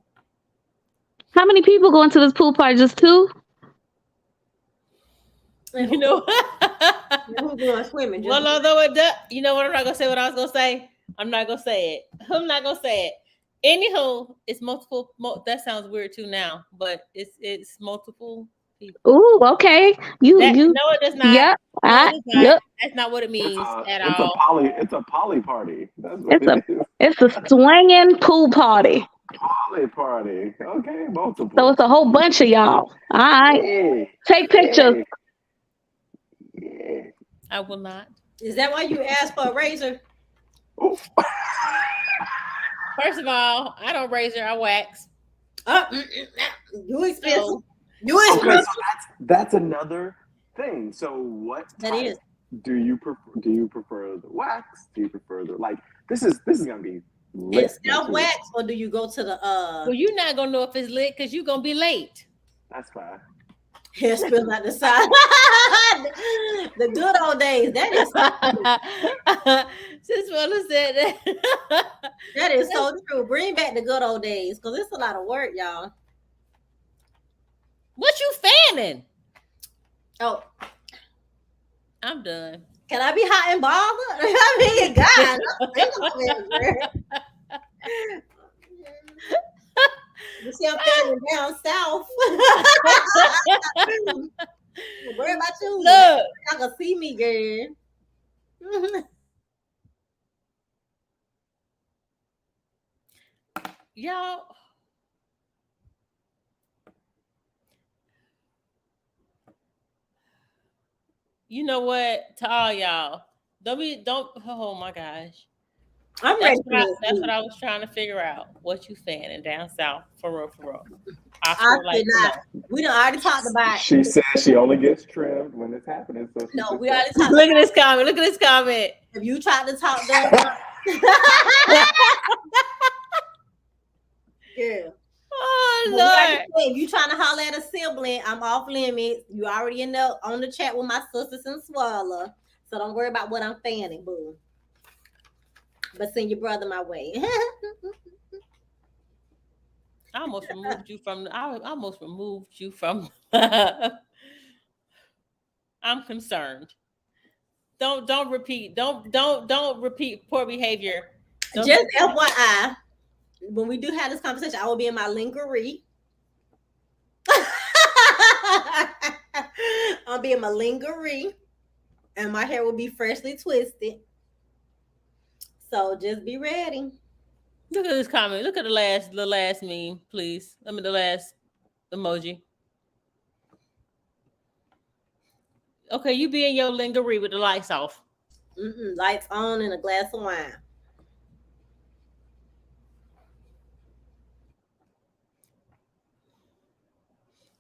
How many people going to this pool party? Just 2? And You know. who's going swimming? Just Well, although it does, you know what? I'm not gonna say what I was gonna say. I'm not gonna say it. I'm not gonna say it. Anywho, it's multiple. That sounds weird too now, but it's multiple people. Ooh, okay. No, it does not. Yep. No, it does not. Yep. That's not what it means at It's all. It's a poly party. That's what It's a swinging pool party. Poly party. Okay, multiple. So it's a whole bunch of y'all. All right. Yeah. Take pictures. Yeah. I will not. Is that why you asked for a razor? Ooh. First of all, I don't razor, I wax. You expensive. So, You Okay, expensive. so that's another thing. So what That type is. do you prefer? Do you prefer the wax? Do you prefer the like? This is gonna be lit. It's self wax, or do you go to the well, you're not gonna know if it's lit because you're gonna be late. That's fine. hair spills out the side? The good old days. That is Since Willa said that. that is so true. Bring back the good old days because it's a lot of work, y'all. What you fanning? Oh, I'm done. can I be hot and bothered? I mean, God, I'm thinking of it, girl. You see, I'm feeling down south. Worry about you. Look, Y'all gonna see me, girl. y'all. You know what? To all y'all, don't. Oh my gosh. I'm ready. That's what I was trying to figure out. What you fanning down south for real, for real. I feel like could not. We done already talked about. She said she only gets trimmed when it's happening. So she No, just we said- already talked. Look at this comment. Look at this comment. If you tried to talk to yeah. Oh But like I Lord. said, if you trying to holler at a sibling, I'm off limits. You already in the on the chat with my sisters and Swallow. So don't worry about what I'm fanning, boo. But send your brother my way. I almost removed you from. I almost removed you from. I'm concerned. Don't repeat. Don't repeat poor behavior. Don't Just repeat- FYI, when we do have this conversation, I will be in my lingerie. I'll be in my lingerie, and my hair will be freshly twisted. So just be ready. Look at this comment. Look at the last meme, please. I mean the last emoji. Okay, you be in your lingerie with the lights off. Lights on and a glass of wine.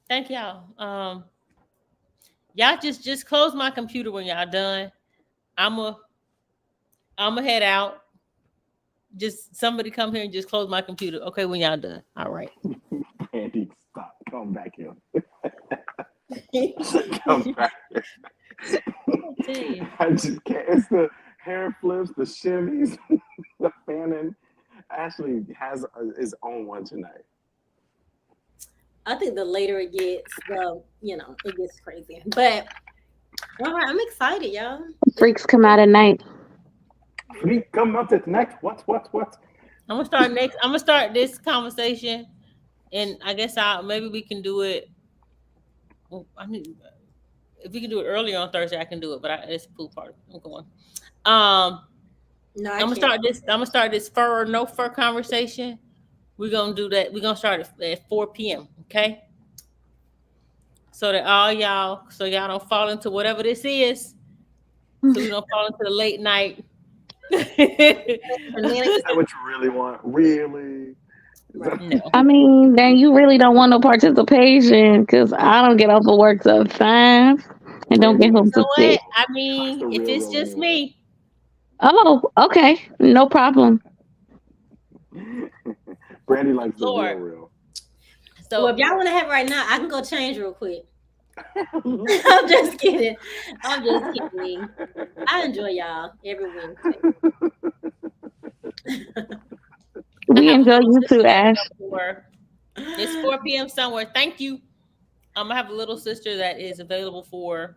Thank y'all. Y'all just close my computer when y'all done. I'ma head out. Just somebody come here and just close my computer. Okay, when y'all done. All right. Andy, stop. Come back here. Come back here. I just can't. It's the hair flips, the shimmies, the fanning. Ashley has his own one tonight. I think the later it gets, it gets crazy. But all right, I'm excited, y'all. Freaks come out at night. Freak come out at night. What? I'm gonna start next. I'm gonna start this conversation, and I guess maybe we can do it. Well, if we can do it earlier on Thursday, I can do it. But it's a pool party. I'm going. No, I'm gonna start this. I'm gonna start this fur or no fur conversation. We're gonna do that. We're gonna start at 4 p.m. Okay. So that y'all don't fall into whatever this is. So we don't fall into the late night. Is that what you really want? Really? No. I mean, then you really don't want no participation because I don't get off of work till 5 and don't get home till 6. I mean, if it's just me. Oh, okay. No problem. Brandy likes the Lord. real. So if y'all want to have it right now, I can go change real quick. I'm just kidding. I'm just kidding. I enjoy y'all every Wednesday. We have a enjoy little you sister too, that's Ash. up for. It's 4 p.m. somewhere. Thank you. I have a little sister that is available for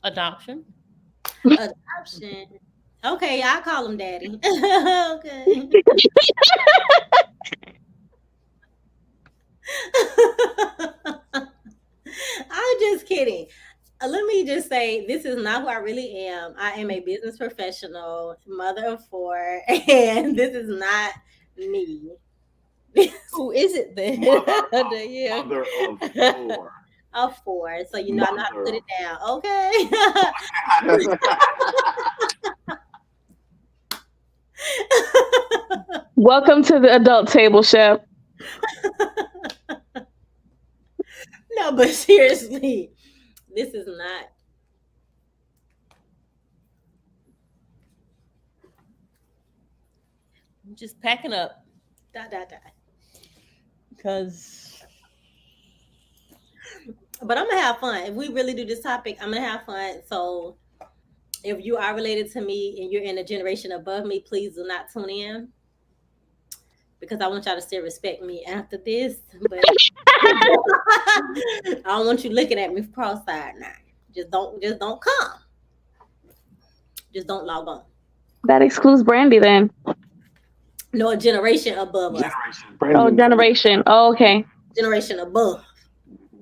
adoption. Adoption. Okay, I'll call him daddy. Okay. I'm just kidding. Let me just say, this is not who I really am. I am a business professional, mother of 4, and this is not me. Who is it then? Danielle? Mother of 4. Of 4, so you know I know how to put it down. Okay. Welcome to the adult table, Chef. No, but seriously, this is not. I'm just packing up Da, da, da. because But I'm gonna have fun. If we really do this topic, I'm gonna have fun. So if you are related to me and you're in a generation above me, please do not tune in, because I want y'all to still respect me after this. But I don't want you looking at me cross-eyed now. Just don't come. Just don't log on. That excludes Brandy then. No, a generation above us. Oh, generation. Oh, okay. Generation above.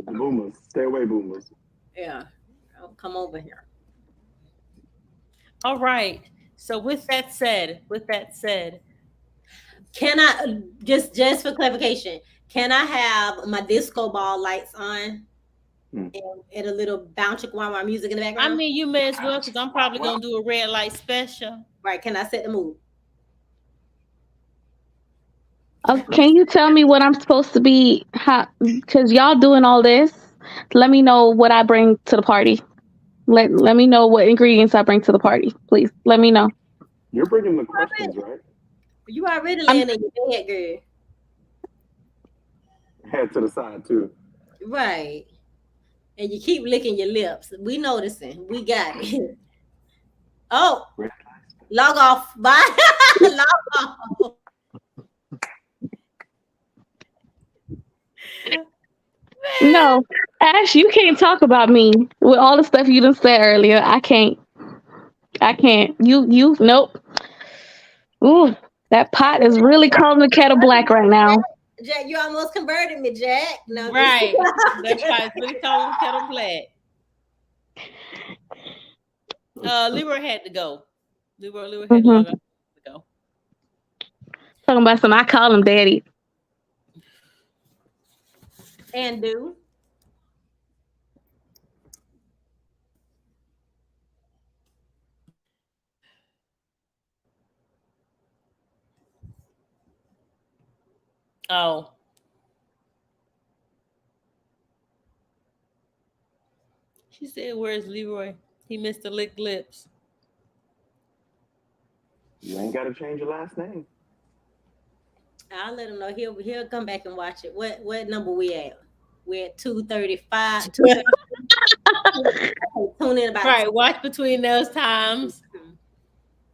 The boomers. Stay away, boomers. Yeah. Don't come over here. all right. So with that said, Can I just for clarification? Can I have my disco ball lights on and a little bounce wah music in the background? I mean, you may as well, because I'm probably gonna do a red light special. Right? Can I set the mood? Can you tell me what I'm supposed to be? Because y'all doing all this. Let me know what I bring to the party. Let me know what ingredients I bring to the party, please. Let me know. You're bringing the questions, right? You already laying in your bed, girl. Head to the side too. Right. And you keep licking your lips. We noticing. We got it. Oh, log off. Bye. Log off. No, Ash, you can't talk about me with all the stuff you done said earlier. I can't. You, nope. Ooh, that pot is really calling the kettle black right now. Jack, you almost converted me, Jack. No, Right. That's why it's really calling kettle black. Leroy had to go. Leroy had to log out to go. Talking about some, I call him daddy. And do. Oh. She said, where's Leroy? He missed the licked lips. You ain't got to change your last name. I'll let him know. He'll come back and watch it. What number we at? We're at 235. Tune in about Right. Watch between those times.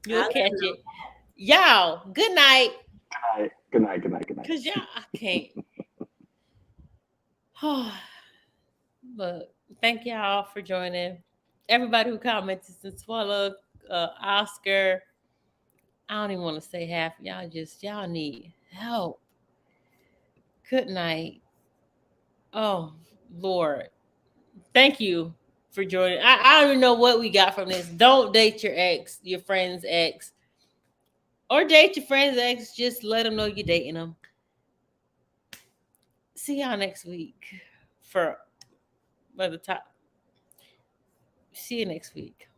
You'll catch it. Y'all, good night. Good night. Because y'all, I can't. Look, thank y'all for joining. Everybody who commented, since Swallow, Oscar. I don't even want to say half. Y'all need help. Good night. Oh, Lord. Thank you for joining. I don't even know what we got from this. Don't date your ex, your friend's ex. Or date your friend's ex. Just let them know you're dating them. See y'all next week for the top. See you next week.